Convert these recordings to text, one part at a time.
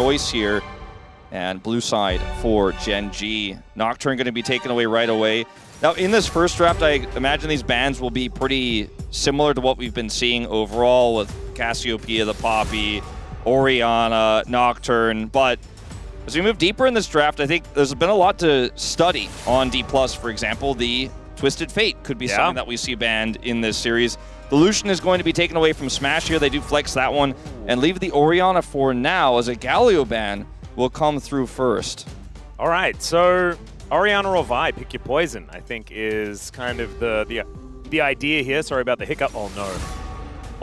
choice here. And blue side for GENG. Nocturne going to be taken away right away. Now, in this first draft, I imagine these bans will be pretty similar to what we've been seeing overall with Cassiopeia, the Poppy, Orianna, Nocturne. But as we move deeper in this draft, I think there's been a lot to study on D+. For example, the Twisted Fate could be something that we see banned in this series. The Lucian is going to be taken away from Smash here. They do flex that one and leave the Orianna for now, as a Galio ban will come through first. All right, so Orianna or Vi, pick your poison, I think is kind of the idea here. Sorry about the hiccup. Oh no,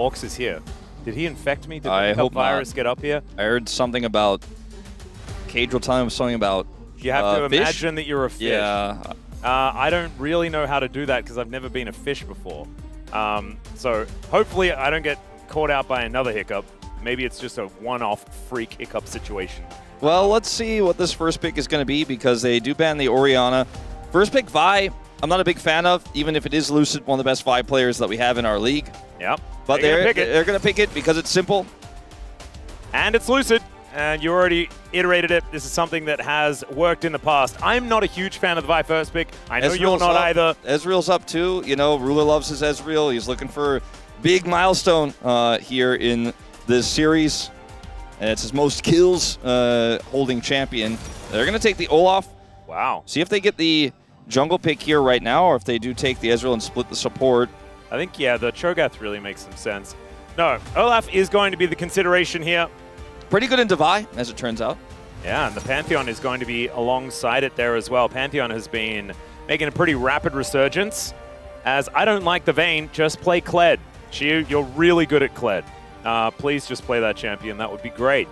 Orcs is here. Did he infect me? Did the hiccup virus get up here? I heard something about, Cage will tell him something about you have to fish? imagine that you're a fish. Yeah. I don't really know how to do that because I've never been a fish before. So hopefully I don't get caught out by another hiccup. Maybe it's just a one-off freak hiccup situation. Well, let's see what this first pick is going to be, because they do ban the Orianna. First pick, Vi, I'm not a big fan of, even if it is Lucid, one of the best Vi players that we have in our league. Yep. But they're going to pick it because it's simple. And it's Lucid. And you already iterated it. This is something that has worked in the past. I'm not a huge fan of the Vi first pick. I know you're not either. Ezreal's up too. You know, Ruler loves his Ezreal. He's looking for a big milestone here in this series. And it's his most kills holding champion. They're going to take the Olaf. Wow. See if they get the jungle pick here right now, or if they do take the Ezreal and split the support. I think, yeah, the Cho'Gath really makes some sense. No, Olaf is going to be the consideration here. Pretty good in Divide, as it turns out. Yeah, and the Pantheon is going to be alongside it there as well. Pantheon has been making a pretty rapid resurgence. As I don't like the Vayne, just play Kled. Xiu, you're really good at Kled. Please just play that champion. That would be great.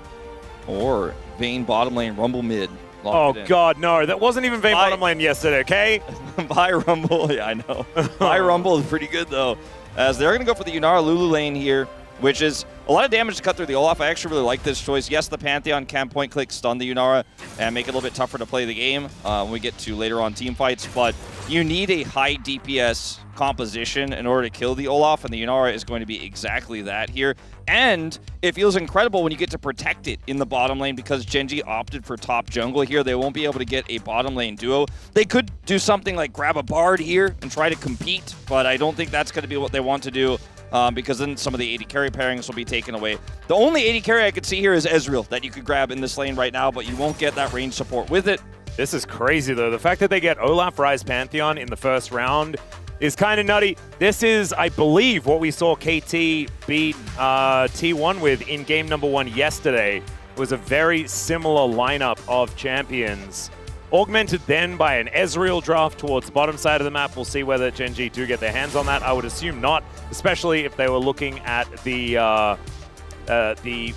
Or Vayne bottom lane, Rumble mid. Oh, God, no. That wasn't even Vayne bottom lane yesterday, okay? Buy Rumble. Yeah, I know. Buy Rumble is pretty good, though. As they're going to go for the Yunara Lulu lane here, which is a lot of damage to cut through the Olaf. I actually really like this choice. Yes, the Pantheon can point-click stun the Yunara and make it a little bit tougher to play the game when we get to later on team fights, but you need a high DPS composition in order to kill the Olaf, and the Yunara is going to be exactly that here. And it feels incredible when you get to protect it in the bottom lane, because GENG opted for top jungle here. They won't be able to get a bottom lane duo. They could do something like grab a Bard here and try to compete, but I don't think that's going to be what they want to do. Because then some of the AD carry pairings will be taken away. The only AD carry I could see here is Ezreal that you could grab in this lane right now, but you won't get that range support with it. This is crazy, though. The fact that they get Olaf Ryze Pantheon in the first round is kind of nutty. This is, I believe, what we saw KT beat T1 with in game number 1 yesterday. It was a very similar lineup of champions. Augmented then by an Ezreal draft towards the bottom side of the map. We'll see whether GENG do get their hands on that. I would assume not, especially if they were looking at the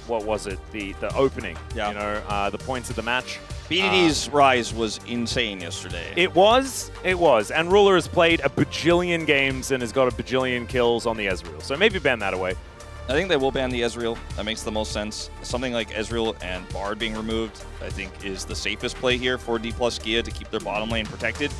what was it? The opening. Yeah. You know, the points of the match. BDD's rise was insane yesterday. It was. And Ruler has played a bajillion games and has got a bajillion kills on the Ezreal. So maybe ban that away. I think they will ban the Ezreal. That makes the most sense. Something like Ezreal and Bard being removed, I think, is the safest play here for D+ Gia to keep their bottom lane protected.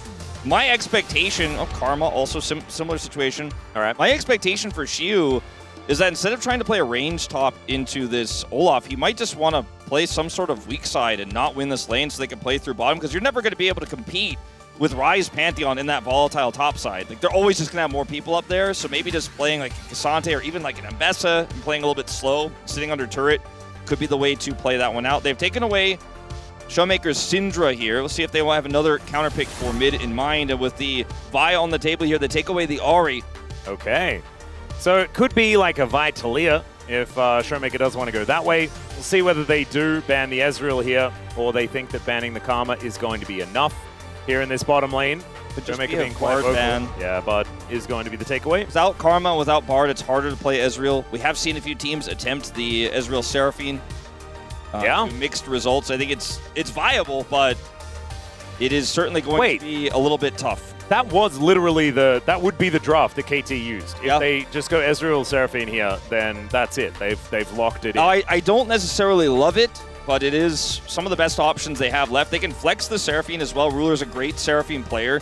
My expectation of Karma, also similar situation. All right. My expectation for Xiu is that instead of trying to play a range top into this Olaf, he might just want to play some sort of weak side and not win this lane so they can play through bottom, because you're never going to be able to compete with Ryze Pantheon in that volatile top side. Like, they're always just going to have more people up there, so maybe just playing like Cassante or even like an Ambessa and playing a little bit slow, sitting under turret, could be the way to play that one out. They've taken away Showmaker's Syndra here. We'll see if they will have another counter pick for mid in mind, and with the Vi on the table here, they take away the Ahri. Okay. So it could be like a Vi Talia if Showmaker does want to go that way. We'll see whether they do ban the Ezreal here, or they think that banning the Karma is going to be enough here in this bottom lane. Showmaker being quite vocal. Yeah, but is going to be the takeaway. Without Karma, without Bard, it's harder to play Ezreal. We have seen a few teams attempt the Ezreal Seraphine. Mixed results. I think it's viable, but it is certainly going to be a little bit tough. That was literally that would be the draft that KT used. If they just go Ezreal Seraphine here, then that's it. They've locked it in. I don't necessarily love it, but it is some of the best options they have left. They can flex the Seraphine as well. Ruler's a great Seraphine player,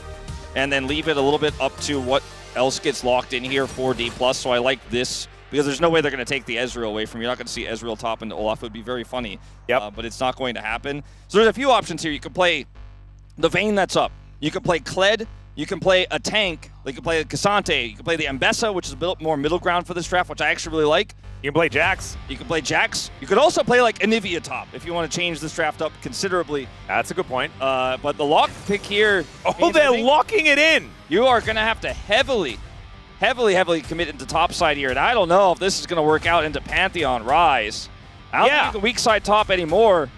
and then leave it a little bit up to what else gets locked in here for D+. So I like this because there's no way they're going to take the Ezreal away from you. You're not going to see Ezreal top into Olaf. It would be very funny, but it's not going to happen. So there's a few options here. You can play the Vayne that's up. You can play Kled. You can play a tank. You can play Cassante. You can play the Ambessa, which is a bit more middle ground for this draft, which I actually really like. You can play Jax. You can play Jax. You could also play like Anivia top if you want to change this draft up considerably. That's a good point. But the lock pick here. Oh, they're locking it in. You are going to have to heavily commit into top side here. And I don't know if this is going to work out into Pantheon Rise. I don't think you can weak side top anymore.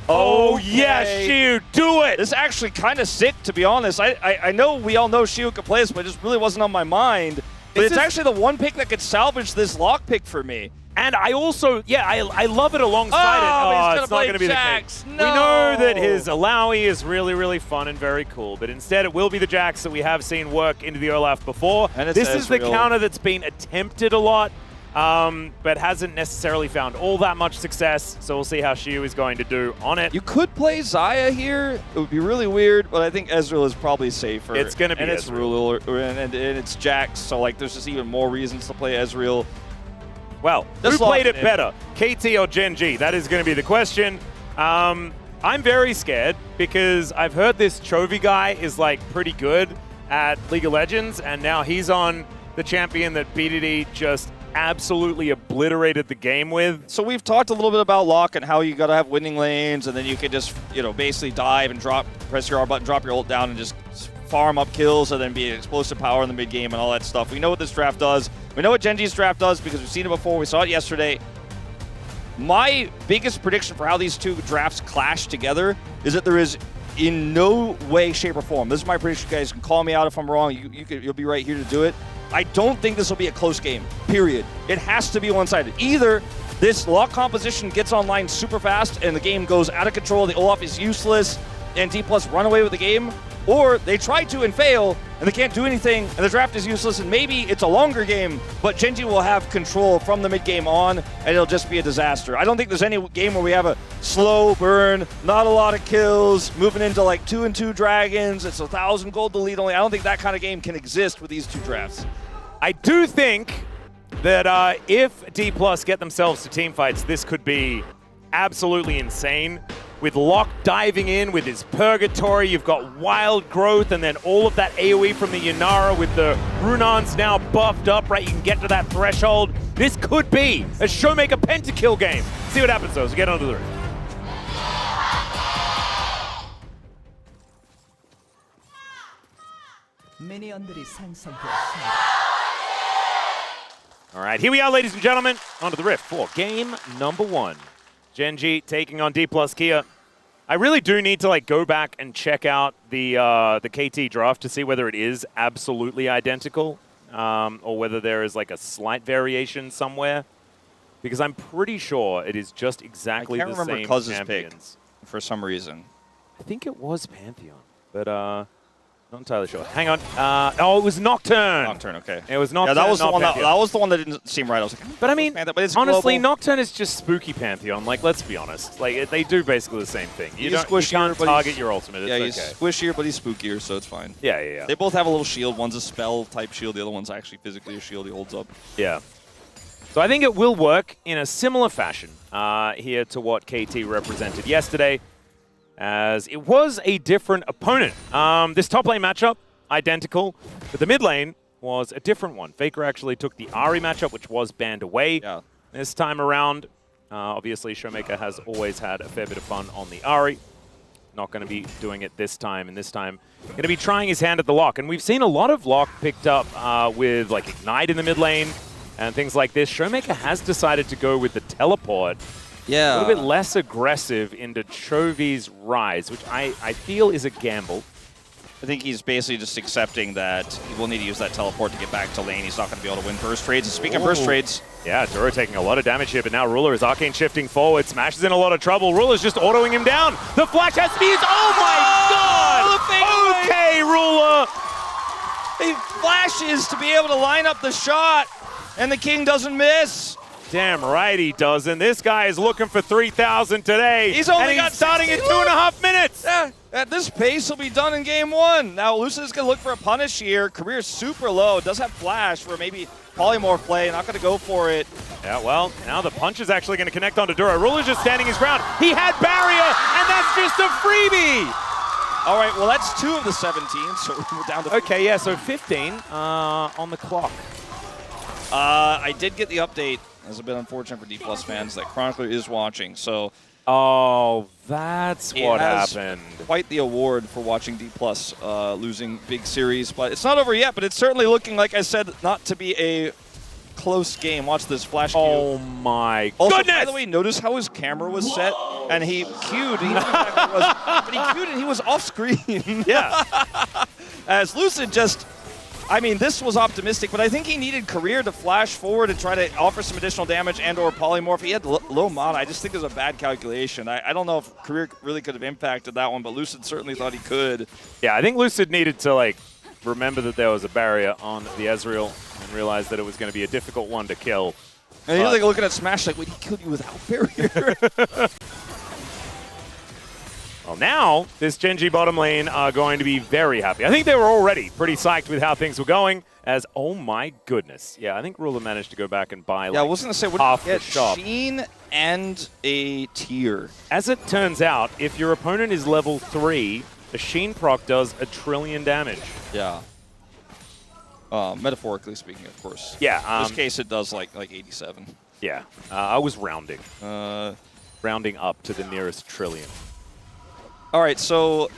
Oh, yes, Shiu, do it! This is actually kind of sick, to be honest. I know we all know Shiu could play this, but it just really wasn't on my mind. But it's actually the one pick that could salvage this lock pick for me. And I also, I love it alongside it. It's not going to be the case. No. We know that his Alawi is really, really fun and very cool, but instead it will be the Jax that we have seen work into the Olaf before. And this is the counter that's been attempted a lot, but hasn't necessarily found all that much success, so we'll see how Shiu is going to do on it. You could play Xayah here. It would be really weird, but I think Ezreal is probably safer. It's going to be and it's Ruler, and it's Jax, so like there's just even more reasons to play Ezreal. Well, who played it better, KT or GENG? That is going to be the question. I'm very scared because I've heard this Chovy guy is like pretty good at League of Legends, and now he's on the champion that BDD just absolutely obliterated the game with. So we've talked a little bit about Lock and how you got to have winning lanes, and then you can just, basically dive and press your R button, drop your ult down, and just farm up kills, and then be an explosive power in the mid game and all that stuff. We know what this draft does. We know what GENG's draft does because we've seen it before. We saw it yesterday. My biggest prediction for how these two drafts clash together is that there is in no way, shape, or form. This is my prediction. You guys can call me out if I'm wrong. You'll be right here to do it. I don't think this will be a close game, period. It has to be one-sided. Either this lock composition gets online super fast and the game goes out of control, the Olaf is useless, and D+ run away with the game, or they try to and fail, and they can't do anything, and the draft is useless, and maybe it's a longer game, but GENG will have control from the mid-game on, and it'll just be a disaster. I don't think there's any game where we have a slow burn, not a lot of kills, moving into like 2-2 dragons, it's 1,000 gold to lead only. I don't think that kind of game can exist with these two drafts. I do think that if D+ get themselves to team fights, this could be absolutely insane. With Locke diving in with his Purgatory, you've got Wild Growth, and then all of that AoE from the Yanara with the Runans now buffed up, right? You can get to that threshold. This could be a Showmaker pentakill game. See what happens, though, so get onto the roof. All right, here we are, ladies and gentlemen, onto the rift for game number 1. GENG taking on D+ Kia. I really do need to go back and check out the KT draft to see whether it is absolutely identical or whether there is a slight variation somewhere, because I'm pretty sure it is just exactly the same champions. I can't remember Cuz's pick for some reason. I think it was Pantheon, but not entirely sure. Hang on. Oh, it was Nocturne. Nocturne, okay. It was Nocturne. Yeah, that was the one. That was the one that didn't seem right. I was like, but I mean, but it's honestly, global. Nocturne is just spooky Pantheon. Let's be honest. They do basically the same thing. You can't but target your ultimate. Yeah, it's he's squishier, but he's spookier, so it's fine. Yeah. They both have a little shield. One's a spell type shield. The other one's actually physically a shield. He holds up. Yeah. So I think it will work in a similar fashion here to what KT represented yesterday, as it was a different opponent. This top lane matchup, identical, but the mid lane was a different one. Faker actually took the Ahri matchup, which was banned away this time around. Obviously, Showmaker has always had a fair bit of fun on the Ahri. Not going to be doing it this time, and this time going to be trying his hand at the Lock. And we've seen a lot of Lock picked up with Ignite in the mid lane and things like this. Showmaker has decided to go with the Teleport. Yeah. A little bit less aggressive into Chovy's Rise, which I feel is a gamble. I think he's basically just accepting that he will need to use that teleport to get back to lane. He's not going to be able to win burst trades. And speaking of burst trades... Yeah, Duro taking a lot of damage here, but now Ruler is Arcane shifting forward. Smash is in a lot of trouble. Ruler's just autoing him down. The flash has to be used. Oh my god! Okay, Ruler! He flashes to be able to line up the shot, and the King doesn't miss. Damn right he doesn't. This guy is looking for 3,000 today. He's only and got he's starting in 61. 2.5 minutes. Yeah, at this pace, he'll be done in game 1. Now, Lucid's going to look for a punish here. Career's super low. Does have flash for maybe polymorph play. Not going to go for it. Yeah, well, now the punch is actually going to connect onto Duro. Ruler's just standing his ground. He had barrier, and that's just a freebie. All right, well, that's 2 of the 17, so we're down to... Okay, yeah, so 15 on the clock. I did get the update. It's a bit unfortunate for D+ fans that Chronicler is watching, so... Oh, that's what happened. Quite the award for watching D+ losing big series, but it's not over yet, but it's certainly looking, like I said, not to be a close game. Watch this flash cue. Oh my also, goodness! By the way, notice how his camera was set, and he queued. He but he queued and he was off screen. Yeah. As Lucid just, I mean, this was optimistic, but I think he needed Career to flash forward and try to offer some additional damage and or polymorph. He had low mana. I just think it was a bad calculation. I don't know if Career really could have impacted that one, but Lucid certainly thought he could. Yeah, I think Lucid needed to, like, remember that there was a barrier on the Ezreal and realize that it was going to be a difficult one to kill. And he's like looking at Smash like, wait, he killed you without barrier? Well, now this GENG bottom lane are going to be very happy. I think they were already pretty psyched with how things were going. As, oh my goodness. Yeah, I think Ruler managed to go back and buy, like, I was going to say, what half did you the shop. Sheen and a tier. As it turns out, if your opponent is level 3, a Sheen proc does 1 trillion damage. Yeah. Metaphorically speaking, of course. Yeah. In this case, it does like 87. Yeah. I was rounding. Uh, Rounding up to the nearest trillion. all right, so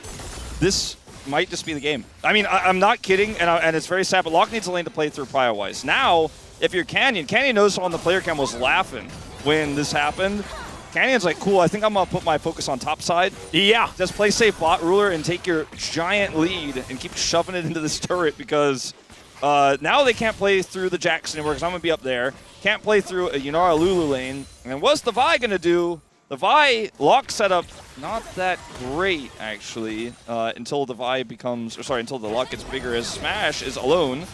this might just be the game. I mean, I'm not kidding, and it's very sad, but Locke needs a lane to play through prio-wise. Now, if you're Canyon knows on the player cam was laughing when this happened. Canyon's like, cool, I think I'm going to put my focus on top side. Yeah. Just play safe bot Ruler and take your giant lead and keep shoving it into this turret because now they can't play through the Jax anymore because I'm going to be up there. Can't play through a Yunara Lulu lane. And what's the Vi going to do? The Vi lock setup, not that great, actually, until the Vi becomes, or sorry, until the lock gets bigger as Smash is alone.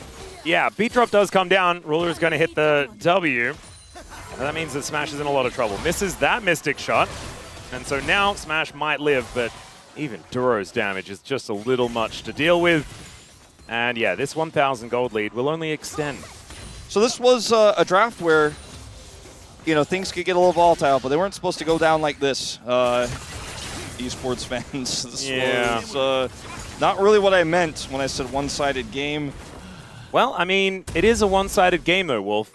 Yeah, beat drop does come down. Ruler is going to hit the W. And that means that Smash is in a lot of trouble. Misses that Mystic shot. And so now Smash might live, but even Duro's damage is just a little much to deal with. And yeah, this 1,000 gold lead will only extend. So this was a draft where, you know, things could get a little volatile, but they weren't supposed to go down like this. Esports fans, this was not really what I meant when I said one-sided game. Well, I mean, it is a one-sided game though, Wolf.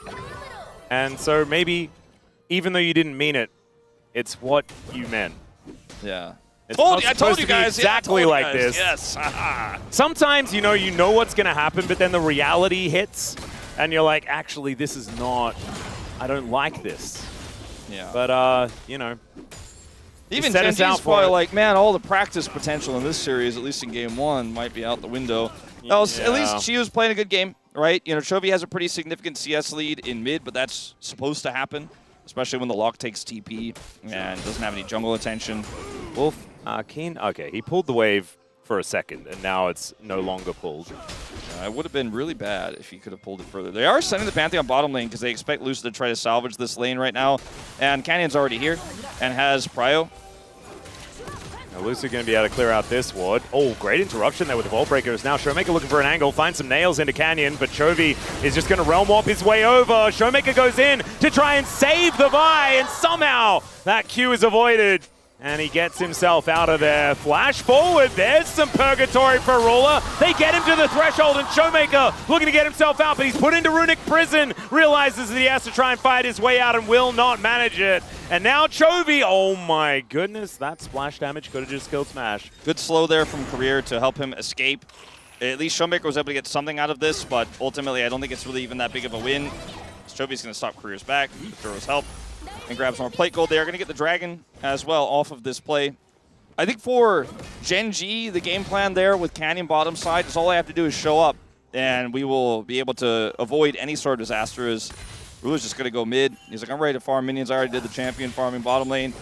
And so maybe, even though you didn't mean it, it's what you meant. Yeah. I told you guys exactly like this. Yes. Sometimes you know what's going to happen, but then the reality hits, and you're like, actually, this is not. I don't like this. Yeah. But you know. Even set us out Genji's for probably it. like, man, all the practice potential in this series, at least in game 1, might be out the window. At least she was playing a good game, right? You know, Chovy has a pretty significant CS lead in mid, but that's supposed to happen, especially when the lock takes TP and doesn't have any jungle attention. Wolf, Keen, okay, he pulled the wave for a second, and now it's no longer pulled. It would have been really bad if he could have pulled it further. They are sending the Pantheon bottom lane because they expect Lucid to try to salvage this lane right now. And Canyon's already here and has Prio. Now Lucid going to be able to clear out this ward. Oh, great interruption there with the Vault Breakers. Now Showmaker looking for an angle, finds some nails into Canyon, but Chovy is just going to Realm Warp his way over. Showmaker goes in to try and save the Vi, and somehow that Q is avoided. And he gets himself out of there. Flash forward. There's some purgatory for Ruler. They get him to the threshold, and Showmaker looking to get himself out, but he's put into Runic Prison. Realizes that he has to try and fight his way out and will not manage it. And now Chovy, oh my goodness, that splash damage could have just killed Smash. Good slow there from Career to help him escape. At least Showmaker was able to get something out of this, but ultimately I don't think it's really even that big of a win. Chovy's going to stop Career's back with Duro's help and grabs more plate gold. They are going to get the Dragon as well off of this play. I think for GENG, the game plan there with Canyon bottom side is all I have to do is show up, and we will be able to avoid any sort of disaster. As Ruler's just going to go mid. He's like, I'm ready to farm minions. I already did the champion farming bottom lane.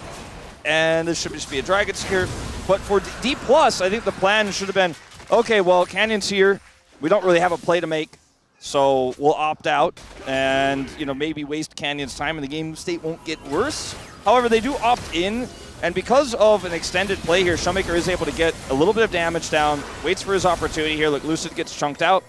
And this should just be a Dragon here. But for D+, I think the plan should have been, okay, well, Canyon's here. We don't really have a play to make. So we'll opt out and, you know, maybe waste Canyon's time and the game state won't get worse. However, they do opt in, and because of an extended play here, Showmaker is able to get a little bit of damage down, waits for his opportunity here. Look, Lucid gets chunked out.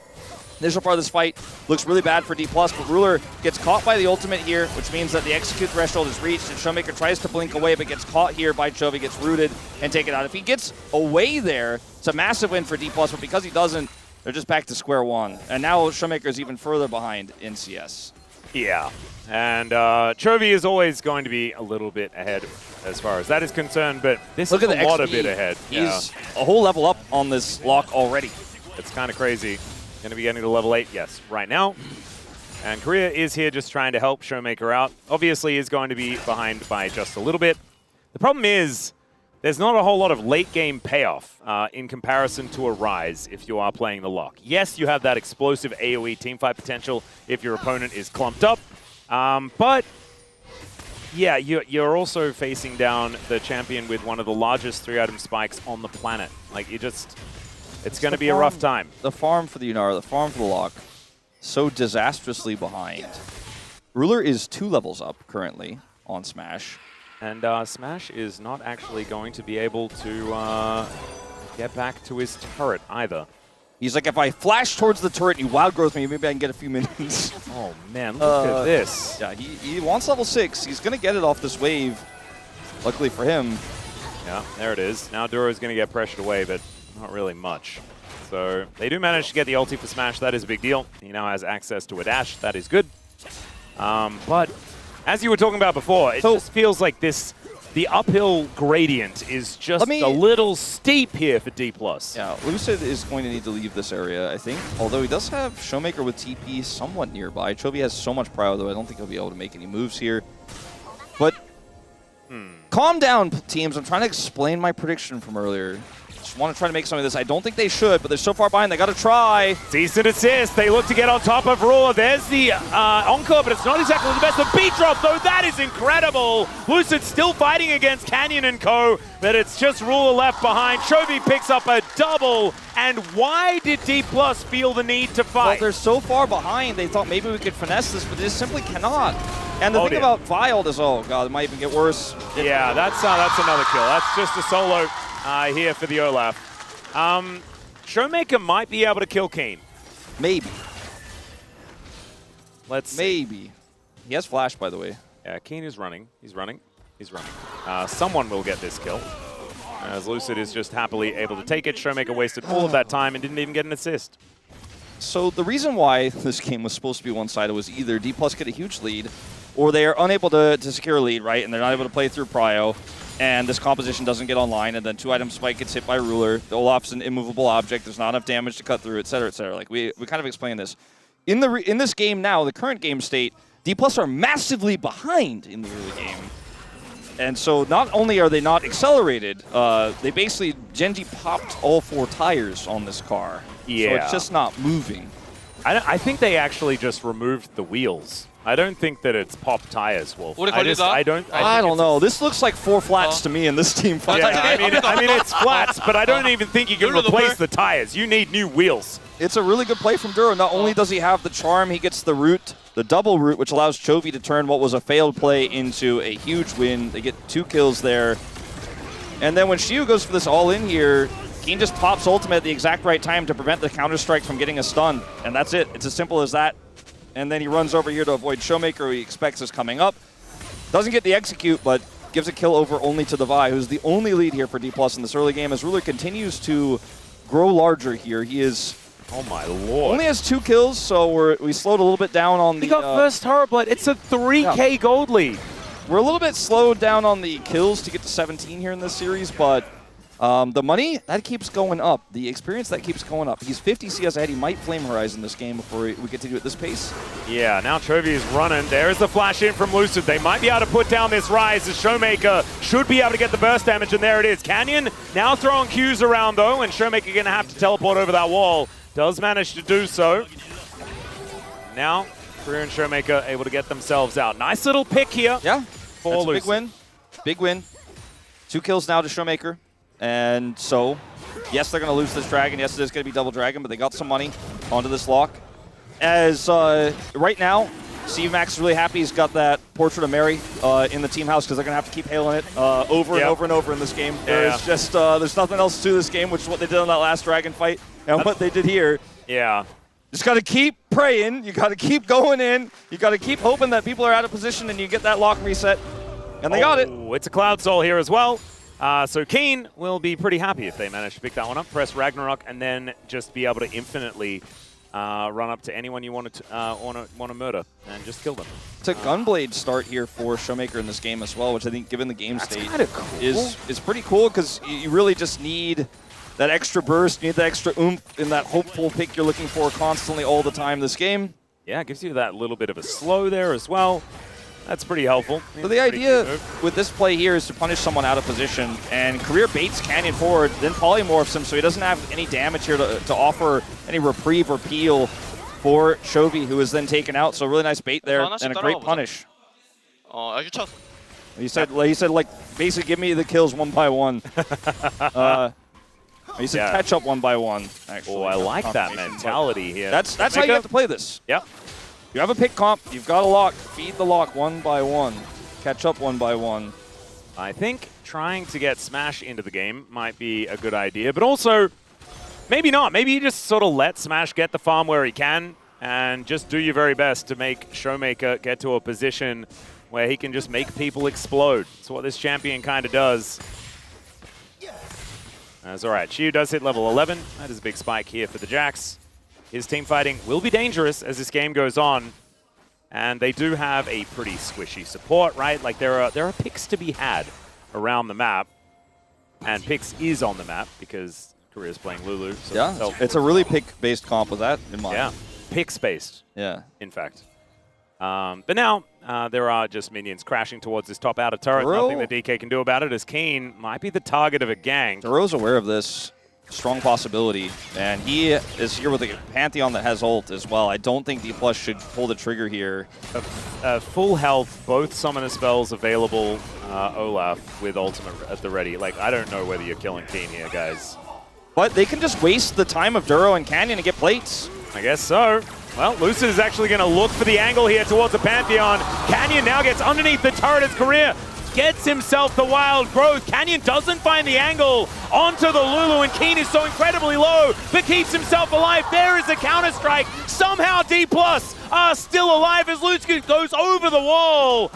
Initial part of this fight looks really bad for D+, but Ruler gets caught by the ultimate here, which means that the execute threshold is reached, and Showmaker tries to blink away, but gets caught here by Chovy, gets rooted, and taken out. If he gets away there, it's a massive win for D+, but because he doesn't, they're just back to square one. And now Showmaker is even further behind in CS. Yeah, and Chovy is always going to be a little bit ahead as far as that is concerned, but this is a lot of bit ahead. He's a whole level up on this lock already. It's kind of crazy. Going to be getting to level 8, yes, right now. And Korea is here just trying to help Showmaker out. Obviously, is going to be behind by just a little bit. The problem is, there's not a whole lot of late-game payoff in comparison to a Rise if you are playing the lock. Yes, you have that explosive AoE teamfight potential if your opponent is clumped up. But, yeah, you're also facing down the champion with one of the largest 3-item spikes on the planet. Like, you just... It's going to be a rough time. The farm for the Yunara, the farm for the lock, so disastrously behind. Ruler is 2 levels up currently on Smash. And Smash is not actually going to be able to get back to his turret either. He's like, if I flash towards the turret and you wild growth me, maybe I can get a few minions. Oh man, look at this. Yeah, he wants level 6. He's going to get it off this wave, luckily for him. Yeah, there it is. Now Duro's going to get pressured away, but not really much. So they do manage to get the ulti for Smash. That is a big deal. He now has access to a dash. That is good. But as you were talking about before, it just feels like the uphill gradient is just a little steep here for D+. Yeah, Lucid is going to need to leave this area, I think. Although he does have Showmaker with TP somewhat nearby. Chovy has so much prio, though I don't think he'll be able to make any moves here. But calm down, teams. I'm trying to explain my prediction from earlier. Just want to try to make some of this. I don't think they should, but they're so far behind. They got to try. Decent assist. They look to get on top of Raw. There's the encore, but it's not exactly the best. The beat drop, though, that is incredible. Lucid still fighting against Canyon and co, but it's just Ruler left behind. Chovy picks up a double. And why did D+ feel the need to fight? Well, they're so far behind. They thought maybe we could finesse this, but they just simply cannot. And the thing about Wild is, oh god, it might even get worse. Yeah, that's another kill. That's just a solo here for the Olaf. Showmaker might be able to kill Kane. Maybe. Let's see. Maybe. He has flash, by the way. Yeah, Kane is running. He's running. He's running. Someone will get this kill. As Lucid is just happily able to take it. Showmaker wasted all of that time and didn't even get an assist. So the reason why this game was supposed to be one-sided was either D+ get a huge lead, or they are unable to secure a lead, right? And they're not able to play through prio, and this composition doesn't get online, and then 2-item spike gets hit by Ruler. The Olaf's an immovable object. There's not enough damage to cut through, et cetera, et cetera. Like, we kind of explained this. In this game now, the current game state, D+ are massively behind in the early game. And so not only are they not accelerated, they basically, GENG popped all 4 tires on this car. Yeah. So it's just not moving. I think they actually just removed the wheels. I don't think that it's pop tires, Wolf. I don't know. This looks like 4 flats to me in this team fight. Yeah, I mean it's flats, but I don't even think you can replace the tires. You need new wheels. It's a really good play from Duro. Not only does he have the charm, he gets the root, the double root, which allows Chovy to turn what was a failed play into a huge win. They get 2 kills there. And then when Shiu goes for this all-in here, Keen just pops ultimate at the exact right time to prevent the counter-strike from getting a stun. And that's it. It's as simple as that. And then he runs over here to avoid Showmaker, who he expects is coming up. Doesn't get the execute, but gives a kill over only to the Vi, who's the only lead here for D+ in this early game, as Ruler continues to grow larger here. He is... Oh my lord. Only has 2 kills, so we slowed a little bit down on the... He got first Horror Blood. It's a 3K gold lead. We're a little bit slowed down on the kills to get to 17 here in this series, but the money, that keeps going up. The experience, that keeps going up. He's 50 CS ahead. He might Flame Horizon this game before we continue at this pace. Yeah, now Chovy is running. There's the flash in from Lucid. They might be able to put down this Rise. The Showmaker should be able to get the burst damage, and there it is. Canyon now throwing Qs around, though, and Showmaker going to have to teleport over that wall. Does manage to do so. Now, Korea and Showmaker able to get themselves out. Nice little pick here. Yeah, for that's a Lucid. big win. Big win. 2 kills now to Showmaker. And so, yes, they're going to lose this dragon. Yes, it is going to be double dragon, but they got some money onto this lock. as right now, Steve Max is really happy he's got that Portrait of Mary in the team house because they're going to have to keep hailing it over and over and over in this game. There's just there's nothing else to this game, which is what they did on that last Dragon fight and what they did here. Yeah. Just got to keep praying. You got to keep going in. You got to keep hoping that people are out of position and you get that lock reset. And they got it. It's a Cloud Soul here as well. So Keen will be pretty happy if they manage to pick that one up, press Ragnarok, and then just be able to infinitely run up to anyone you want to murder and just kill them. It's a Gunblade start here for Showmaker in this game as well, which I think, given the game state, cool. is pretty cool because you really just need that extra burst, you need that extra oomph in that hopeful pick you're looking for constantly all the time this game. Yeah, it gives you that little bit of a slow there as well. That's pretty helpful. So the idea with this play here is to punish someone out of position, and Career baits Canyon forward, then polymorphs him so he doesn't have any damage here to offer any reprieve or peel for Chovy, who is then taken out. So really nice bait there and a great punish. He said, like, basically give me the kills one by one. He said catch up one by one, actually. Oh, I like that mentality here. That's how you have to play this. Yep. You have a pick comp, you've got a lock, feed the lock one by one, catch up one by one. I think trying to get Smash into the game might be a good idea, but also maybe not. Maybe you just sort of let Smash get the farm where he can and just do your very best to make Showmaker get to a position where he can just make people explode. That's what this champion kind of does. That's all right. Xiu does hit level 11. That is a big spike here for the Jax. His team fighting will be dangerous as this game goes on. And they do have a pretty squishy support, right? Like there are picks to be had around the map. And Pix is on the map because Korea's playing Lulu. So yeah, it's a really pick-based comp with that in mind. Yeah, Pix-based. Yeah. In fact. But now there are just minions crashing towards this top outer turret. Nothing that DK can do about it as Keen might be the target of a gank. Duro's aware of this. Strong possibility. And he is here with a Pantheon that has ult as well. I don't think D+ should pull the trigger here. Full health, both summoner spells available, Olaf with ultimate at the ready. Like, I don't know whether you're killing Keen here, guys. But they can just waste the time of Duro and Canyon and get plates. I guess so. Well, Lucid is actually going to look for the angle here towards the Pantheon. Canyon now gets underneath the turret as Korea gets himself the wild growth. Canyon doesn't find the angle onto the Lulu, and Keen is so incredibly low, but keeps himself alive. There is a counter-strike. Somehow D+ are still alive as Lucid goes over the wall.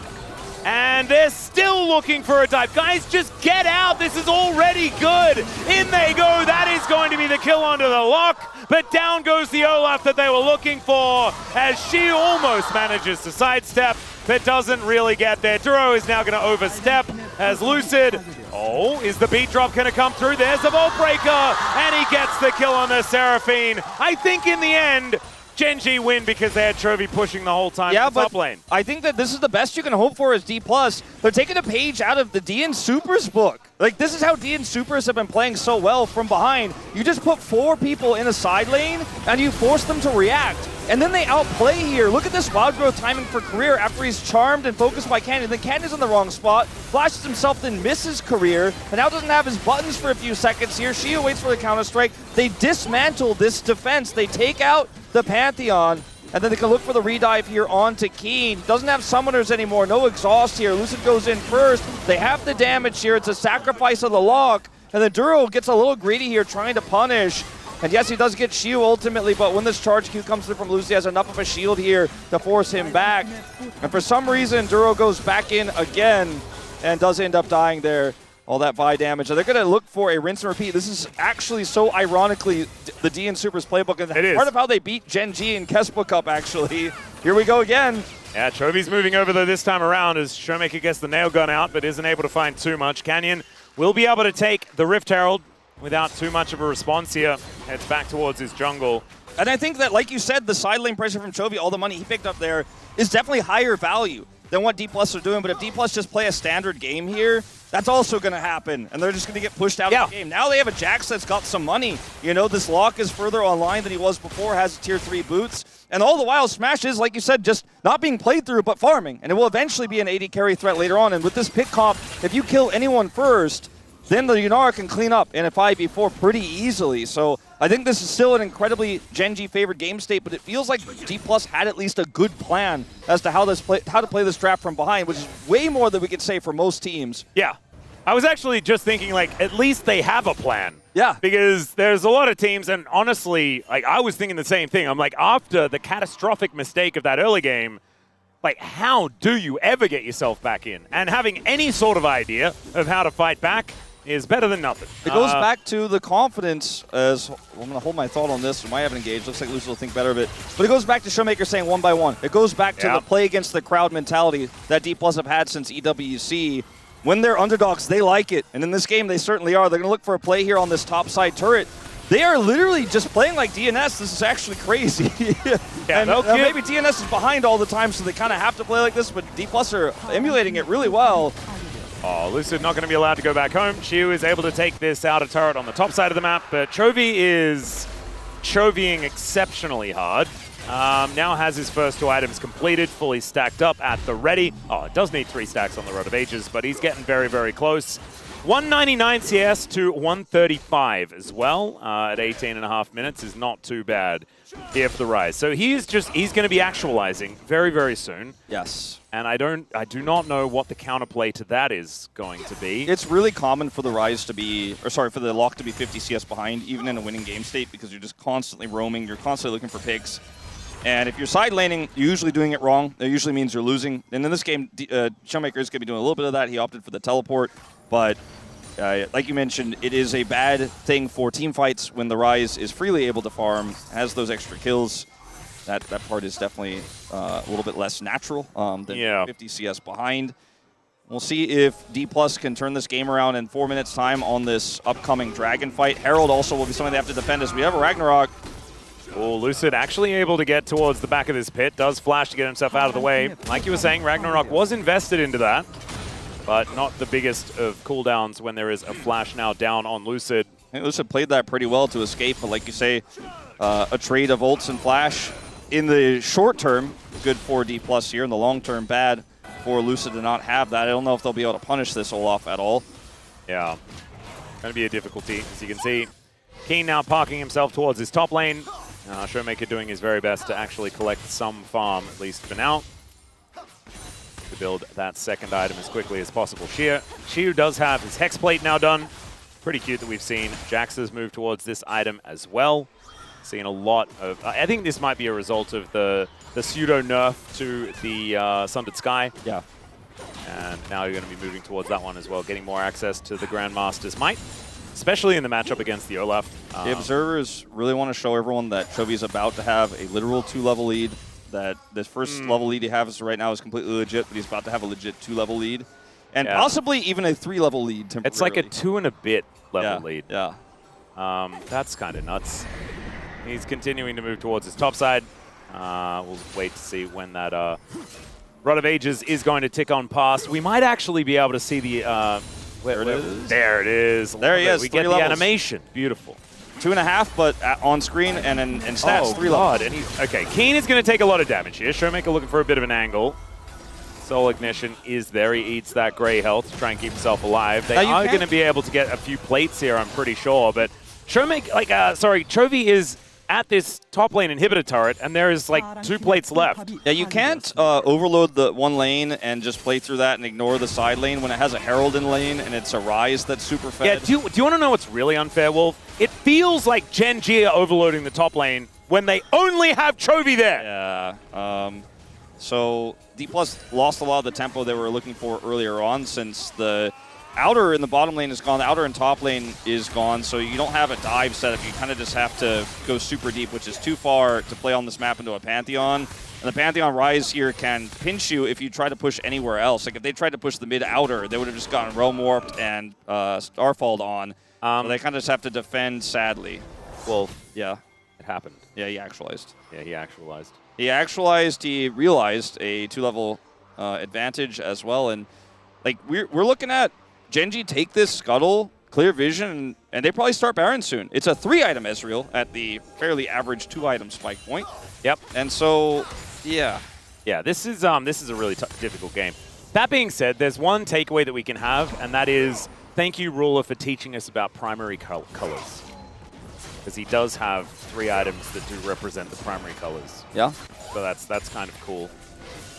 And they're still looking for a dive. Guys, just get out. This is already good. In they go. That is going to be the kill onto the lock. But down goes the Olaf that they were looking for as she almost manages to sidestep, but doesn't really get there. Duro is now going to overstep as Lucid. Oh, is the beat drop going to come through? There's the Vault Breaker, and he gets the kill on the Seraphine. I think in the end, GENG win because they had Chovy pushing the whole time in the top lane. I think that this is the best you can hope for as D+. They're taking a page out of the DN Supers book. Like, this is how DN Supers have been playing so well from behind. You just put 4 people in a side lane, and you force them to react. And then they outplay here. Look at this wild growth timing for Career after he's charmed and focused by Canyon. Then Canyon's in the wrong spot, flashes himself, then misses Career, and now doesn't have his buttons for a few seconds here. Shio waits for the counter-strike. They dismantle this defense. They take out the Pantheon, and then they can look for the redive here onto Keen. Doesn't have summoners anymore, no exhaust here. Lucid goes in first. They have the damage here. It's a sacrifice of the lock, and then Duro gets a little greedy here trying to punish. And yes, he does get Xiu ultimately, but when this charge Q comes through from Lucy, he has enough of a shield here to force him back. And for some reason, Duro goes back in again and does end up dying there. All that Vi damage. And they're going to look for a rinse and repeat. This is actually so ironically the DN Supers playbook. And part of how they beat GENG in Kespa Cup, actually. Here we go again. Yeah, Chovy's moving over though this time around as Showmaker gets the nail gun out, but isn't able to find too much. Canyon will be able to take the Rift Herald without too much of a response here. Heads back towards his jungle. And I think that, like you said, the side lane pressure from Chovy, all the money he picked up there, is definitely higher value than what D+ are doing. But if D+ just play a standard game here, that's also going to happen. And they're just going to get pushed out of the game. Now they have a Jax that's got some money. You know, this lock is further online than he was before, has tier 3 boots. And all the while, Smash is, like you said, just not being played through, but farming. And it will eventually be an AD carry threat later on. And with this pick comp, if you kill anyone first, then the Yunara can clean up in a 5v4 pretty easily. So I think this is still an incredibly GENG favored game state, but it feels like D+ had at least a good plan as to how to play this draft from behind, which is way more than we could say for most teams. Yeah. I was actually just thinking, like, at least they have a plan. Yeah. Because there's a lot of teams, and honestly, like, I was thinking the same thing. I'm like, after the catastrophic mistake of that early game, like, how do you ever get yourself back in? And having any sort of idea of how to fight back is better than nothing. It goes back to the confidence, as I'm going to hold my thought on this. We might have engaged. Looks like Lucy will think better of it. But it goes back to Showmaker saying 1 by 1. It goes back to the play against the crowd mentality that D+ have had since EWC. When they're underdogs, they like it. And in this game, they certainly are. They're going to look for a play here on this top side turret. They are literally just playing like DNS. This is actually crazy. And maybe DNS is behind all the time, so they kind of have to play like this, but D+ are emulating it really well. Oh, Lucid not going to be allowed to go back home. Chiu is able to take this outer turret on the top side of the map, but Chovy is Chovying exceptionally hard. Now has his first 2 items completed, fully stacked up at the ready. Oh, it does need 3 stacks on the Road of Ages, but he's getting very, very close. 199 CS to 135 as well at 18.5 minutes is not too bad here for the Rise. So he's going to be actualizing very, very soon. Yes. And I do not know what the counterplay to that is going to be. It's really common for the Rise to be, or sorry, for the Lock to be 50 CS behind, even in a winning game state, because you're just constantly roaming, you're constantly looking for picks. And if you're side laning, you're usually doing it wrong. It usually means you're losing. And in this game, Showmaker is going to be doing a little bit of that. He opted for the teleport. But like you mentioned, it is a bad thing for team fights when the Rise is freely able to farm, has those extra kills. That part is definitely a little bit less natural than 50 CS behind. We'll see if D+ can turn this game around in 4 minutes' time on this upcoming Dragon fight. Herald also will be something they have to defend as we have a Ragnarok. Oh, Lucid actually able to get towards the back of this pit. Does flash to get himself out of the way. Like you were saying, Ragnarok was invested into that, but not the biggest of cooldowns when there is a flash now down on Lucid. I think Lucid played that pretty well to escape, but like you say, a trade of ults and flash in the short term, good for D+ here. In the long term, bad for Lucid to not have that. I don't know if they'll be able to punish this Olaf at all. Yeah, going to be a difficulty, as you can see. Keen now parking himself towards his top lane. Showmaker doing his very best to actually collect some farm, at least for now, to build that second item as quickly as possible. Chiu does have his Hex Plate now done. Pretty cute that we've seen Jax's move towards this item as well. Seeing a lot of... I think this might be a result of the pseudo-nerf to the Sundered Sky. Yeah. And now you're going to be moving towards that one as well, getting more access to the Grandmaster's might, especially in the matchup against the Olaf. The observers really want to show everyone that Chovy's about to have a literal 2-level lead, that this first level lead he has right now is completely legit, but he's about to have a legit 2-level lead, and possibly even a 3-level lead temporarily. It's like a 2 and a bit level lead. Yeah. That's kind of nuts. He's continuing to move towards his top side. We'll wait to see when that Rod of Ages is going to tick on past. We might actually be able to see the... There it is. There it is. There he is. We get the animation. Beautiful. 2.5, but on screen and in stats, 3 levels. And okay, Keen is going to take a lot of damage here. Showmaker looking for a bit of an angle. Soul Ignition is there. He eats that gray health to try and keep himself alive. They are going to be able to get a few plates here, I'm pretty sure. But Showmaker, Chovy is at this top lane inhibitor turret, and there is like 2 plates left. Yeah, you can't overload the one lane and just play through that and ignore the side lane when it has a Herald in lane and it's a Rise that's super fed. Yeah, do you want to know what's really unfair, Wolf? It feels like GENG are overloading the top lane when they only have Chovy there. Yeah. So D+ lost a lot of the tempo they were looking for earlier on, since the outer in the bottom lane is gone, the outer and top lane is gone, so you don't have a dive setup. You kind of just have to go super deep, which is too far to play on this map into a Pantheon. And the Pantheon Rise here can pinch you if you try to push anywhere else. Like if they tried to push the mid-outer, they would have just gotten Realm Warped and Starfalled on. They kind of just have to defend, sadly. Well, yeah. It happened. Yeah, he actualized. Yeah, he actualized. He actualized, he realized a 2-level advantage as well. And like we're looking at GENG take this Scuttle, clear vision, and they probably start Baron soon. It's a 3-item Ezreal at the fairly average 2-item spike point. Yep. And so, yeah. Yeah, this is a really difficult game. That being said, there's one takeaway that we can have, and that is Thank you, Ruler, for teaching us about primary colors. Because he does have 3 items that do represent the primary colors. Yeah. So that's kind of cool.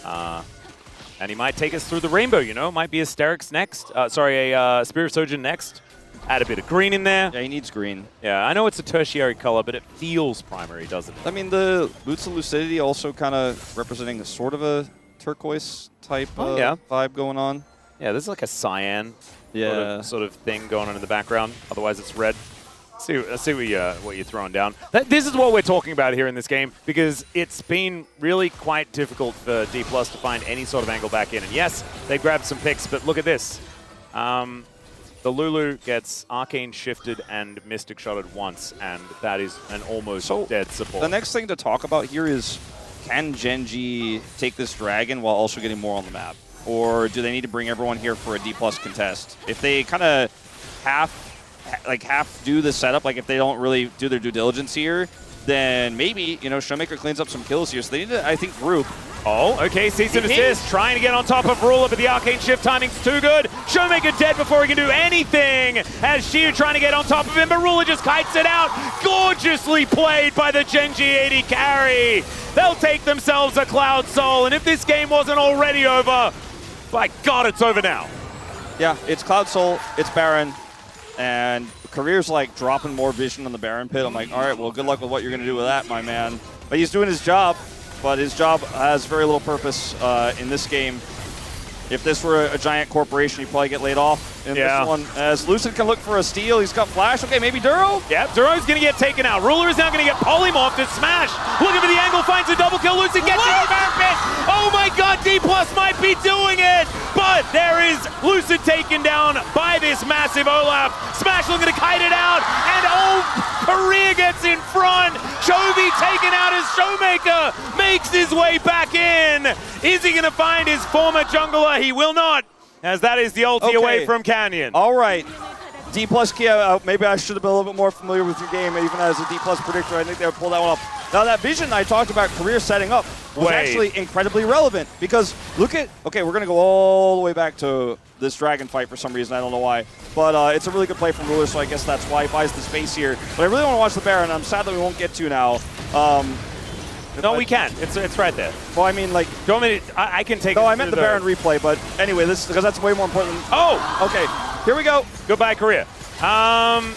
And he might take us through the rainbow, you know? Might be a Sterix next. Sorry, a Spirit Surgeon next. Add a bit of green in there. Yeah, he needs green. Yeah, I know it's a tertiary color, but it feels primary, doesn't it? I mean, the Boots of Lucidity also kind of representing a sort of a turquoise type vibe going on. Yeah, this is like a cyan sort of thing going on in the background. Otherwise, it's red. Let's see what you're throwing down. This is what we're talking about here in this game, because it's been really quite difficult for D+ to find any sort of angle back in. And yes, they grabbed some picks, but look at this. The Lulu gets Arcane shifted and Mystic shotted once, and that is an almost dead support. The next thing to talk about here is, can GENG take this Dragon while also getting more on the map? Or do they need to bring everyone here for a D+ contest? If they kind of half do the setup, like if they don't really do their due diligence here, then maybe, you know, Showmaker cleans up some kills here. So they need to, I think, group. Oh, okay, cease and desist, trying to get on top of Ruler, but the Arcane shift timing's too good. Showmaker dead before he can do anything, as Shiu trying to get on top of him, but Ruler just kites it out. Gorgeously played by the GENG 80 carry. They'll take themselves a Cloud Soul, and if this game wasn't already over, by God, it's over now. Yeah, it's Cloud Soul, it's Baron, and Career's like dropping more vision on the Baron pit. I'm like, all right, well, good luck with what you're going to do with that, my man. But he's doing his job, but his job has very little purpose in this game. If this were a giant corporation, he'd probably get laid off in this one. As Lucid can look for a steal, he's got Flash. Okay, maybe Duro? Yeah, Duro's going to get taken out. Ruler is now going to get polymorphed and Smash. Looking for the angle, finds a double kill. Lucid gets into the Baron pit. Oh my God, D+ might be doing it. But there is Lucid taken down by this massive Olaf. Smash looking to kite it out. And Career gets in front. Chovy taken out as Showmaker makes his way back in. Is he going to find his former jungler? He will not, as that is the ulti away from Canyon. All right. D+ Kia, maybe I should have been a little bit more familiar with your game, even as a D+ predictor. I think they would pull that one off. Now, that vision I talked about Career setting up was actually incredibly relevant, because look at, okay, we're going to go all the way back to this Dragon fight for some reason. I don't know why. But it's a really good play from Ruler, so I guess that's why he buys the space here. But I really want to watch the Baron. I'm sad that we won't get to now. No, we can. It's right there. Well, I mean, like... Do you want me to, I can take it. No, I meant the Baron replay, but anyway, this because that's way more important than... Oh! Okay, here we go. Goodbye, Korea.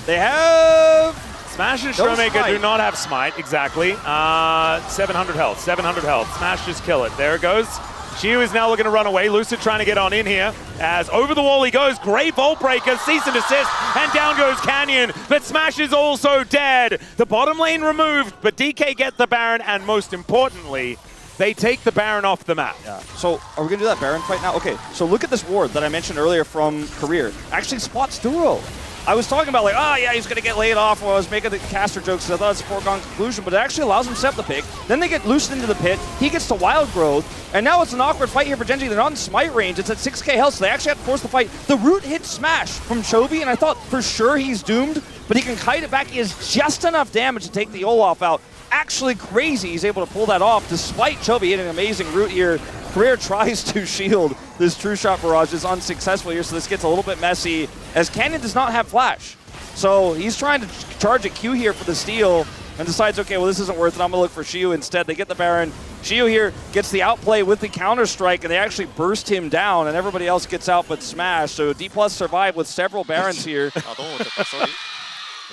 They have... Smash and Showmaker do not have Smite, exactly. 700 health, 700 health. Smash just kill it. There it goes. Shiu is now looking to run away. Lucid trying to get on in here. As over the wall he goes. Great Vault Breaker, cease and desist, and down goes Canyon. But Smash is also dead. The bottom lane removed, but DK gets the Baron, and most importantly, they take the Baron off the map. Yeah. So are we going to do that Baron fight now? Okay, so look at this ward that I mentioned earlier from Career. Actually spots Duro. I was talking about like, oh yeah, he's going to get laid off, while I was making the caster jokes, because I thought it's a foregone conclusion, but it actually allows him to set up the pick. Then they get loosed into the pit, he gets to Wild Growth, and now it's an awkward fight here for GENG. They're not in Smite range, it's at 6k health, so they actually have to force the fight. The root hit Smash from Chovy, and I thought for sure he's doomed, but he can kite it back. He has just enough damage to take the Olaf out. Actually crazy he's able to pull that off, despite Chovy hitting an amazing root here. Career tries to shield this True Shot barrage, is unsuccessful here, so this gets a little bit messy, as Canyon does not have Flash. So he's trying to charge a Q here for the steal, and decides, okay, well, this isn't worth it. I'm going to look for Shiu instead. They get the Baron. Shiu here gets the outplay with the counter-strike, and they actually burst him down, and everybody else gets out but Smash. So D+ survived with several Barons here.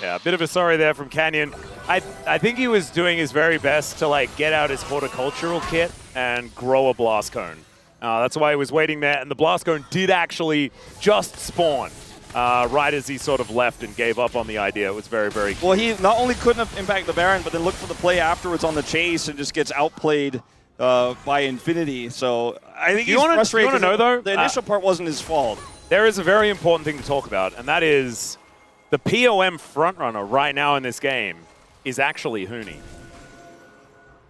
Yeah, a bit of a sorry there from Canyon. I think he was doing his very best to like get out his horticultural kit and grow a Blast Cone. That's why he was waiting there, and the Blast Cone did actually just spawn. Right as he sort of left and gave up on the idea. It was very, very cool. Well, he not only couldn't have impacted the Baron, but then looked for the play afterwards on the chase and just gets outplayed by Infinity. So I think he's frustrated. You want to know, though? The initial part wasn't his fault. There is a very important thing to talk about, and that is the POM frontrunner right now in this game is actually Huni.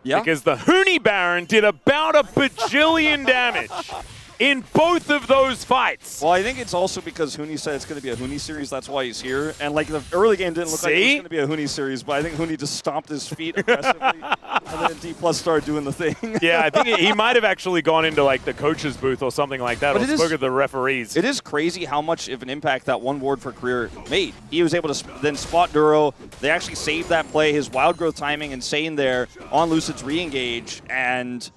Yeah. Because the Huni Baron did about a bajillion damage in both of those fights. Well, I think it's also because Huni said it's going to be a Huni series. That's why he's here. And like the early game didn't look like it was going to be a Huni series, but I think Huni just stomped his feet aggressively, and then D+ started doing the thing. Yeah, I think he might have actually gone into like the coach's booth or something like that, or spoke to the referees. It is crazy how much of an impact that one ward for career made. He was able to then spot Duro. They actually saved that play. His wild growth timing insane there on Lucid's re-engage, and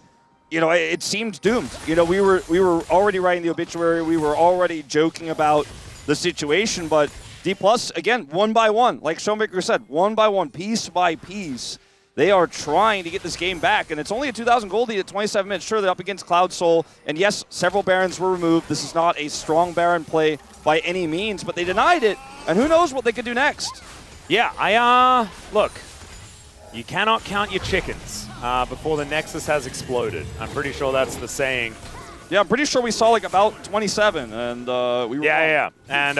you know, it seemed doomed. You know, we were already writing the obituary. We were already joking about the situation, but D+, again, one by one, like Showmaker said, one by one, piece by piece, they are trying to get this game back, and it's only a 2,000 gold lead at 27 minutes. Sure, they're up against Cloud Soul, and yes, several Barons were removed. This is not a strong Baron play by any means, but they denied it, and who knows what they could do next. Yeah, look, you cannot count your chickens before the Nexus has exploded. I'm pretty sure that's the saying. Yeah, I'm pretty sure we saw like about 27, and we were Yeah. And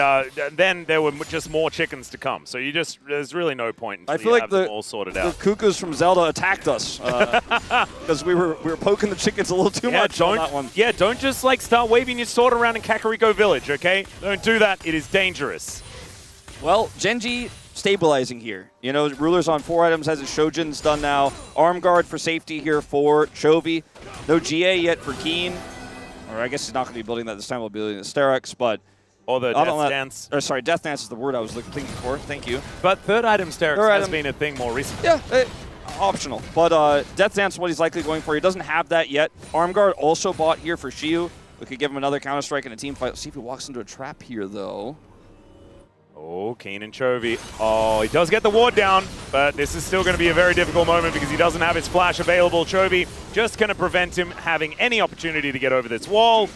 then there were just more chickens to come. So there's really no point until I feel like have them all sorted out. The cuckoos from Zelda attacked us because we were poking the chickens a little too much on that one. Yeah, don't just like start waving your sword around in Kakariko Village, okay? Don't do that. It is dangerous. Well, GENG stabilizing here. You know, Ruler's on 4 items, has his Shojin's done now. Arm guard for safety here for Chovy. No GA yet for Keen. Or I guess he's not going to be building that this time. We'll be building the Sterex, but... Or the Death Dance. Or sorry, Death Dance is the word I was looking for. Thank you. But third item Sterex has been a thing more recently. Yeah, optional. But Death Dance is what he's likely going for. He doesn't have that yet. Arm guard also bought here for Shiu. We could give him another Counter-Strike in a team fight. Let's see if he walks into a trap here, though. Oh, Keen and Chovy. Oh, he does get the ward down, but this is still going to be a very difficult moment because he doesn't have his flash available. Chovy just going to prevent him having any opportunity to get over this wall.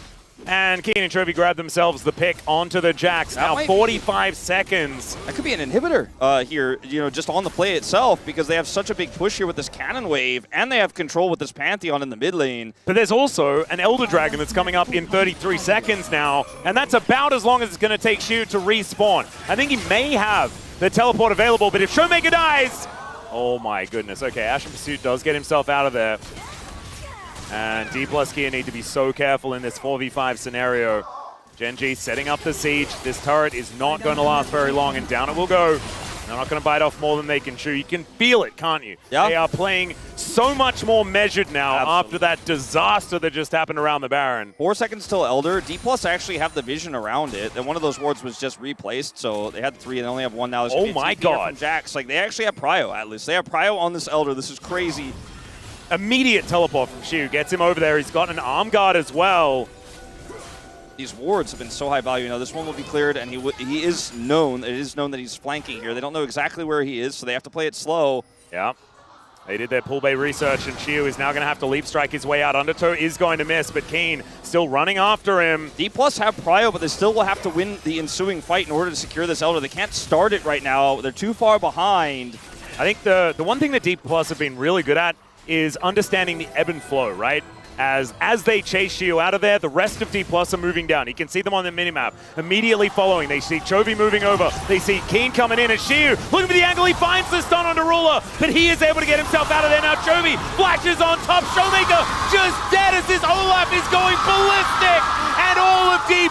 And Keen and Chovy grab themselves the pick onto the Jax. Now 45 seconds. That could be an inhibitor here, you know, just on the play itself, because they have such a big push here with this cannon wave, and they have control with this Pantheon in the mid lane. But there's also an Elder Dragon that's coming up in 33 seconds now, and that's about as long as it's going to take Shiu to respawn. I think he may have the teleport available, but if Showmaker dies... Oh my goodness. Okay, Ashen Pursuit does get himself out of there. And D+ Gear need to be so careful in this 4v5 scenario. GENG setting up the siege. This turret is not going to last very long, and down it will go. They're not going to bite off more than they can chew. You can feel it, can't you? Yeah. They are playing so much more measured now after that disaster that just happened around the Baron. 4 seconds till Elder. D+ actually have the vision around it, and one of those wards was just replaced, so they had 3 and they only have 1 now. Oh my god. From Jax. Like, they actually have Prio, at least. They have Prio on this Elder. This is crazy. Immediate teleport from Shiu gets him over there. He's got an arm guard as well. These wards have been so high value. You know, this one will be cleared, and he is known. It is known that he's flanking here. They don't know exactly where he is, so they have to play it slow. Yeah. They did their pull bay research, and Shiu is now going to have to leap strike his way out. Undertow is going to miss, but Keen still running after him. D+ have Prio, but they still will have to win the ensuing fight in order to secure this Elder. They can't start it right now. They're too far behind. I think the one thing that D+ have been really good at is understanding the ebb and flow, right? As they chase Shiu out of there, the rest of D+ are moving down. You can see them on the minimap. Immediately following, they see Chovy moving over. They see Keen coming in, and Shiu, looking for the angle, he finds the stun onto Ruler, but he is able to get himself out of there. Now Chovy flashes on top. Showmaker just dead as this Olaf is going ballistic, and all of D+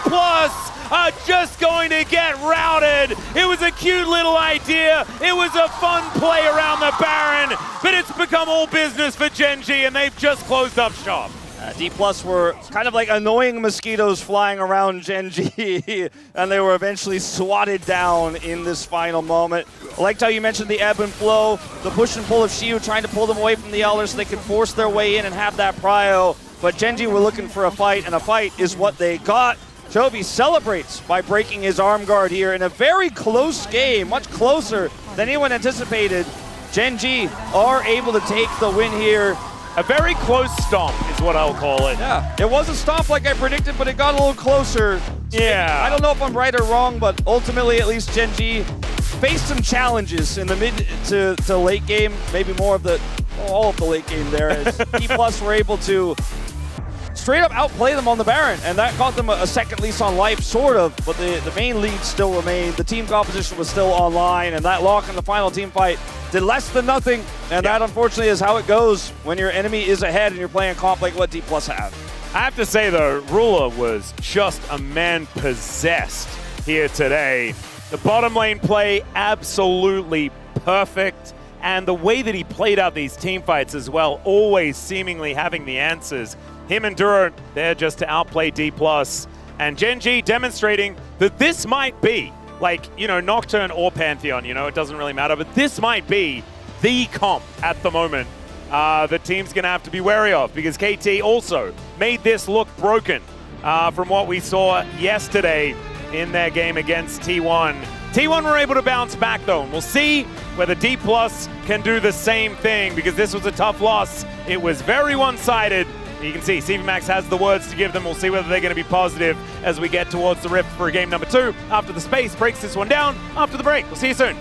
are just going to get routed. It was a cute little idea. It was a fun play around the Baron, but it's become all business for GENG, and they've just closed up shop. D+ were kind of like annoying mosquitoes flying around GENG, and they were eventually swatted down in this final moment. I liked how you mentioned the ebb and flow, the push and pull of Shiu trying to pull them away from the Elder so they could force their way in and have that Prio. But GENG were looking for a fight, and a fight is what they got. Chovy celebrates by breaking his arm guard here in a very close game, much closer than anyone anticipated. GENG are able to take the win here. A very close stomp is what I'll call it. Yeah, it was a stomp like I predicted, but it got a little closer. Yeah. I don't know if I'm right or wrong, but ultimately at least GENG faced some challenges in the mid to late game, maybe more of all of the late game there, as D+ were able to straight up outplay them on the Baron, and that got them a second lease on life, sort of, but the main lead still remained. The team composition was still online, and that lock in the final team fight did less than nothing, and that unfortunately is how it goes when your enemy is ahead and you're playing a comp like what D+ have. I have to say, though, Ruler was just a man possessed here today. The bottom lane play, absolutely perfect. And the way that he played out these team fights as well, always seemingly having the answers. Him and Duro, they're just to outplay D+. And GENG demonstrating that this might be, like, you know, Nocturne or Pantheon, you know, it doesn't really matter, but this might be the comp at the moment the team's going to have to be wary of, because KT also made this look broken from what we saw yesterday in their game against T1. T1 were able to bounce back, though, and we'll see whether D+ can do the same thing, because this was a tough loss. It was very one-sided. You can see CVMAX has the words to give them. We'll see whether they're going to be positive as we get towards the Rift for game number 2. After the Space breaks this one down, after the break. We'll see you soon.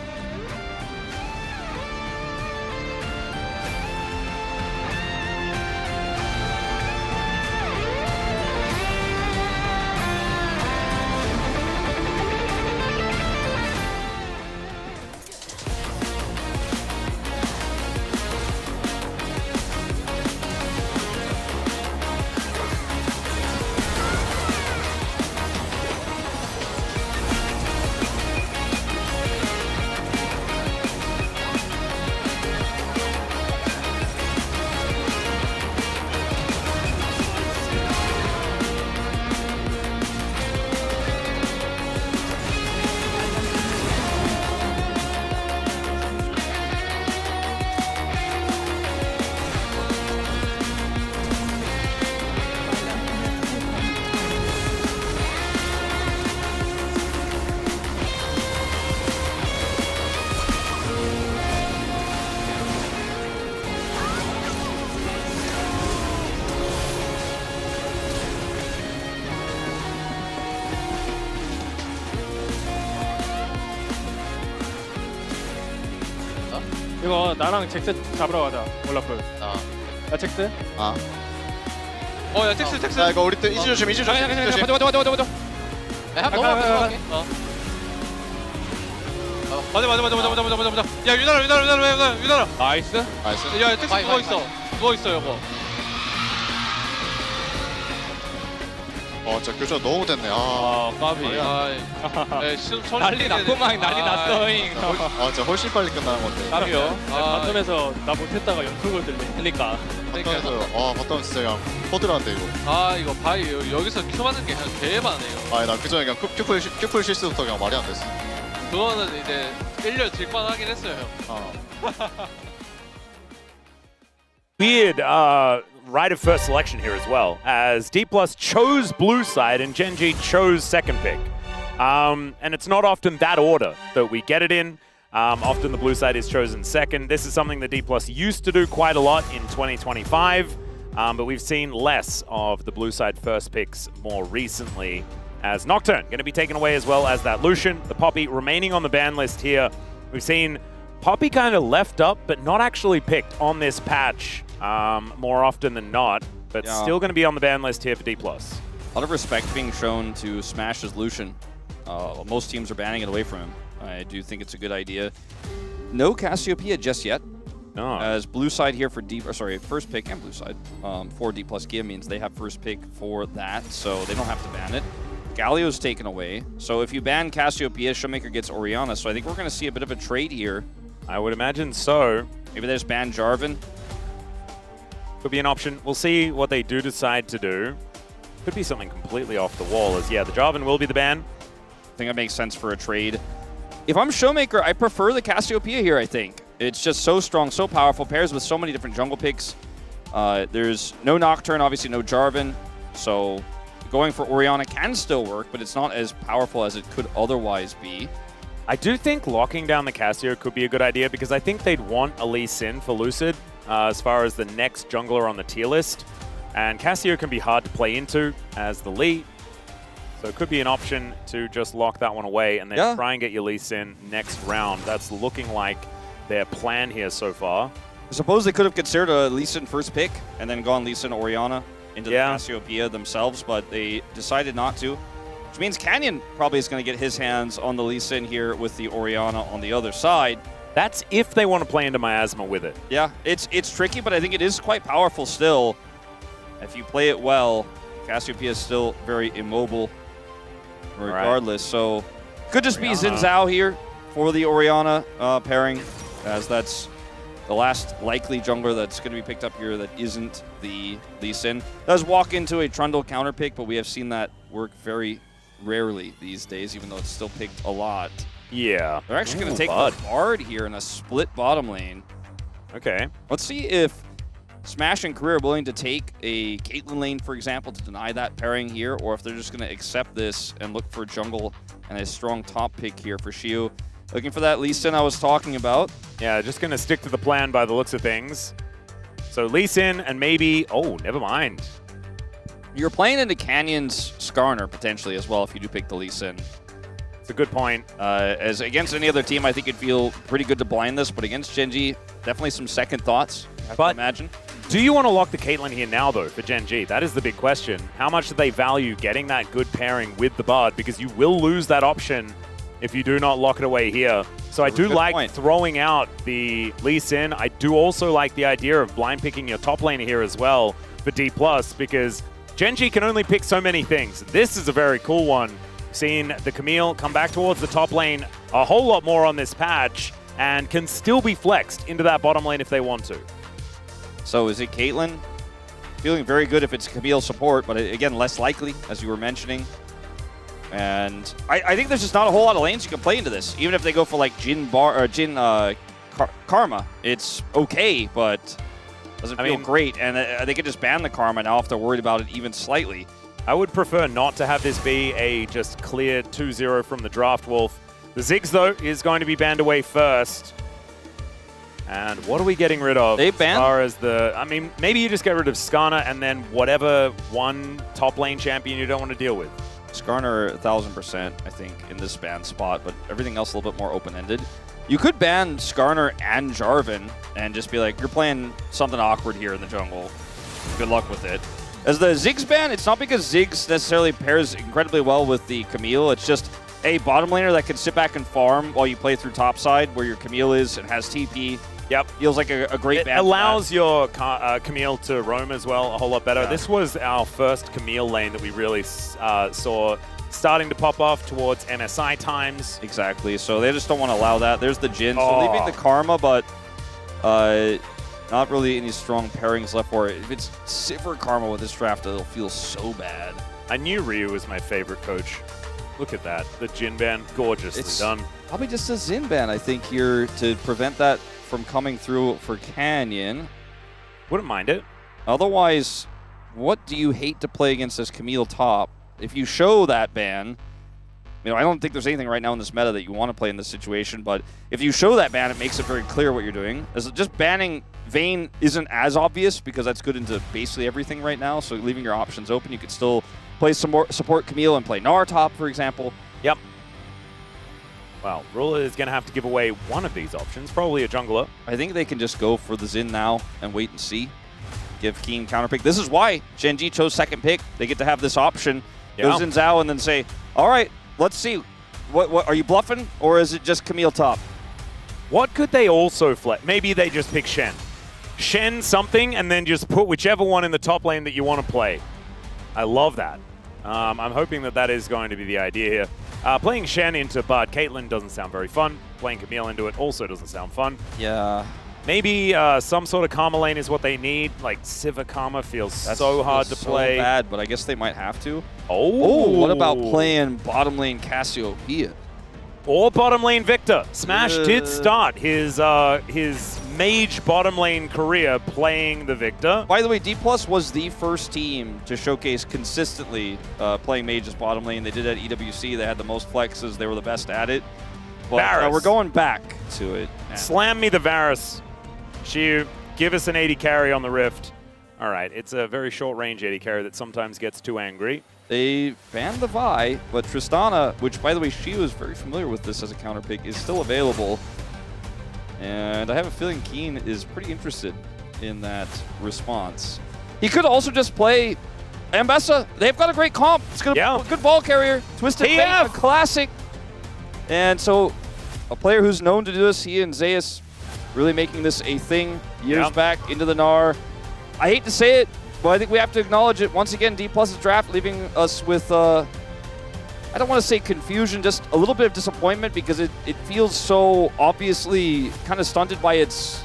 이거 나랑 잭스 잡으러 가자. 올라프. 나 잭스? 야 텍스. 자 이거 우리 때 이즈 조심 이즈 조심. 먼저. 한번 넘어갈게. 맞아. 야 유나라. 나이스. 나이스. 야 텍스 누워 있어 여보. 진짜 교전 너무 됐네. 까비. 난리 났구만. 난리 났어잉. 진짜 훨씬 빨리 끝나는 건데. 까비요. 바텀에서 나 못했다가 연속을 들리니까. 바텀에서 바텀 진짜 그냥 퍼들었는데 이거. 이거 바이 여기서 큐 맞는 게 그냥 개반해요. 나 그전에 그냥 큐풀 실수부터 그냥 말이 안 됐어. 그거는 이제 1년 질만하긴 했어요 형. Weird right of first selection here as well, as D+ chose blue side and GENG chose second pick. And it's not often that order that we get it in. Often the blue side is chosen second. This is something that D+ used to do quite a lot in 2025, but we've seen less of the blue side first picks more recently, as Nocturne going to be taken away as well as that Lucian. The Poppy remaining on the ban list here. We've seen Poppy kind of left up, but not actually picked on this patch more often than not, but still going to be on the ban list here for D+. A lot of respect being shown to Smash's Lucian. Most teams are banning it away from him. I do think it's a good idea. No Cassiopeia just yet. No. As blue side here for first pick and blue side for D+ Gia means they have first pick for that, so they don't have to ban it. Galio's taken away, so if you ban Cassiopeia, Showmaker gets Orianna, so I think we're going to see a bit of a trade here. I would imagine so. Maybe they just ban Jarvan. Could be an option. We'll see what they do decide to do. Could be something completely off the wall, as the Jarvan will be the ban. I think that makes sense for a trade. If I'm Showmaker, I prefer the Cassiopeia here, I think. It's just so strong, so powerful, pairs with so many different jungle picks. There's no Nocturne, obviously no Jarvan, so going for Orianna can still work, but it's not as powerful as it could otherwise be. I do think locking down the Cassio could be a good idea, because I think they'd want a Lee Sin for Lucid as far as the next jungler on the tier list. And Cassio can be hard to play into as the Lee. So it could be an option to just lock that one away and then try and get your Lee Sin next round. That's looking like their plan here so far. I suppose they could have considered a Lee Sin first pick and then gone Lee Sin Orianna into the Cassiopeia themselves, but they decided not to. Which means Canyon probably is going to get his hands on the Lee Sin here with the Orianna on the other side. That's if they want to play into Miasma with it. Yeah, it's tricky, but I think it is quite powerful still. If you play it well, Cassiopeia is still very immobile regardless. So could just be Xin Zhao here for the Orianna pairing, as that's the last likely jungler that's going to be picked up here that isn't the Lee Sin. Does walk into a Trundle counter pick, but we have seen that work very rarely these days, even though it's still picked a lot. Yeah. They're actually going to take the Bard here in a split bottom lane. Okay. Let's see if Smash and Career are willing to take a Caitlyn lane, for example, to deny that pairing here, or if they're just going to accept this and look for jungle and a strong top pick here for Shiu. Looking for that Lee Sin I was talking about. Yeah, just going to stick to the plan by the looks of things. So Lee Sin and maybe... Oh, never mind. You're playing into Canyon's Skarner potentially as well if you do pick the Lee Sin. It's a good point. As against any other team, I think it'd feel pretty good to blind this, but against GENG, definitely some second thoughts, I have to imagine. Do you want to lock the Caitlyn here now, though, for GENG? That is the big question. How much do they value getting that good pairing with the Bard? Because you will lose that option if you do not lock it away here. So I do like throwing out the Lee Sin. I do also like the idea of blind picking your top laner here as well for D+, because GENG can only pick so many things. This is a very cool one. Seen the Camille come back towards the top lane a whole lot more on this patch and can still be flexed into that bottom lane if they want to. So is it Caitlyn? Feeling very good if it's Camille support, but again, less likely, as you were mentioning. And I think there's just not a whole lot of lanes you can play into this. Even if they go for like Karma, it's okay, but doesn't feel great. And they could just ban the Karma now if they're worried about it even slightly. I would prefer not to have this be a just clear 2-0 from the Draft Wolf. The Ziggs, though, is going to be banned away first. And what are we getting rid of? They banned? As far as the... I mean, maybe you just get rid of Skarner and then whatever one top lane champion you don't want to deal with. Skarner 1000%, I think, in this ban spot, but everything else a little bit more open-ended. You could ban Skarner and Jarvan and just be like, you're playing something awkward here in the jungle. Good luck with it. As the Ziggs ban, it's not because Ziggs necessarily pairs incredibly well with the Camille. It's just a bottom laner that can sit back and farm while you play through topside, where your Camille is and has TP. Yep. Feels like a great ban. It allows your Camille to roam as well a whole lot better. Yeah. This was our first Camille lane that we really saw starting to pop off towards MSI times. Exactly. So they just don't want to allow that. There's the Jhin. So leaving the Karma, but not really any strong pairings left for it. If it's Sivir Karma with this draft, it'll feel so bad. I knew Ryu was my favorite coach. Look at that. The Jhin ban, gorgeously done. Probably just a Xin ban, I think, here to prevent that from coming through for Canyon. Wouldn't mind it. Otherwise, what do you hate to play against this Camille top? If you show that ban, I don't think there's anything right now in this meta that you want to play in this situation, but if you show that ban, it makes it very clear what you're doing. Just banning Vayne isn't as obvious because that's good into basically everything right now, so leaving your options open, you could still play some more support Camille and play Gnar top, for example. Yep. Well, Ruler is going to have to give away one of these options, probably a jungler. I think they can just go for the Xin now and wait and see. Give Keen counterpick. This is why GENG chose second pick. They get to have this option. Go Xin Zhao and then say, all right, let's see. What are you bluffing, or is it just Camille top? What could they also flex? Maybe they just pick Shen. Shen something, and then just put whichever one in the top lane that you want to play. I love that. I'm hoping that is going to be the idea here. Playing Shen into Bard Caitlyn doesn't sound very fun. Playing Camille into it also doesn't sound fun. Yeah. Maybe some sort of Karma lane is what they need. Like Sivir Karma feels so hard to play. So bad, but I guess they might have to. Oh, what about playing bottom lane Cassiopeia? Or bottom lane Victor. Smash did start his mage bottom lane career playing the Victor. By the way, D+ was the first team to showcase consistently playing mages bottom lane. They did it at EWC. They had the most flexes. They were the best at it. But we're going back to it now. Slam me the Varus. Shiu, give us an 80 carry on the Rift. All right, it's a very short range 80 carry that sometimes gets too angry. They banned the Vi, but Tristana, which by the way, Shiu is very familiar with this as a counter pick, is still available. And I have a feeling Keen is pretty interested in that response. He could also just play Ambessa. They've got a great comp. It's gonna be a good ball carrier. Twisted Fate, a classic. And so a player who's known to do this, he and Zeus really making this a thing years back into the Gnar. I hate to say it, Well, I think we have to acknowledge it. Once again, D+'s draft leaving us with, I don't want to say confusion, just a little bit of disappointment because it feels so obviously kind of stunted by its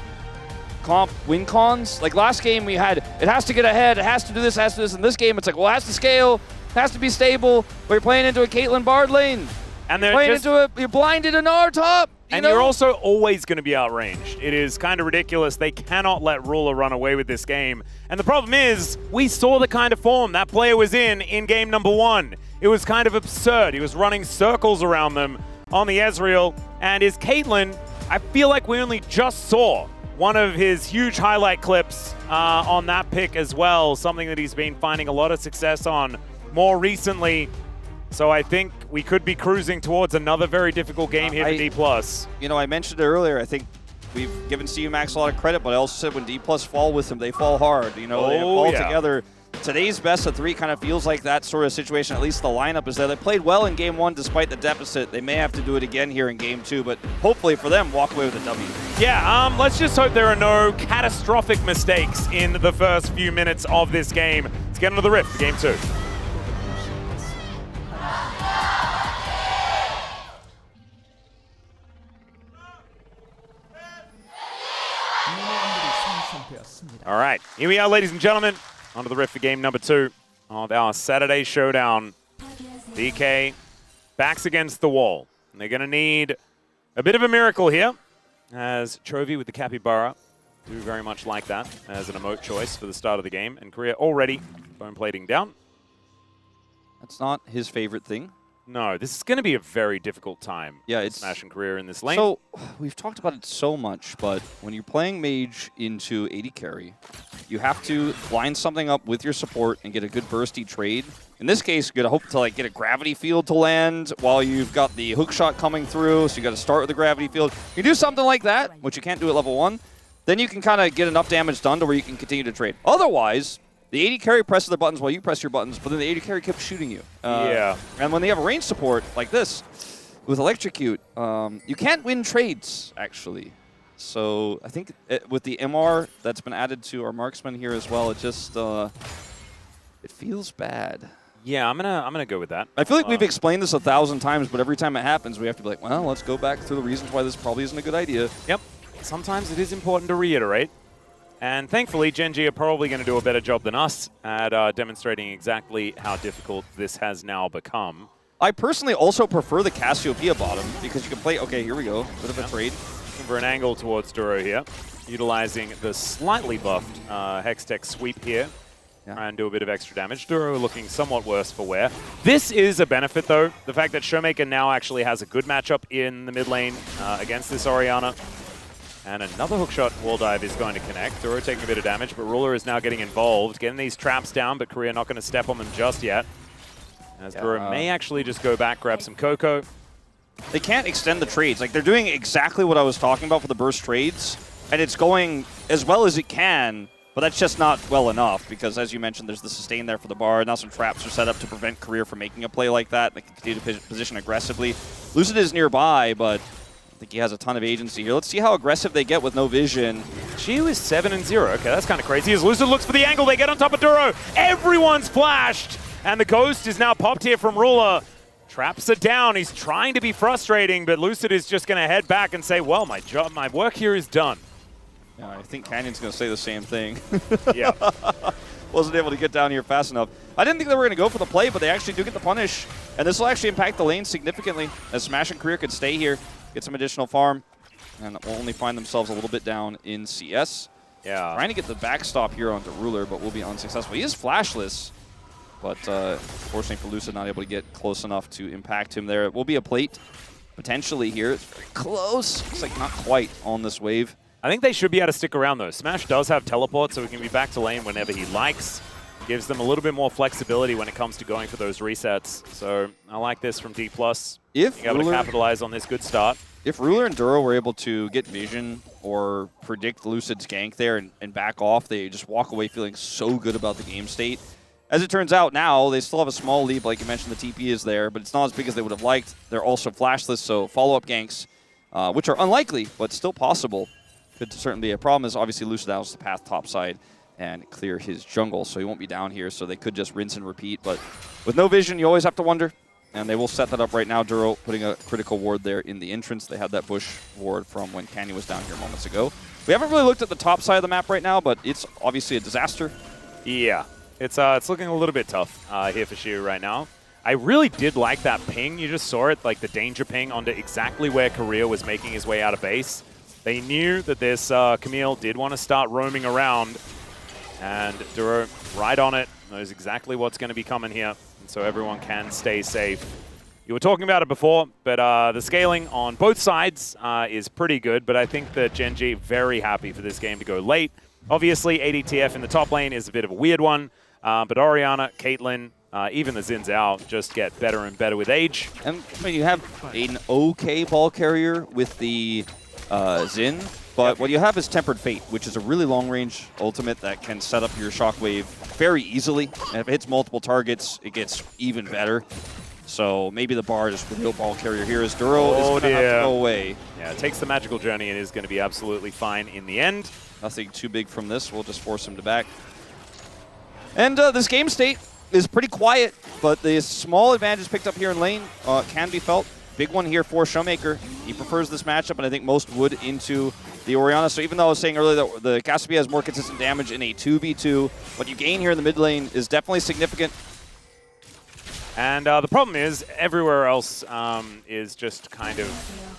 comp win cons. Like last game we had, it has to get ahead, it has to do this, it has to do this. In this game, it's like, well, it has to scale, it has to be stable, but you're playing into a Caitlyn Bard lane. And You're playing into you're blinded in our top. You're also always going to be outranged. It is kind of ridiculous. They cannot let Ruler run away with this game. And the problem is, we saw the kind of form that player was in game number 1. It was kind of absurd. He was running circles around them on the Ezreal. And his Caitlyn, I feel like we only just saw one of his huge highlight clips on that pick as well, something that he's been finding a lot of success on more recently. So I think we could be cruising towards another very difficult game here for D+. You know, I mentioned it earlier. I think we've given CUmax a lot of credit, but I also said when D+ fall with them, they fall hard. You know, they fall together. Today's best of 3 kind of feels like that sort of situation. At least the lineup is there. They played well in game 1 despite the deficit. They may have to do it again here in game 2, but hopefully for them, walk away with a W. Yeah, let's just hope there are no catastrophic mistakes in the first few minutes of this game. Let's get into the Rift for game 2. All right, here we are, ladies and gentlemen, onto the Rift for game number 2 of our Saturday showdown. DK backs against the wall. And they're going to need a bit of a miracle here, as Chovy with the Capybara do very much like that as an emote choice for the start of the game. And Korea already bone plating down. That's not his favorite thing. No, this is going to be a very difficult time. Yeah, it's Smash and Career in this lane. So we've talked about it so much, but when you're playing mage into AD carry, you have to line something up with your support and get a good bursty trade. In this case, you're gonna hope to like get a gravity field to land while you've got the hook shot coming through. So you got to start with the gravity field. You do something like that, which you can't do at level 1. Then you can kind of get enough damage done to where you can continue to trade. Otherwise, the AD carry presses the buttons while you press your buttons, but then the AD carry keeps shooting you. Yeah. And when they have a range support like this, with Electrocute, you can't win trades, actually. So I think with the MR that's been added to our marksman here as well, it just it feels bad. Yeah, I'm gonna go with that. I feel like we've explained this 1,000 times, but every time it happens, we have to be like, well, let's go back through the reasons why this probably isn't a good idea. Yep. Sometimes it is important to reiterate. And thankfully, GENG are probably going to do a better job than us at demonstrating exactly how difficult this has now become. I personally also prefer the Cassiopeia bottom because you can play, okay, here we go, bit of a trade. Looking for an angle towards Duro here, utilizing the slightly buffed Hextech sweep here. Try and do a bit of extra damage. Duro looking somewhat worse for wear. This is a benefit, though. The fact that Showmaker now actually has a good matchup in the mid lane against this Orianna. And another hookshot wall dive is going to connect. Duro taking a bit of damage, but Ruler is now getting involved, getting these traps down, but Korea not going to step on them just yet. As Duro may actually just go back, grab some Coco. They can't extend the trades. Like, they're doing exactly what I was talking about for the burst trades, and it's going as well as it can, but that's just not well enough, because as you mentioned, there's the sustain there for the bar. Now some traps are set up to prevent Career from making a play like that. They can continue to position aggressively. Lucid is nearby, but I think he has a ton of agency here. Let's see how aggressive they get with no vision. She was 7-0. Okay, that's kind of crazy. As Lucid looks for the angle, they get on top of Duro. Everyone's flashed, and the Ghost is now popped here from Ruler. Traps it down. He's trying to be frustrating, but Lucid is just going to head back and say, well, my work here is done. Yeah, I think Canyon's going to say the same thing. Yeah. Wasn't able to get down here fast enough. I didn't think they were going to go for the play, but they actually do get the punish. And this will actually impact the lane significantly, as Smash and Career could stay here, get some additional farm, and will only find themselves a little bit down in CS. Yeah. Trying to get the backstop here onto Ruler, but will be unsuccessful. He is flashless, but fortunately for Lucid, not able to get close enough to impact him there. It will be a plate, potentially here. It's very close. Looks like not quite on this wave. I think they should be able to stick around, though. Smash does have teleport, so he can be back to lane whenever he likes. Gives them a little bit more flexibility when it comes to going for those resets. So I like this from D+. If able to capitalize on this good start. If Ruler and Duro were able to get vision or predict Lucid's gank there and back off, they just walk away feeling so good about the game state. As it turns out now, they still have a small lead. Like you mentioned, the TP is there, but it's not as big as they would have liked. They're also flashless, so follow-up ganks, which are unlikely, but still possible. Could certainly be a problem, is obviously Lucid out the path top side. and clear his jungle, so he won't be down here, so they could just rinse and repeat. But with no vision, you always have to wonder. And they will set that up right now. Duro putting a critical ward there in the entrance. They had that bush ward from when Canyon was down here moments ago. We haven't really looked at the top side of the map right now, but it's obviously a disaster. Yeah, it's looking a little bit tough here for Shu right now. I really did like that ping. You just saw it, like the danger ping onto exactly where Korea was making his way out of base. They knew that this Camille did want to start roaming around, and Duro right on it, knows exactly what's going to be coming here. So everyone can stay safe. You were talking about it before, but the scaling on both sides is pretty good, but I think that GENG very happy for this game to go late. Obviously, ADTF in the top lane is a bit of a weird one, but Orianna, Caitlyn, even the Xin Zhao just get better and better with age. And I mean, you have an okay ball carrier with the Xin, but what you have is Tempered Fate, which is a really long-range ultimate that can set up your shockwave very easily. And if it hits multiple targets, it gets even better. So maybe the bar is the real ball carrier here is Duro is going to have to go away. Yeah, it takes the magical journey and is going to be absolutely fine in the end. Nothing too big from this. We'll just force him to back. And this game state is pretty quiet, but the small advantage picked up here in lane can be felt. Big one here for Showmaker. He prefers this matchup, and I think most would into the Orianna. So even though I was saying earlier that the Cassiopeia has more consistent damage in a 2v2, what you gain here in the mid lane is definitely significant. And the problem is everywhere else is just kind of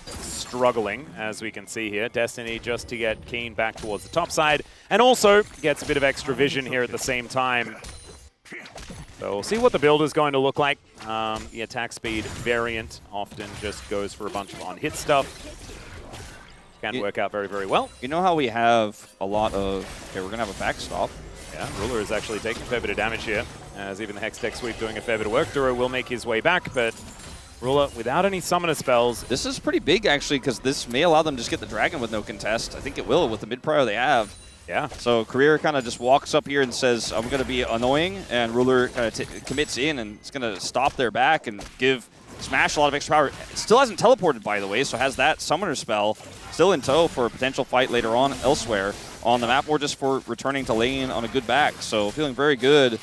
struggling, as we can see here. Destiny just to get Keen back towards the top side, and also gets a bit of extra vision here at the same time. So we'll see what the build is going to look like. The attack speed variant often just goes for a bunch of on-hit stuff. Can work out very, very well. You know how we have a lot of... Okay, we're going to have a backstop. Yeah, Ruler is actually taking a fair bit of damage here, as even the Hex Tech Sweep doing a fair bit of work. Duro will make his way back, but Ruler without any summoner spells. This is pretty big, actually, because this may allow them to just get the dragon with no contest. I think it will with the mid-prio they have. Yeah. So Career kind of just walks up here and says, I'm going to be annoying, and Ruler kind of commits in, and it's going to stop their back and give Smash a lot of extra power. Still hasn't teleported, by the way, so has that summoner spell still in tow for a potential fight later on elsewhere on the map, or just for returning to lane on a good back. So feeling very good.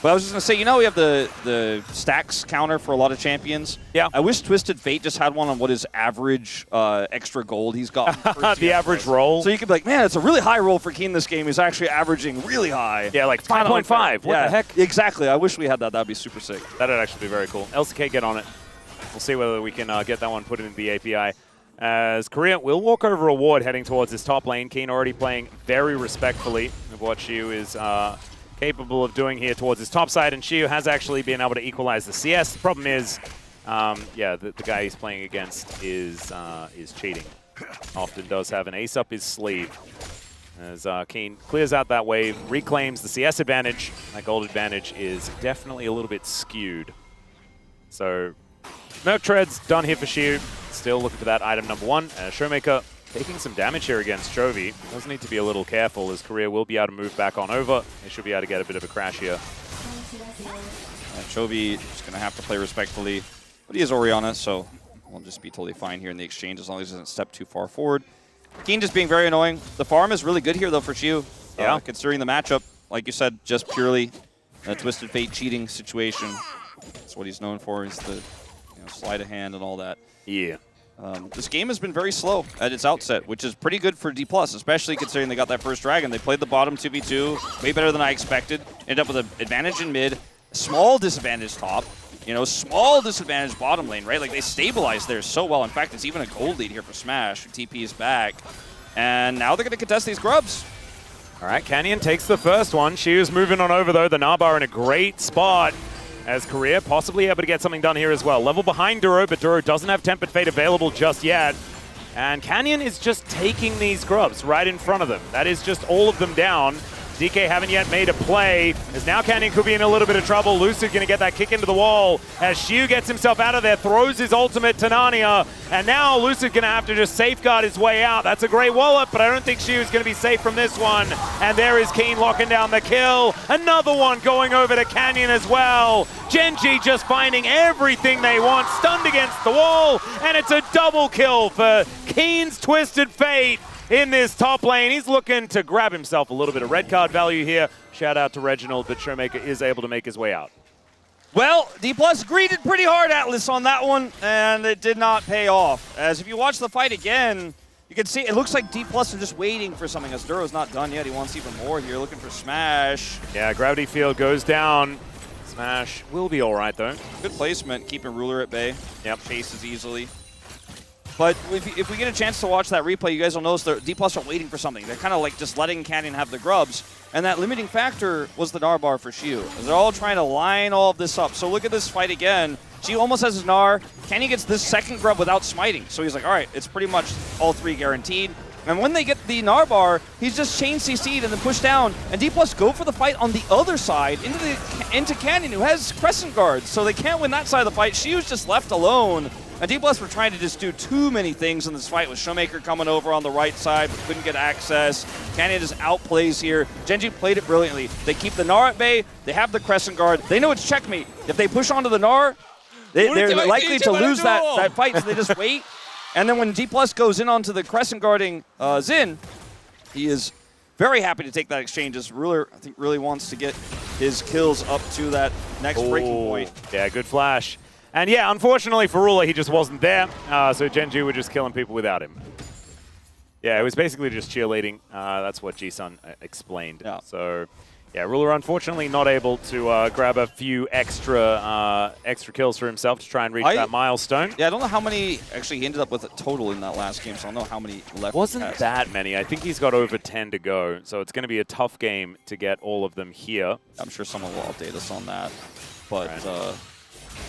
But I was just going to say, you know, we have the stacks counter for a lot of champions. Yeah. I wish Twisted Fate just had one on what is average extra gold he's got. The average roll. So you could be like, man, it's a really high roll for Keen this game. He's actually averaging really high. Yeah, like 5.5. What the heck? Exactly. I wish we had that. That would be super sick. That would actually be very cool. LCK, get on it. We'll see whether we can get that one put into the API. As Korea will walk over a ward heading towards his top lane. Keen already playing very respectfully of what Shiu is capable of doing here towards his top side, and Shiu has actually been able to equalize the CS. The problem is, yeah, the guy he's playing against is cheating. Often does have an ace up his sleeve. As Keen clears out that wave, reclaims the CS advantage. That gold advantage is definitely a little bit skewed. So, Merc Tread's done here for Shiu. Still looking for that item number one. Showmaker taking some damage here against Chovy. Does need to be a little careful, as Korea will be able to move back on over. They should be able to get a bit of a crash here. Chovy is going to have to play respectfully, but he is Orianna, so we'll just be totally fine here in the exchange as long as he doesn't step too far forward. Keen just being very annoying. The farm is really good here, though, for Shiu. Yeah. Considering the matchup, like you said, just purely a Twisted Fate cheating situation. That's what he's known for, is the sleight of hand and all that. Yeah. This game has been very slow at its outset, which is pretty good for D+, especially considering they got that first dragon. They played the bottom 2v2 way better than I expected. Ended up with an advantage in mid, small disadvantage top, small disadvantage bottom lane, right? Like, they stabilized there so well. In fact, it's even a gold lead here for Smash. TP is back. And now they're going to contest these grubs. All right, Canyon takes the first one. Shiu's moving on over, though. The Nabar in a great spot, as Korea possibly able to get something done here as well. Level behind Duro, but Duro doesn't have Tempered Fate available just yet. And Canyon is just taking these grubs right in front of them. That is just all of them down. DK haven't yet made a play, as now Canyon could be in a little bit of trouble. Lucid going to get that kick into the wall, as Shiu gets himself out of there, throws his ultimate to Narnia, and now Lucid going to have to just safeguard his way out. That's a great wallop, but I don't think Shiu is going to be safe from this one. And there is Keen locking down the kill. Another one going over to Canyon as well. GENG just finding everything they want, stunned against the wall, and it's a double kill for Keen's Twisted Fate. in this top lane. He's looking to grab himself a little bit of red card value here. Shout out to Reginald, but Showmaker is able to make his way out. Well, D+ greeted pretty hard Atlas on that one, and it did not pay off. As if you watch the fight again, you can see it looks like D+ are just waiting for something. As Duro's not done yet, he wants even more here, looking for Smash. Yeah, Gravity Field goes down. Smash will be all right, though. Good placement, keeping Ruler at bay. Yep. Chases easily. But if we get a chance to watch that replay, you guys will notice that D+ are waiting for something. They're kind of like just letting Canyon have the grubs. And that limiting factor was the Gnar bar for Shiu. They're all trying to line all of this up. So look at this fight again. Shiu almost has his Gnar. Canyon gets this second grub without smiting. So he's like, all right, it's pretty much all three guaranteed. And when they get the Gnar bar, he's just chain CC'd and then pushed down. And D+ go for the fight on the other side into Canyon, who has Crescent Guards. So they can't win that side of the fight. Shiu's just left alone. And D+ were trying to just do too many things in this fight with Showmaker coming over on the right side, but couldn't get access. Canyon just outplays here. GENG played it brilliantly. They keep the Gnar at bay. They have the Crescent Guard. They know it's checkmate. If they push onto the Gnar, they're likely to lose that fight, so they just wait. And then when D+ goes in onto the Crescent guarding Xin, he is very happy to take that exchange as Ruler, I think, really wants to get his kills up to that next breaking point. Yeah, good flash. And yeah, unfortunately for Ruler, he just wasn't there, so GENG were just killing people without him. Yeah, it was basically just cheerleading. That's what G-Sun explained. Yeah. So, yeah, Ruler unfortunately not able to grab a few extra kills for himself to try and reach that milestone. Yeah, I don't know how many actually he ended up with a total in that last game, so I don't know how many left. Wasn't that many. I think he's got over 10 to go, so it's going to be a tough game to get all of them here. I'm sure someone will update us on that, but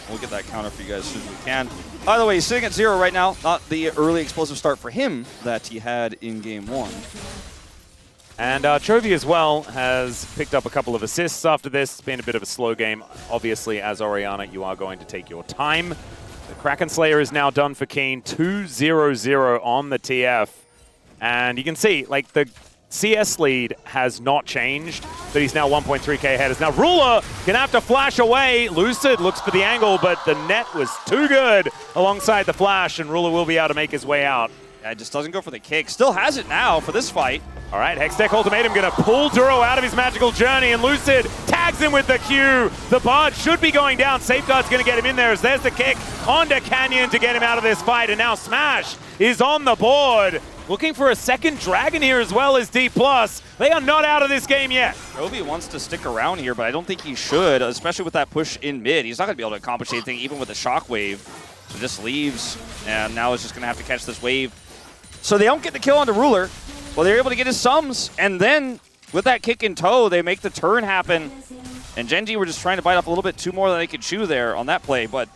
we'll get that counter for you guys as soon as we can. By the way, he's sitting at 0 right now. Not the early explosive start for him that he had in game 1. And Chovy as well has picked up a couple of assists after this. It's been a bit of a slow game. Obviously, as Orianna, you are going to take your time. The Kraken Slayer is now done for Keen. 2-0-0 on the TF. And you can see, like, the CS lead has not changed, but he's now 1.3k ahead. Now Ruler gonna have to flash away. Lucid looks for the angle, but the net was too good alongside the flash, and Ruler will be able to make his way out. Yeah, just doesn't go for the kick. Still has it now for this fight. All right, Hextech Ultimatum gonna pull Duro out of his magical journey, and Lucid tags him with the Q. The Bard should be going down. Safeguard's gonna get him in there as there's the kick onto Canyon to get him out of this fight, and now Smash is on the board. Looking for a second Dragon here as well as D+. They are not out of this game yet. Chovy wants to stick around here, but I don't think he should, especially with that push in mid. He's not going to be able to accomplish anything, even with the Shockwave. So just leaves, and now is just going to have to catch this wave. So they don't get the kill onto Ruler. Well, they're able to get his sums, and then with that kick in tow, they make the turn happen. And GENG were just trying to bite off a little bit too more than they could chew there on that play, but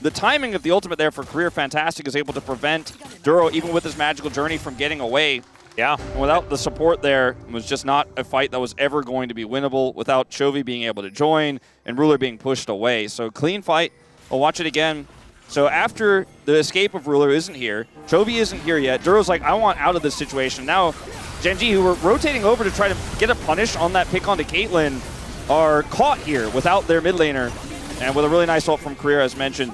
the timing of the ultimate there for Career Fantastic is able to prevent Duro, even with his magical journey, from getting away. Yeah. Without the support there, it was just not a fight that was ever going to be winnable without Chovy being able to join and Ruler being pushed away. So clean fight. We'll watch it again. So after the escape of Ruler isn't here, Chovy isn't here yet. Duro's like, I want out of this situation. Now, GENG, who were rotating over to try to get a punish on that pick onto Caitlyn, are caught here without their mid laner. And with a really nice ult from Career, as mentioned,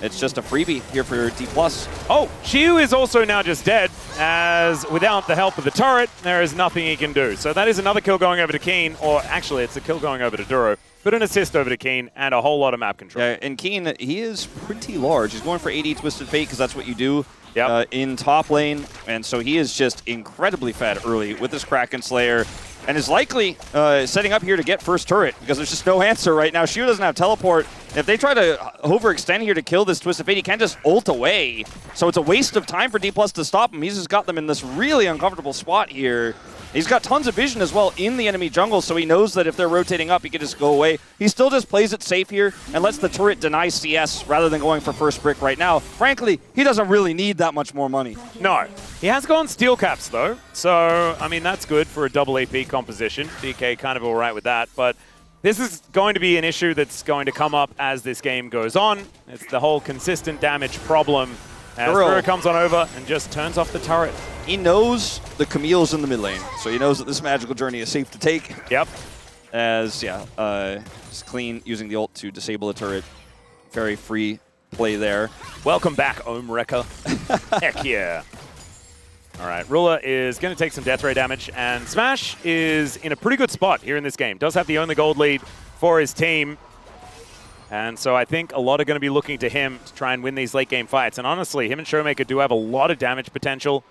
it's just a freebie here for D+. Oh, Shiu is also now just dead, as without the help of the turret, there is nothing he can do. So that is another kill going over to Keen, or actually it's a kill going over to Duro, but an assist over to Keen and a whole lot of map control. Yeah, and Keen, he is pretty large. He's going for AD Twisted Fate because that's what you do in top lane. And so he is just incredibly fed early with his Kraken Slayer. And is likely setting up here to get first turret because there's just no answer right now. Shiu doesn't have teleport. If they try to overextend here to kill this Twisted Fate, he can't just ult away. So it's a waste of time for D+ to stop him. He's just got them in this really uncomfortable spot here. He's got tons of vision as well in the enemy jungle, so he knows that if they're rotating up, he can just go away. He still just plays it safe here and lets the turret deny CS rather than going for first brick right now. Frankly, he doesn't really need that much more money. No. He has gone steel caps, though. So, I mean, that's good for a double AP composition. DK kind of all right with that, but this is going to be an issue that's going to come up as this game goes on. It's the whole consistent damage problem. As Duro comes on over and just turns off the turret. He knows the Camille's in the mid lane, so he knows that this magical journey is safe to take. Yep. As, just clean using the ult to disable the turret. Very free play there. Welcome back, Ohm Wrecker. Heck yeah. All right, Ruler is going to take some death ray damage, and Smash is in a pretty good spot here in this game. Does have the only gold lead for his team. And so I think a lot are going to be looking to him to try and win these late game fights. And honestly, him and Showmaker do have a lot of damage potential.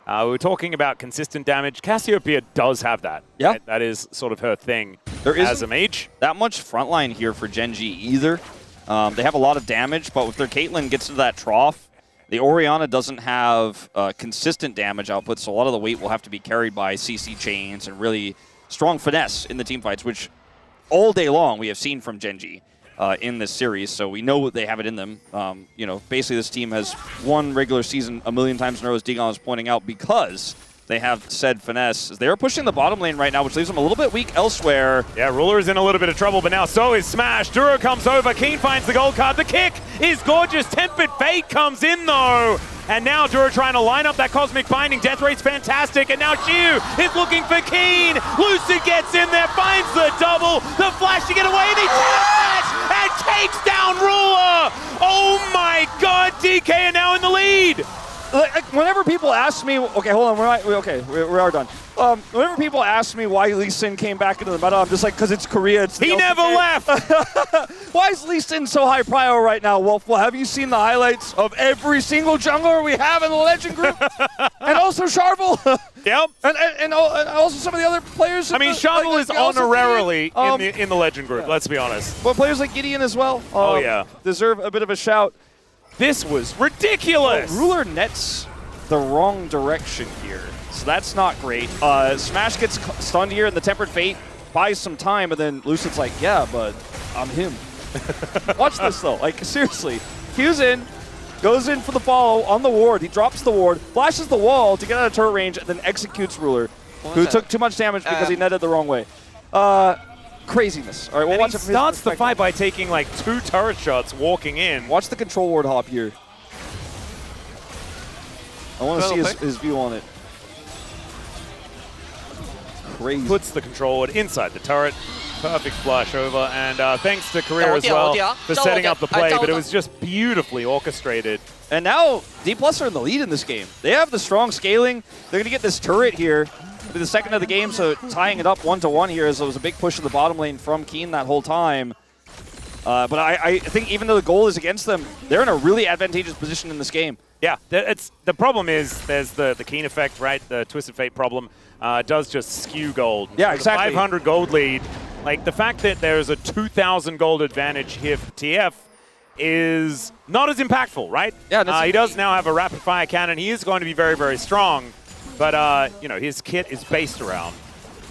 We were talking about consistent damage. Cassiopeia does have that. Yeah. Right? That is sort of her thing There as a mage. That much frontline here for GENG either. They have a lot of damage, but if their Caitlyn gets to that trough, the Orianna doesn't have consistent damage output, so a lot of the weight will have to be carried by CC chains and really strong finesse in the team fights, which all day long we have seen from GENG in this series, so we know they have it in them. You know, basically this team has won regular season a million times in a row, as Digon was pointing out, because they have said finesse. They're pushing the bottom lane right now, which leaves them a little bit weak elsewhere. Yeah, Ruler is in a little bit of trouble, but now so is Smash. Duro comes over. Keen finds the gold card. The kick is gorgeous. Tempered Fate comes in, though. And now Duro trying to line up that Cosmic Binding. Death rate's fantastic. And now Xiu is looking for Keen. Lucid gets in there, finds the double. The flash to get away, and he taps and takes down Ruler. Oh my god, DK are now in the lead. Like, whenever people ask me, okay, hold on, we are done. Whenever people ask me why Lee Sin came back into the meta, I'm just like, because it's Korea. It's He never left. Why is Lee Sin so high prio right now, Wolf? Well, have you seen the highlights of every single jungler we have in the Legend group? And also Sharvel. Yep. And also some of the other players. I mean, Sharvel is honorarily in the Legend group, let's be honest. But players like Gideon as well yeah. deserve a bit of a shout. This was ridiculous. Ruler nets the wrong direction here, so that's not great. Smash gets stunned here, and the Tempered Fate buys some time, and then Lucid's like, yeah, but I'm him. Watch this, though. Like, seriously. Q's in, goes in for the follow on the ward. He drops the ward, flashes the wall to get out of turret range, and then executes Ruler, who took too much damage because he netted the wrong way. Craziness. All right, we'll watch it. He starts the fight by taking like 2 turret shots walking in. Watch the control ward hop here. I want to see his view on it. Crazy. Puts the control ward inside the turret. Perfect flash over, and thanks to Career as well for setting up the play, but it was just beautifully orchestrated. And now D+ are in the lead in this game. They have the strong scaling. They're going to get this turret here. It'll be the second of the game, so tying it up 1-1 here, as it was a big push in the bottom lane from Keen that whole time. But I think even though the goal is against them, they're in a really advantageous position in this game. Yeah, the problem is there's the Keen effect, right? The Twisted Fate problem does just skew gold. Yeah, so exactly. The 500 gold lead, like the fact that there's a 2,000 gold advantage here for TF is not as impactful, right? Yeah, he does now have a rapid fire cannon. He is going to be very, very strong. But, you know, his kit is based around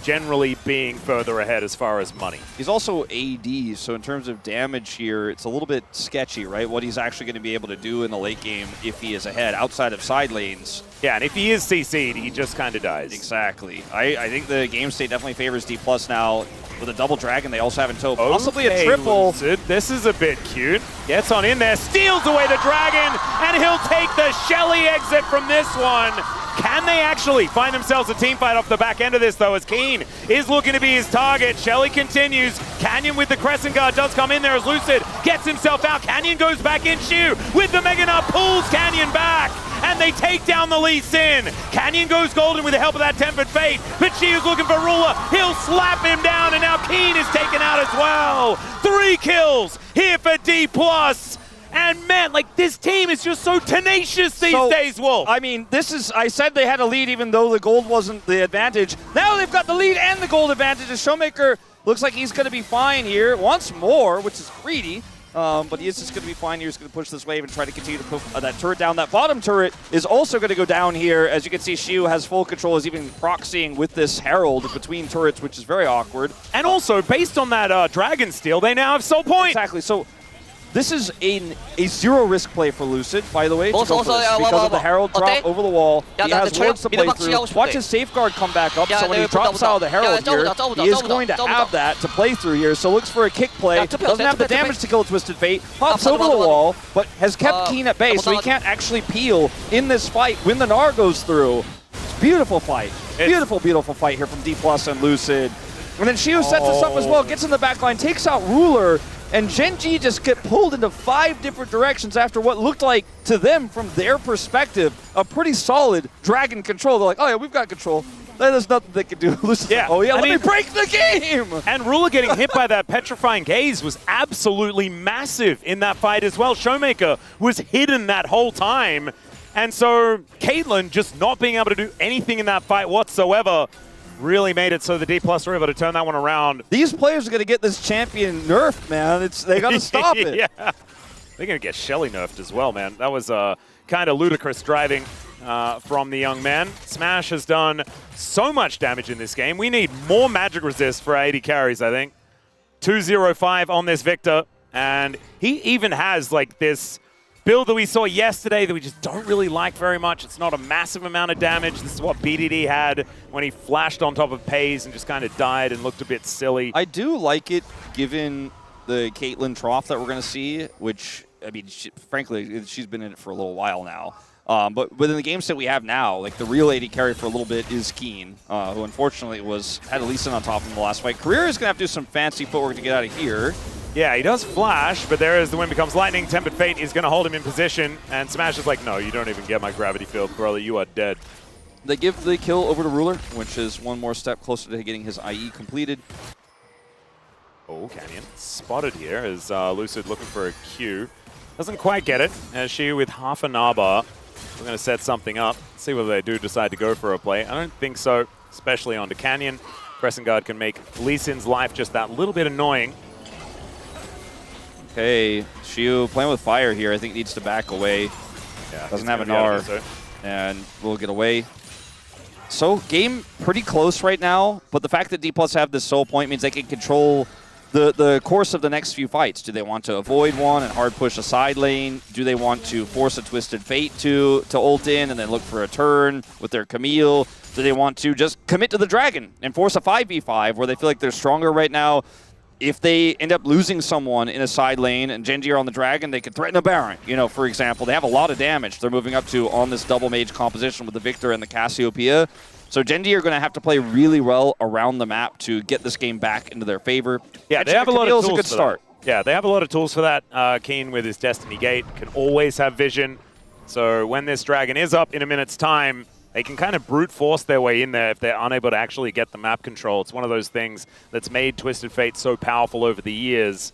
generally being further ahead as far as money. He's also AD, so in terms of damage here, it's a little bit sketchy, right? What he's actually going to be able to do in the late game if he is ahead, outside of side lanes. Yeah, and if he is CC'd, he just kind of dies. Exactly. I think the game state definitely favors D+ now. With a double dragon, they also have in tow. Possibly a triple. Lucid. This is a bit cute. Gets on in there, steals away the dragon, and he'll take the Shelly exit from this one. Can they actually find themselves a team fight off the back end of this, though, as Keen is looking to be his target. Shelly continues. Canyon with the Crescent Guard does come in there as Lucid gets himself out. Canyon goes back in. Xiu with the Mega Nut pulls Canyon back, and they take down the Lee Sin. Canyon goes golden with the help of that Tempered Fate, but Xiu's looking for Ruler. He'll slap him down, and now Keen is taken out as well. 3 kills here for D+. And man, like, this team is just so tenacious these days, Wolf. I mean, this is, I said they had a lead even though the gold wasn't the advantage. Now they've got the lead and the gold advantage. As Showmaker looks like he's going to be fine here. Wants more, which is greedy. But he is just going to be fine here. He's going to push this wave and try to continue to put that turret down. That bottom turret is also going to go down here. As you can see, Xiu has full control. Is even proxying with this Herald between turrets, which is very awkward. And also, based on that Dragon Steal, they now have Soul Point. Exactly. So this is a zero-risk play for Lucid, by the way, because of the Herald drop over the wall. He has wards to play through. Watch his Safeguard come back up, so when he drops out of the Herald here, he is going to have that to play through here. So looks for a kick play. Doesn't have the damage to kill Twisted Fate. Hops over the wall, but has kept Keen at bay, so he can't actually peel in this fight when the Gnar goes through. It's a beautiful fight. Beautiful, beautiful fight here from D+ and Lucid. And then Xiu sets us up as well, gets in the back line, takes out Ruler. and GENG just get pulled into 5 different directions after what looked like, to them, from their perspective, a pretty solid Dragon control. They're like, oh yeah, we've got control. There's nothing they can do. Yeah. Oh yeah, let me break the game! And Ruler getting hit by that petrifying gaze was absolutely massive in that fight as well. Showmaker was hidden that whole time. And so Caitlyn just not being able to do anything in that fight whatsoever really made it so the D+ were able to turn that one around. These players are going to get this champion nerfed, man. They got to stop it. Yeah. They're going to get Shelly nerfed as well, man. That was kind of ludicrous driving from the young man. Smash has done so much damage in this game. We need more magic resist for 80 carries, I think. 205 on this Victor. And he even has like this build that we saw yesterday that we just don't really like very much. It's not a massive amount of damage. This is what BDD had when he flashed on top of Pays and just kind of died and looked a bit silly. I do like it, given the Caitlyn trough that we're going to see, which, I mean, frankly, she's been in it for a little while now. But within the game set we have now, like the real 80 carry for a little bit is Keen, who unfortunately had Lee Sin on top of him the last fight. Career is going to have to do some fancy footwork to get out of here. Yeah, he does flash, but there is the wind becomes lightning. Tempered Fate is going to hold him in position, and Smash is like, no, you don't even get my gravity field, Corella, you are dead. They give the kill over to Ruler, which is one more step closer to getting his IE completed. Oh, Canyon spotted here as Lucid looking for a Q. Doesn't quite get it, as she with half a Naba. We're going to set something up, see whether they do decide to go for a play. I don't think so, especially onto Canyon. Crescent Guard can make Lee Sin's life just that little bit annoying. Okay, Shiu playing with fire here, I think needs to back away. Yeah, doesn't have an R, and we'll get away. So, game pretty close right now, but the fact that D+ have this soul point means they can control the course of the next few fights. Do they want to avoid one and hard push a side lane? Do they want to force a Twisted Fate to ult in and then look for a turn with their Camille? Do they want to just commit to the Dragon and force a 5v5 where they feel like they're stronger right now? If they end up losing someone in a side lane and GENG are on the Dragon, they could threaten a Baron. You know, for example, they have a lot of damage they're moving up to on this double mage composition with the Victor and the Cassiopeia. So GENG are going to have to play really well around the map to get this game back into their favor. Yeah, they have a lot of tools a good start. Yeah, they have a lot of tools for that. Keen with his Destiny Gate can always have vision. So when this Dragon is up in a minute's time, they can kind of brute force their way in there if they're unable to actually get the map control. It's one of those things that's made Twisted Fate so powerful over the years.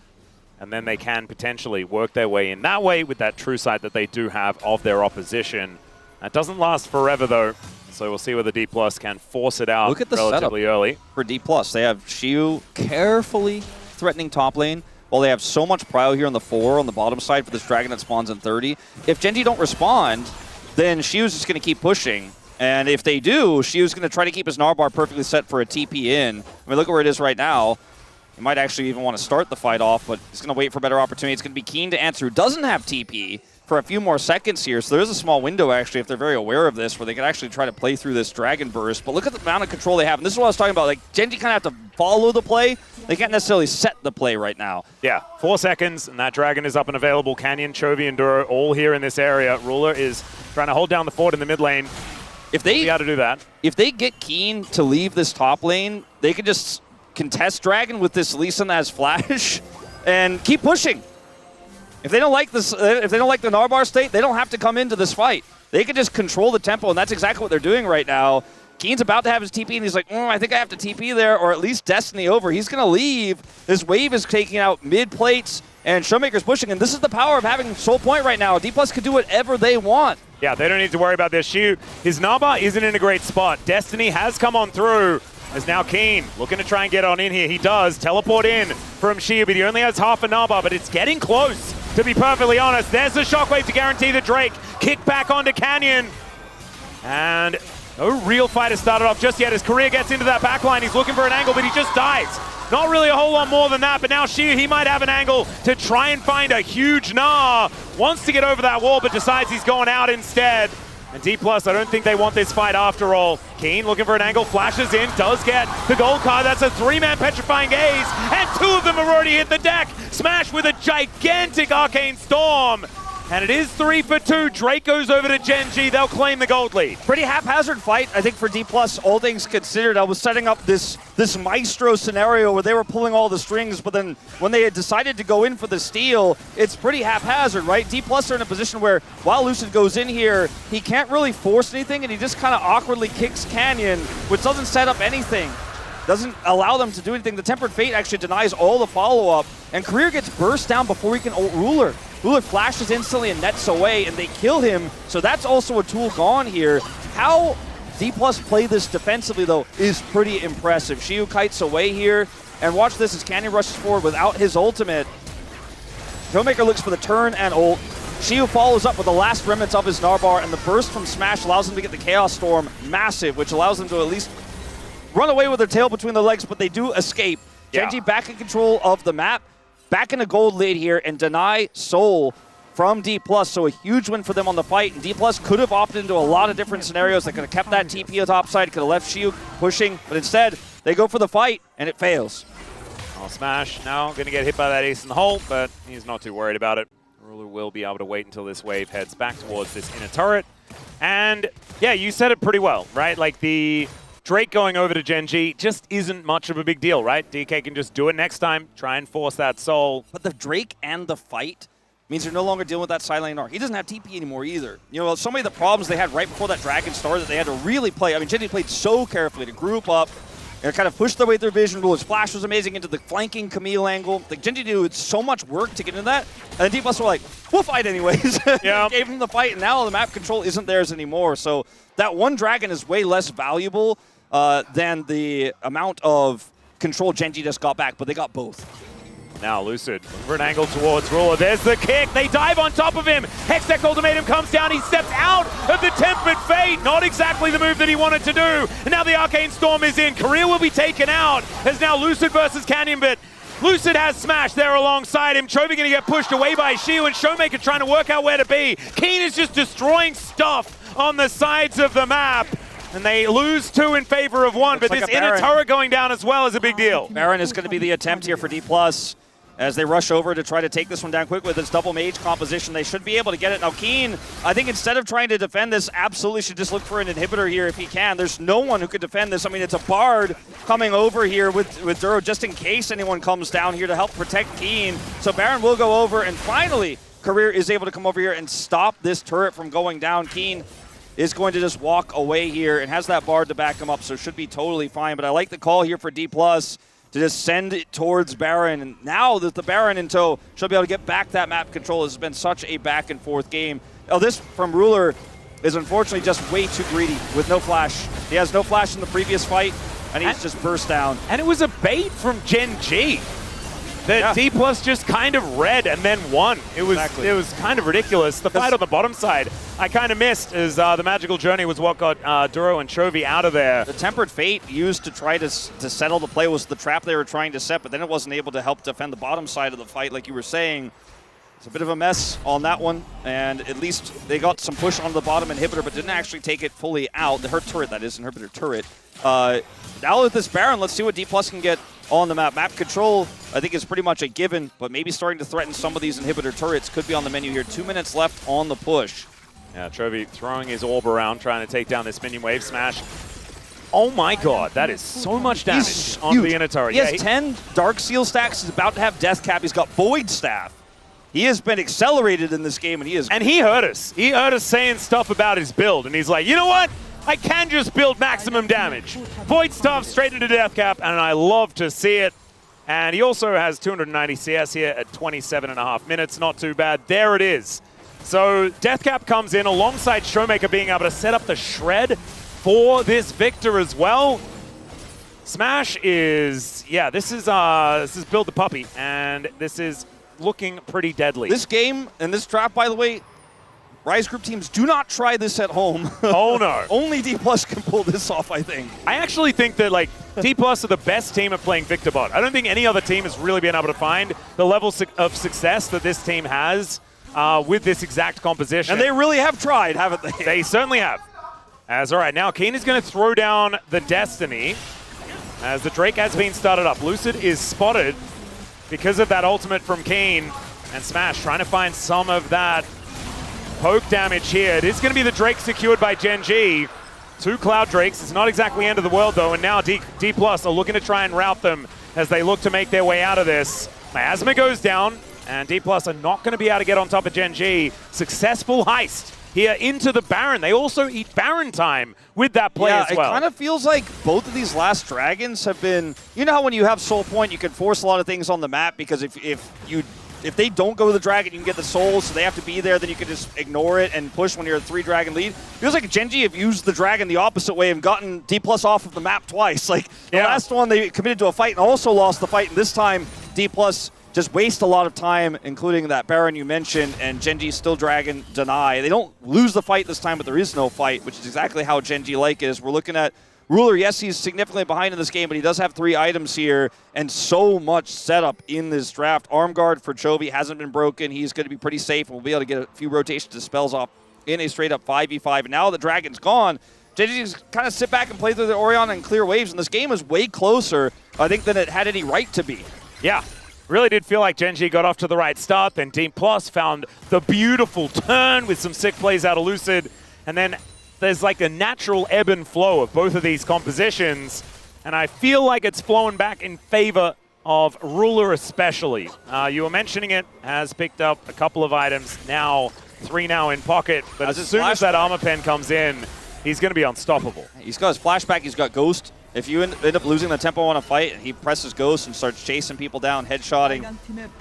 And then they can potentially work their way in that way with that true sight that they do have of their opposition. That doesn't last forever, though. So we'll see whether D+ can force it out relatively early. For D+, they have Shiu carefully threatening top lane, while they have so much prio here on the 4 on the bottom side for this Dragon that spawns in 30. If GENG don't respond, then Shiu's just going to keep pushing. And if they do, Shiu's going to try to keep his Narbar perfectly set for a TP in. I mean, look at where it is right now. He might actually even want to start the fight off, but he's going to wait for a better opportunity. It's going to be Keen to answer, who doesn't have TP for a few more seconds here. So there is a small window, actually, if they're very aware of this, where they can actually try to play through this Dragon Burst. But look at the amount of control they have. And this is what I was talking about. Like, GENG kind of have to follow the play. They can't necessarily set the play right now. Yeah, 4 seconds, and that Dragon is up and available. Canyon, Chovy, and Duro all here in this area. Ruler is trying to hold down the fort in the mid lane. If they be able to do that. If they get Keen to leave this top lane, they could just contest Dragon with this Lee Sin that has flash and keep pushing. If they don't like this, if they don't like the Narbar state, they don't have to come into this fight. They can just control the tempo, and that's exactly what they're doing right now. Keen's about to have his TP, and he's like, I think I have to TP there, or at least Destiny over. He's going to leave. This wave is taking out mid plates, and Showmaker's pushing, and this is the power of having Soul Point right now. D+ can do whatever they want. Yeah, they don't need to worry about their Shiu. His Naba isn't in a great spot. Destiny has come on through. As now Keen looking to try and get on in here. He does teleport in from Shiu, but he only has half a Naba, but it's getting close, to be perfectly honest. There's the Shockwave to guarantee the Drake. Kick back onto Canyon. And no real fight has started off just yet. His career gets into that backline. He's looking for an angle, but he just dies. Not really a whole lot more than that, but now Shiu, he might have an angle to try and find a huge Gnar. Wants to get over that wall, but decides he's going out instead. And D+, I don't think they want this fight after all. Keen looking for an angle, flashes in, does get the gold card. That's a 3-man petrifying gaze, and 2 of them have already hit the deck. Smash with a gigantic Arcane Storm. And it is 3 for 2. Drake goes over to GENG. They'll claim the gold lead. Pretty haphazard fight, I think, for D+, all things considered. I was setting up this Maestro scenario where they were pulling all the strings, but then when they had decided to go in for the steal, it's pretty haphazard, right? D+ are in a position where while Lucid goes in here, he can't really force anything, and he just kind of awkwardly kicks Canyon, which doesn't set up anything. Doesn't allow them to do anything. The Tempered Fate actually denies all the follow-up, and Career gets burst down before he can ult Ruler. Ruler flashes instantly and nets away, and they kill him, so that's also a tool gone here. How D+ play this defensively, though, is pretty impressive. Shiyu kites away here, and watch this as Canyon rushes forward without his ultimate. Showmaker looks for the turn and ult. Shiyu follows up with the last remnants of his Narbar, and the burst from Smash allows them to get the Chaos Storm massive, which allows them to at least run away with their tail between their legs, but they do escape. Yeah. GENG back in control of the map, back in a gold lead here, and deny Soul from D+, so a huge win for them on the fight. And D+ could have opted into a lot of different scenarios. They could have kept that TP on top side, could have left Shiyu pushing, but instead, they go for the fight, and it fails. Oh, Smash now going to get hit by that ace in the hole, but he's not too worried about it. Ruler will be able to wait until this wave heads back towards this inner turret. And yeah, you said it pretty well, right? Like the Drake going over to GENG just isn't much of a big deal, right? DK can just do it next time, try and force that Soul. But the Drake and the fight means you're no longer dealing with that silent R. He doesn't have TP anymore either. You know, so many of the problems they had right before that Dragon started that they had to really play. I mean, GENG played so carefully to group up and kind of push their way through vision rules. Flash was amazing into the flanking Camille angle. Like, GENG did so much work to get into that. And then D+ were like, we'll fight anyways. Yeah. Gave him the fight, and now the map control isn't theirs anymore. So that one Dragon is way less valuable than the amount of control GENG just got back, but they got both. Now Lucid for an angle towards Ruler. There's the kick. They dive on top of him. Hextech Ultimatum comes down. He steps out of the Tempered Fate. Not exactly the move that he wanted to do. And now the Arcane Storm is in. Career will be taken out. As now Lucid versus Canyon, but Lucid has Smash there alongside him. Chovy going to get pushed away by Shiyu, and Showmaker trying to work out where to be. Keen is just destroying stuff on the sides of the map. And they lose 2 in favor of 1, but like this a inner Baron. turret going down as well is a big deal. Baron is going to be the attempt here for D+. As they rush over to try to take this one down quick with this double mage composition. They should be able to get it. Now Keen, I think instead of trying to defend this, absolutely should just look for an inhibitor here if he can. There's no one who could defend this. I mean, it's a Bard coming over here with Duro just in case anyone comes down here to help protect Keen. So Baron will go over, and finally, Career is able to come over here and stop this turret from going down. Keen is going to just walk away here and has that Bard to back him up, so should be totally fine. But I like the call here for D+. To just send it towards Baron. And now that the Baron in tow, she'll be able to get back that map control. This has been such a back and forth game. Oh, this from Ruler is unfortunately just way too greedy with no flash. He has no flash in the previous fight, and he's just burst down. And it was a bait from GENG that D+ just kind of read and then won. It was Exactly. It was kind of ridiculous. The fight on the bottom side, I kind of missed, as the Magical Journey was what got Duro and Chovy out of there. The Tempered Fate used to try to settle the play was the trap they were trying to set, but then it wasn't able to help defend the bottom side of the fight like you were saying. It's a bit of a mess on that one, and at least they got some push on the bottom inhibitor, but didn't actually take it fully out. Her turret, that is, inhibitor turret. Now with this Baron, let's see what D+ can get on the map. Map control, I think, is pretty much a given, but maybe starting to threaten some of these inhibitor turrets could be on the menu here. 2 minutes left on the push. Yeah, Chovy throwing his orb around, trying to take down this minion wave smash. Oh my god, that is so much damage on the inner turret. He has 10 Dark Seal stacks. He's about to have Death Cap. He's got Void Staff. He has been accelerated in this game, and he is... And he heard us. He heard us saying stuff about his build, and he's like, you know what? I can just build maximum damage. Void Staff straight into Death Cap, and I love to see it. And he also has 290 CS here at 27.5 minutes. Not too bad. There it is. So Death Cap comes in alongside Showmaker being able to set up the shred for this Victor as well. Smash is, yeah, this is Build the Puppy, and this is looking pretty deadly. This game and this trap, by the way, Rise Group teams, do not try this at home. Oh no. Only D+ can pull this off, I think. I actually think that like D+ are the best team at playing Victor Bot. I don't think any other team has really been able to find the level of success that this team has with this exact composition. And they really have tried, haven't they? They certainly have. As all right, now Keen is going to throw down the Destiny as the Drake has been started up. Lucid is spotted because of that ultimate from Keen, and Smash trying to find some of that poke damage here. It is going to be the Drake secured by GENG. 2 Cloud Drakes. It's not exactly end of the world, though, and now D+ are looking to try and rout them as they look to make their way out of this. Miasma goes down, and D+ are not going to be able to get on top of GENG. Successful heist here into the Baron. They also eat Baron time with that play as well. It kind of feels like both of these last Dragons have been, you know how when you have Soul Point, you can force a lot of things on the map because if they don't go to the Dragon, you can get the Souls, so they have to be there, then you can just ignore it and push when you're a 3-Dragon lead. Feels like GENG have used the Dragon the opposite way and gotten D+ off of the map twice. Like, the last one, they committed to a fight and also lost the fight, and this time, D+ just waste a lot of time, including that Baron you mentioned, and GENG still Dragon deny. They don't lose the fight this time, but there is no fight, which is exactly how GENG like is. We're looking at Ruler. Yes, he's significantly behind in this game, but he does have 3 items here and so much setup in this draft. Arm guard for Chovy hasn't been broken. He's going to be pretty safe, and we'll be able to get a few rotations of spells off in a straight-up 5v5. And now the Dragon's gone, GENG's kind of sit back and play through the Orion and clear waves, and this game is way closer, I think, than it had any right to be. Yeah. Really did feel like GENG got off to the right start, then D+ found the beautiful turn with some sick plays out of Lucid, and then there's like a natural ebb and flow of both of these compositions, and I feel like it's flowing back in favor of Ruler especially. You were mentioning it, has picked up a couple of items, now 3 now in pocket, but as soon as that armor pen comes in, he's going to be unstoppable. He's got his flashback, he's got Ghost. If you end up losing the tempo on a fight and he presses Ghost and starts chasing people down, headshotting,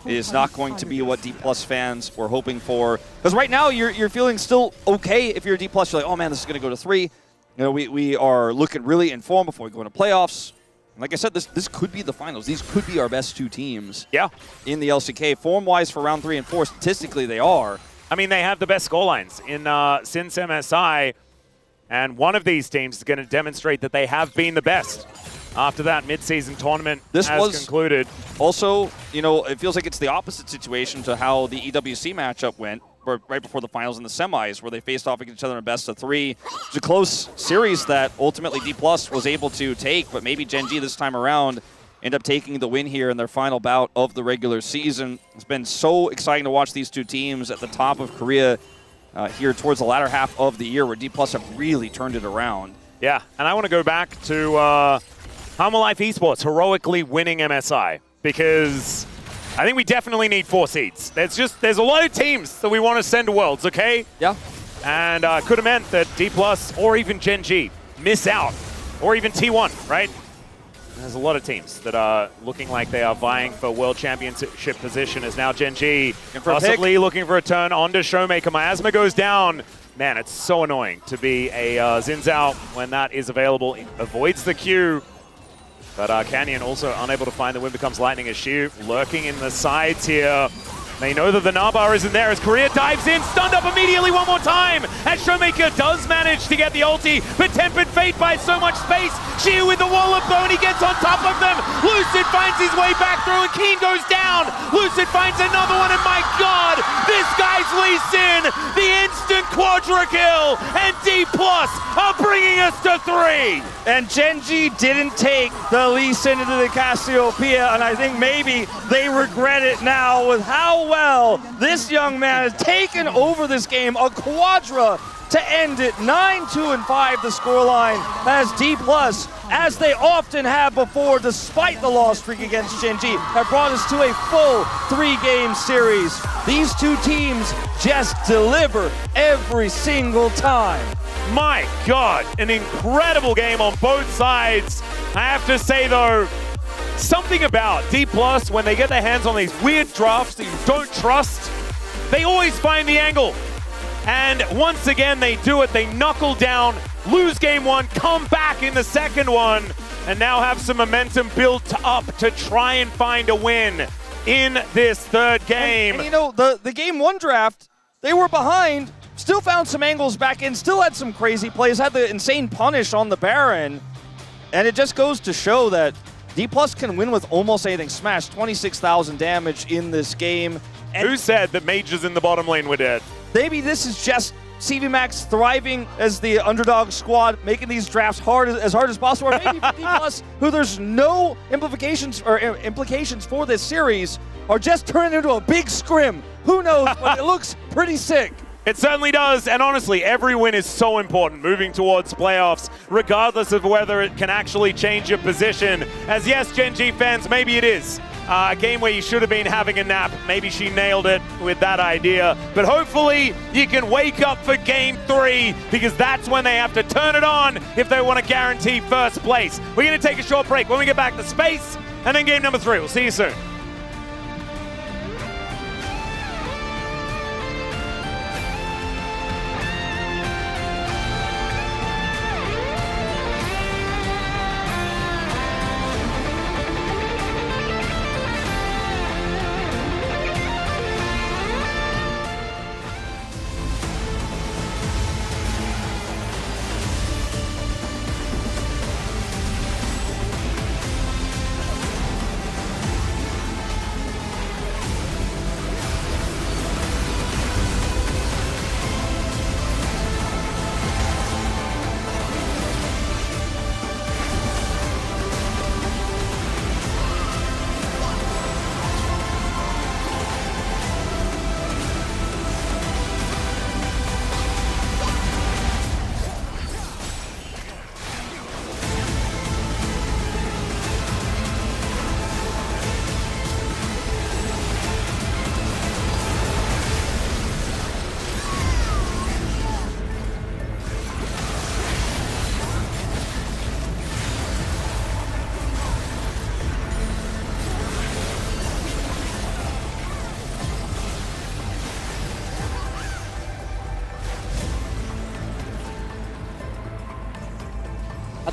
it is not going to be what D+ fans were hoping for. Because right now you're feeling still okay if you're a D+. You're like, oh man, this is going to go to 3. You know, we are looking really in form before we go into playoffs. And like I said, this could be the finals. These could be our best 2 teams in the LCK. Form-wise for round 3 and 4, statistically they are. I mean, they have the best scorelines in since MSI. And one of these teams is going to demonstrate that they have been the best after that mid-season tournament has concluded. Also, you know, it feels like it's the opposite situation to how the EWC matchup went right before the finals and the semis, where they faced off against each other in a best of 3. It's a close series that ultimately D+ was able to take, but maybe GENG this time around end up taking the win here in their final bout of the regular season. It's been so exciting to watch these 2 teams at the top of Korea here towards the latter half of the year, where D+ have really turned it around. Yeah, and I want to go back to Hama Life Esports heroically winning MSI, because I think we definitely need 4 seeds. There's a lot of teams that we want to send to Worlds, okay? Yeah. And could have meant that D+ or even GENG miss out, or even T1, right? There's a lot of teams that are looking like they are vying for World Championship position, as now GENG possibly looking for a turn onto Showmaker. Miasma goes down. Man, it's so annoying to be a Zinzao when that is available. It avoids the Q, but Canyon also unable to find the win becomes Lightning as Shu lurking in the sides here. They know that the Narbar isn't there as Korea dives in, stunned up immediately one more time, as Showmaker does manage to get the ulti, but tempered fate by so much space. Shiu with the wallop though, and he gets on top of them. Lucid finds his way back through, and Keen goes down. Lucid finds another one, and my god, this guy's Lee Sin, the instant quadra kill, and D+ are bringing us to 3. And GENG didn't take the Lee Sin into the Cassiopeia, and I think maybe they regret it now with how well this young man has taken over this game. A quadra to end it. 9-2-5 the scoreline as D+, as they often have before, despite the loss streak against GENG, have brought us to a full 3-game series. These 2 teams just deliver every single time. My god, an incredible game on both sides. I have to say though, something about D+, when they get their hands on these weird drafts that you don't trust, they always find the angle. And once again, they do it. They knuckle down, lose game 1, come back in the second one, and now have some momentum built up to try and find a win in this 3rd game. And you know, the game 1 draft, they were behind, still found some angles back in, still had some crazy plays, had the insane punish on the Baron, and it just goes to show that D+ can win with almost anything. Smash 26,000 damage in this game. And who said that mages in the bottom lane were dead? Maybe this is just CV Max thriving as the underdog squad, making these drafts as hard as possible. Or maybe for D+, who there's no implications for this series, are just turning into a big scrim. Who knows, but it looks pretty sick. It certainly does, and honestly, every win is so important moving towards playoffs, regardless of whether it can actually change your position. As yes, GENG fans, maybe it is a game where you should have been having a nap. Maybe she nailed it with that idea, but hopefully you can wake up for Game 3, because that's when they have to turn it on if they want to guarantee first place. We're going to take a short break. When we get back to space, and then game number 3. We'll see you soon.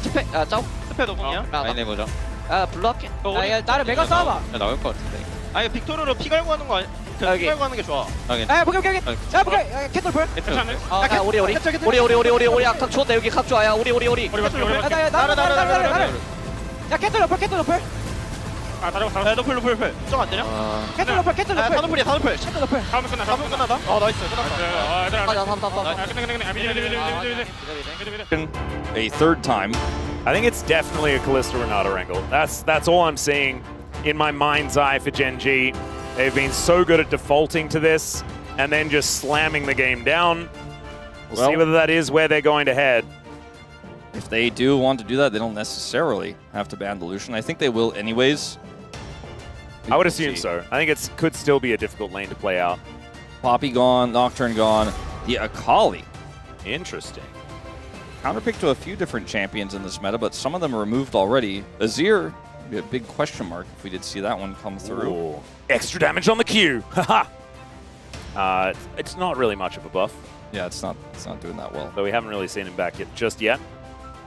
투패, 짜오? 스페 노공이야? 많이 내보자. 블루 할게. 나를 메가 싸워봐. 나올 것 같은데. 아니 빅토르로 피 갈고 하는 거 아니야? 피 여기. 갈고 하는 게 좋아. 보게. 캔돌풀. 괜찮네. 우리 각 좋다. 여기 각 좋아. 야, 우리. 야, 캔돌 높을. 아, 다른 노플. 좀안 되냐? 캔돌 높을. 다노플이야, 다노플. 캔돌 높을. 다음 끝나다. 나이스, 끝났다. A third time. I think it's definitely a Kalista Renata wrangle. That's all I'm seeing in my mind's eye for GENG. They've been so good at defaulting to this and then just slamming the game down. We'll see whether that is where they're going to head. If they do want to do that, they don't necessarily have to ban the Lucian. I think they will anyways. I would assume so. I think it could still be a difficult lane to play out. Poppy gone, Nocturne gone. The Akali. Interesting. Counterpick to a few different champions in this meta, but some of them are removed already. Azir, be a big question mark if we did see that one come through. Ooh. Extra damage on the Q. Haha. It's not really much of a buff, Yeah, it's not doing that well. though we haven't really seen him back yet just yet.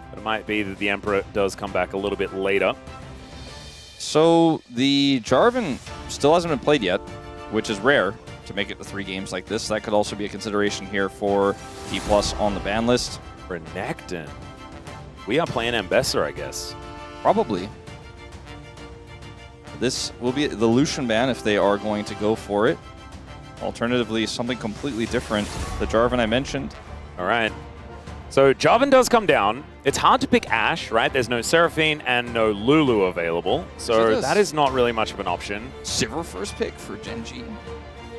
But it might be that the Emperor does come back a little bit later. So the Jarvan still hasn't been played yet, which is rare to make it to 3 games like this. That could also be a consideration here for D+ on the ban list. Renekton. We are playing Ambassador, I guess. Probably. This will be the Lucian ban if they are going to go for it. Alternatively, something completely different. The Jarvan I mentioned. All right. So Jarvan does come down. It's hard to pick Ashe, right? There's no Seraphine and no Lulu available. So that is not really much of an option. Sivir first pick for GENG.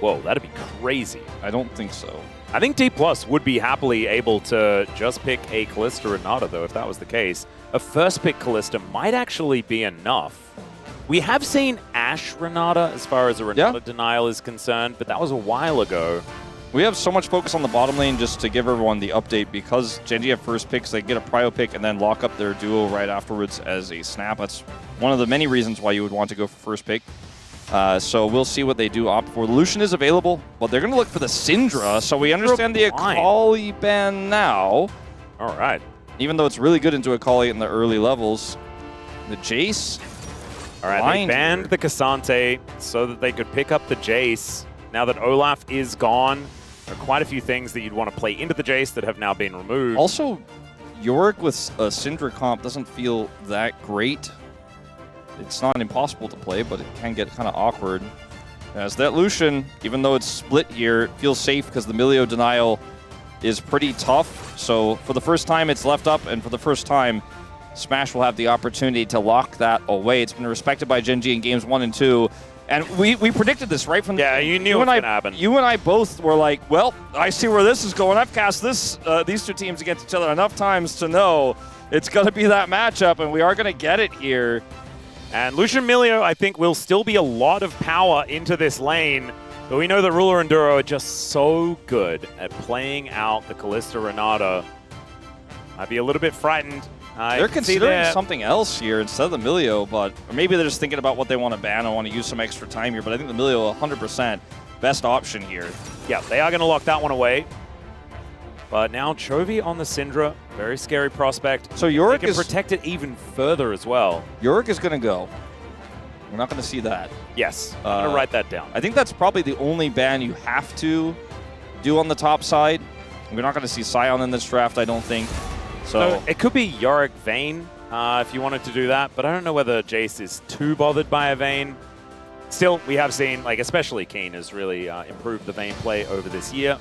Whoa, that'd be crazy. I don't think so. I think D+ would be happily able to just pick a Kalista Renata, though, if that was the case. A first pick Kalista might actually be enough. We have seen Ashe Renata as far as a Renata denial is concerned, but that was a while ago. We have so much focus on the bottom lane just to give everyone the update because GENG have first picks, they get a prio pick and then lock up their duo right afterwards as a snap. That's one of the many reasons why you would want to go for first pick. So we'll see what they do opt for. Lucian is available, but they're going to look for the Syndra, so we understand the Akali ban now. All right. Even though it's really good into Akali in the early levels. The Jace. All right, they banned the Cassante so that they could pick up the Jace. Now that Olaf is gone, there are quite a few things that you'd want to play into the Jace that have now been removed. Also, Yorick with a Syndra comp doesn't feel that great. It's not impossible to play, but it can get kind of awkward. As that Lucian, even though it's split here, it feels safe because the Milio denial is pretty tough. So for the first time, it's left up, and for the first time, Smash will have the opportunity to lock that away. It's been respected by GENG in games 1 and 2. And we predicted this right from the Yeah, you knew it was going to happen. You and I both were like, well, I see where this is going. I've cast these two teams against each other enough times to know it's going to be that matchup, and we are going to get it here. And Lucian Milio, I think, will still be a lot of power into this lane. But we know that Ruler and Duro are just so good at playing out the Kalista Renata. I'd be a little bit frightened. They're considering something else here instead of the Milio, or maybe they're just thinking about what they want to ban and want to use some extra time here. But I think the Milio 100% best option here. Yeah, they are going to lock that one away. But now Chovy on the Syndra, very scary prospect. So Yorick can protect it even further as well. Yorick is going to go. We're not going to see that. Yes, I'm going to write that down. I think that's probably the only ban you have to do on the top side. We're not going to see Sion in this draft, I don't think. So it could be Yorick Vayne if you wanted to do that, but I don't know whether Jace is too bothered by a Vayne. Still, we have seen, like, especially Keen has really improved the Vayne play over this year.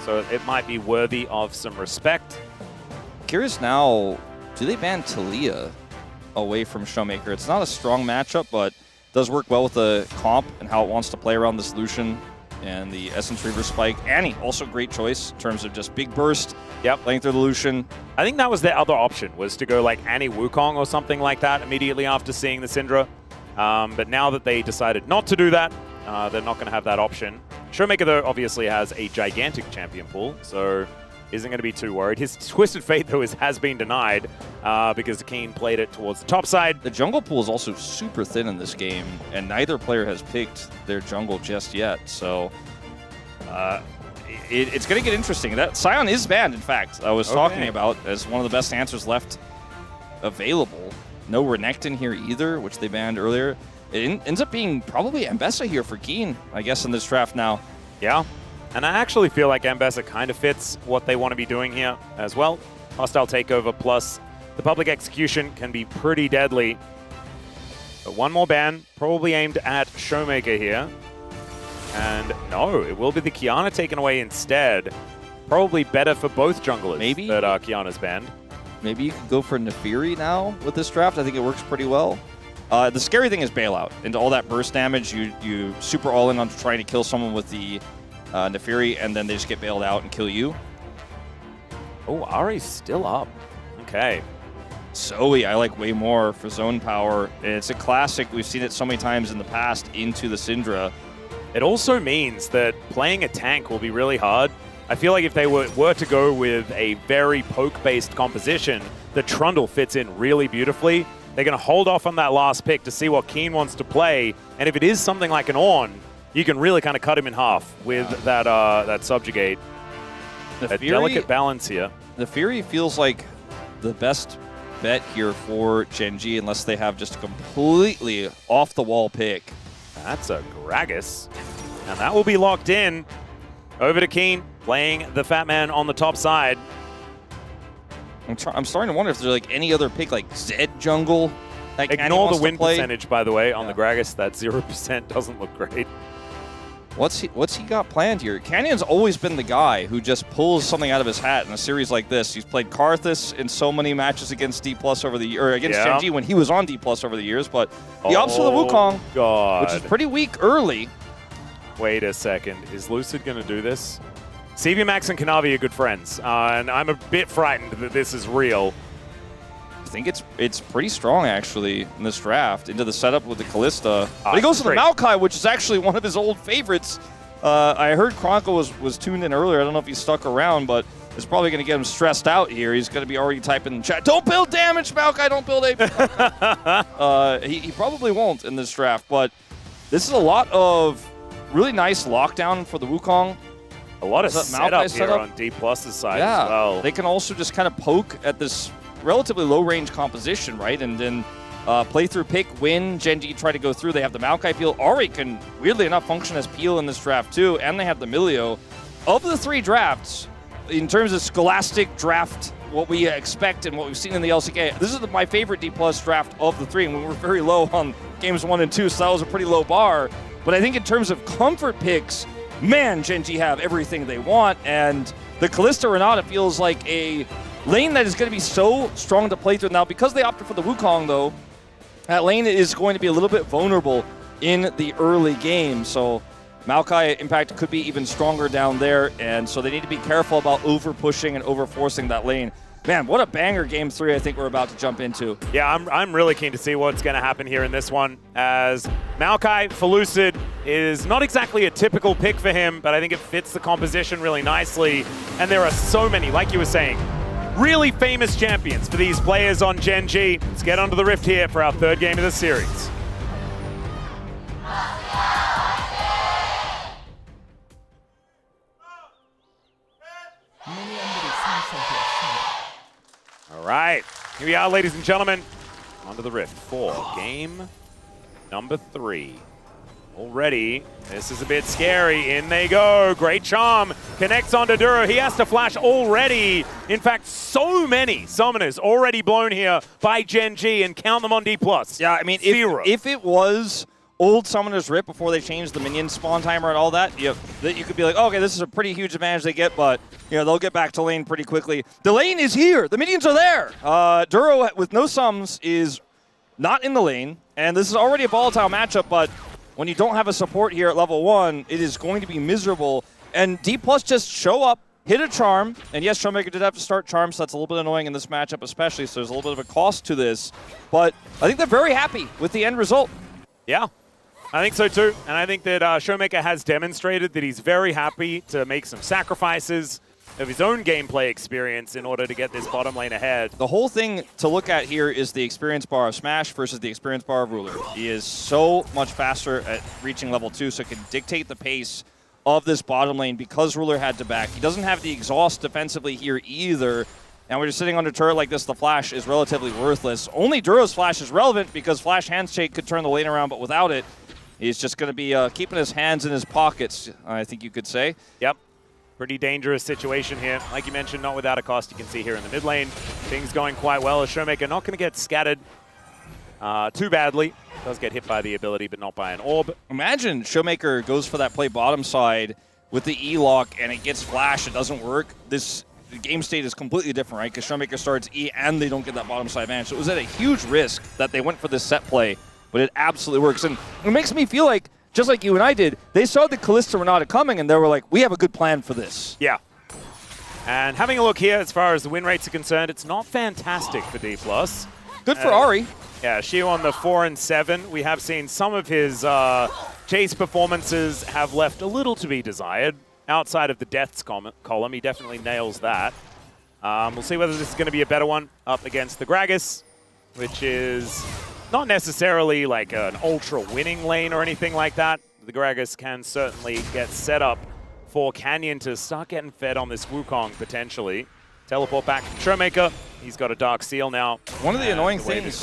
So it might be worthy of some respect. Curious now, do they ban Talia away from Showmaker? It's not a strong matchup, but does work well with the comp and how it wants to play around this Lucian and the Essence Reaver Spike. Annie, also great choice in terms of just big burst, playing through the Lucian. I think that was their other option, was to go like Annie Wukong or something like that immediately after seeing the Syndra. But now that they decided not to do that, they're not going to have that option. Showmaker, though, obviously has a gigantic champion pool, so isn't going to be too worried. His Twisted Fate, though, has been denied because Keen played it towards the top side. The jungle pool is also super thin in this game, and neither player has picked their jungle just yet. So it's going to get interesting. That Sion is banned, in fact. I was talking about as one of the best answers left available. No Renekton here either, which they banned earlier. It ends up being probably Ambessa here for Keen, I guess, in this draft now. Yeah. And I actually feel like Ambessa kind of fits what they want to be doing here as well. Hostile takeover plus the public execution can be pretty deadly. But one more ban, probably aimed at Showmaker here. And no, it will be the Kiana taken away instead. Probably better for both junglers Maybe that Kiana's banned. Maybe you could go for Nefiri now with this draft. I think it works pretty well. The scary thing is bailout. Into all that burst damage, you super all in on trying to kill someone with the Nefiri, and then they just get bailed out and kill you. Oh, Ari's still up. Okay. Zoe, I like way more for zone power. It's a classic. We've seen it so many times in the past into the Syndra. It also means that playing a tank will be really hard. I feel like if they were to go with a very poke-based composition, the Trundle fits in really beautifully. They're going to hold off on that last pick to see what Keen wants to play, and if it is something like an Ornn, you can really kind of cut him in half with that Subjugate. A delicate balance here. The Fury feels like the best bet here for GENG unless they have just a completely off-the-wall pick. That's a Gragas, and that will be locked in. Over to Keen, playing the Fat Man on the top side. I'm starting to wonder if there's like any other pick, like Zed jungle. That Ignore the win percentage, by the way, on the Gragas. That 0% doesn't look great. What's he got planned here? Canyon's always been the guy who just pulls something out of his hat in a series like this. He's played Karthus in so many matches against D+ over the year, or against GENG when he was on D+ over the years, but the opposite of the Wukong, God. which is pretty weak early. Wait a second. Is Lucid going to do this? CV Max and Kanavi are good friends, and I'm a bit frightened that this is real. I think it's pretty strong, actually, in this draft, into the setup with the Kalista. But he goes to the Maokai, which is actually one of his old favorites. I heard Chronicle was tuned in earlier. I don't know if he stuck around, but it's probably going to get him stressed out here. He's going to be already typing in the chat, "Don't build damage, Maokai, don't build AP." He probably won't in this draft, but this is a lot of really nice lockdown for the Wukong. A lot of setup here on D+'s side as well. They can also just kind of poke at this relatively low-range composition, right? And then play through pick, win, GENG try to go through. They have the Maokai peel. Ahri can, weirdly enough, function as peel in this draft too, and they have the Milio. Of the three drafts, in terms of scholastic draft, what we expect and what we've seen in the LCK, this is my favorite D+ draft of the three, and we were very low on games 1 and 2, so that was a pretty low bar. But I think in terms of comfort picks, man, GENG have everything they want, and the Kalista Renata feels like a lane that is going to be so strong to play through. Now, because they opted for the Wukong, though, that lane is going to be a little bit vulnerable in the early game. So Maokai Impact could be even stronger down there, and so they need to be careful about over-pushing and over-forcing that lane. Man, what a banger Game 3 I think we're about to jump into. Yeah, I'm really keen to see what's going to happen here in this one, as Maokai for Lucid is not exactly a typical pick for him, but I think it fits the composition really nicely. And there are so many, like you were saying, really famous champions for these players on Gen G. Let's get onto the Rift here for our third game of the series. All right, here we are, ladies and gentlemen, onto the Rift for game number 3. Already, this is a bit scary. In they go. Great charm. Connects onto Duro. He has to flash already. In fact, so many summoners already blown here by Gen G, and count them on D+. Yeah, I mean, if it was old Summoner's Rift before they changed the minion spawn timer and all that, you could be like, okay, this is a pretty huge advantage they get, but they'll get back to lane pretty quickly. The lane is here. The minions are there. Duro with no sums is not in the lane, and this is already a volatile matchup, but when you don't have a support here at level 1, it is going to be miserable. And D+ just show up, hit a charm, and yes, Showmaker did have to start charm, so that's a little bit annoying in this matchup especially, so there's a little bit of a cost to this. But I think they're very happy with the end result. Yeah, I think so too. And I think that Showmaker has demonstrated that he's very happy to make some sacrifices of his own gameplay experience in order to get this bottom lane ahead. The whole thing to look at here is the experience bar of Smash versus the experience bar of Ruler. He is so much faster at reaching level 2, so it can dictate the pace of this bottom lane because Ruler had to back. He doesn't have the exhaust defensively here either, and when you're sitting on a turret like this, the flash is relatively worthless. Only Duro's flash is relevant because Flash Handshake could turn the lane around, but without it, he's just going to be keeping his hands in his pockets, I think you could say. Yep. Pretty dangerous situation here. Like you mentioned, not without a cost. You can see here in the mid lane, things going quite well. As Showmaker not going to get scattered too badly. Does get hit by the ability, but not by an orb. Imagine Showmaker goes for that play bottom side with the E-lock, and it gets flash. It doesn't work. The game state is completely different, right? Because Showmaker starts E, and they don't get that bottom side advantage. So it was at a huge risk that they went for this set play, but it absolutely works. And it makes me feel like, just like you and I did, they saw the Kalista Renata coming, and they were like, we have a good plan for this. Yeah. And having a look here, as far as the win rates are concerned, it's not fantastic for D+. Good for Ari. Yeah, Shio on the 4 and 7. We have seen some of his chase performances have left a little to be desired. Outside of the deaths column, he definitely nails that. We'll see whether this is going to be a better one up against the Gragas, which is not necessarily like an ultra-winning lane or anything like that. The Gragas can certainly get set up for Canyon to start getting fed on this Wukong, potentially. Teleport back from Showmaker. He's got a Dark Seal now. One of the annoying things,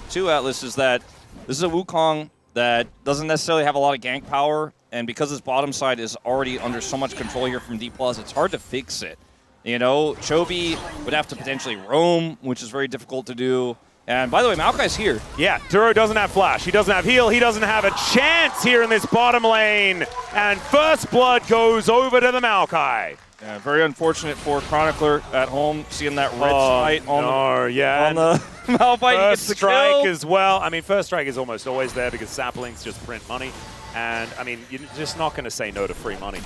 too, Atlas, is that this is a Wukong that doesn't necessarily have a lot of gank power, and because his bottom side is already under so much control here from D+, it's hard to fix it. Chovy would have to potentially roam, which is very difficult to do. And by the way, Maokai's here. Yeah, Duro doesn't have flash. He doesn't have heal. He doesn't have a chance here in this bottom lane. And first blood goes over to the Maokai. Yeah, very unfortunate for Chronicler at home, seeing that red smite on the Malphite. First strike as well. I mean, first strike is almost always there because saplings just print money. And, I mean, you're just not going to say no to free money.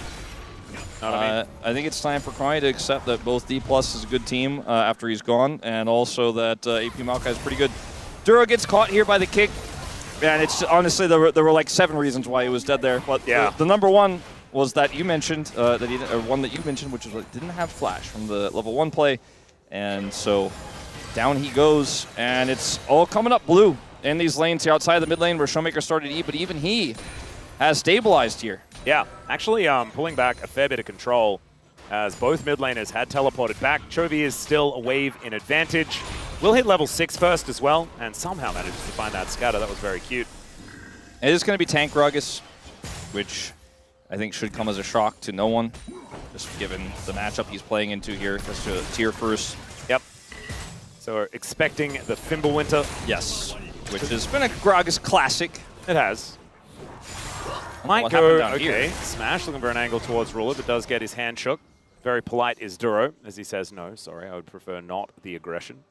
Know what I mean? I think it's time for Cry to accept that both D+ is a good team after he's gone, and also that AP Maokai is pretty good. Duro gets caught here by the kick, and it's honestly there were like 7 reasons why he was dead there. But yeah, the number one was that you mentioned one that you mentioned, which was like, didn't have flash from the level 1 play, and so down he goes, and it's all coming up blue in these lanes here outside the mid lane where Showmaker started E, but even he has stabilized here. Yeah, actually pulling back a fair bit of control as both mid laners had teleported back. Chovy is still a wave in advantage. Will hit level 6 first as well, and somehow manages to find that scatter. That was very cute. It is going to be Tank Gragas, which I think should come as a shock to no one, just given the matchup he's playing into here. That's a tier first. Yep. So we're expecting the Fimbulwinter. Yes, which has been a Gragas classic. It has. Might go, okay, Smash looking for an angle towards Ruler, but does get his hand shook. Very polite is Duro, as he says, no, sorry, I would prefer not the aggression.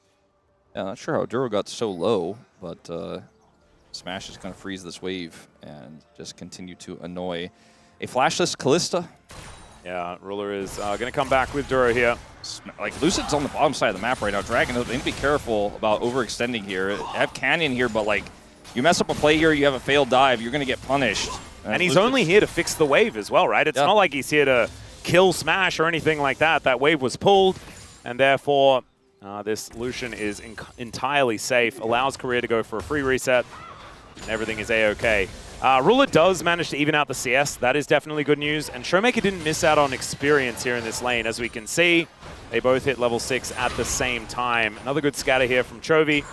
Yeah, not sure how Duro got so low, but Smash is going to freeze this wave and just continue to annoy a flashless Callista. Yeah, Ruler is going to come back with Duro here. Like, Lucid's on the bottom side of the map right now. Dragon, they need to be careful about overextending here. They have Canyon here, but, like, you mess up a play here, you have a failed dive, you're going to get punished. And he's only here to fix the wave as well, right? It's not like he's here to kill Smash or anything like that. That wave was pulled, and therefore this Lucian is entirely safe, allows Korea to go for a free reset, and everything is A-OK. Ruler does manage to even out the CS. That is definitely good news. And Showmaker didn't miss out on experience here in this lane. As we can see, they both hit level 6 at the same time. Another good scatter here from Chovy,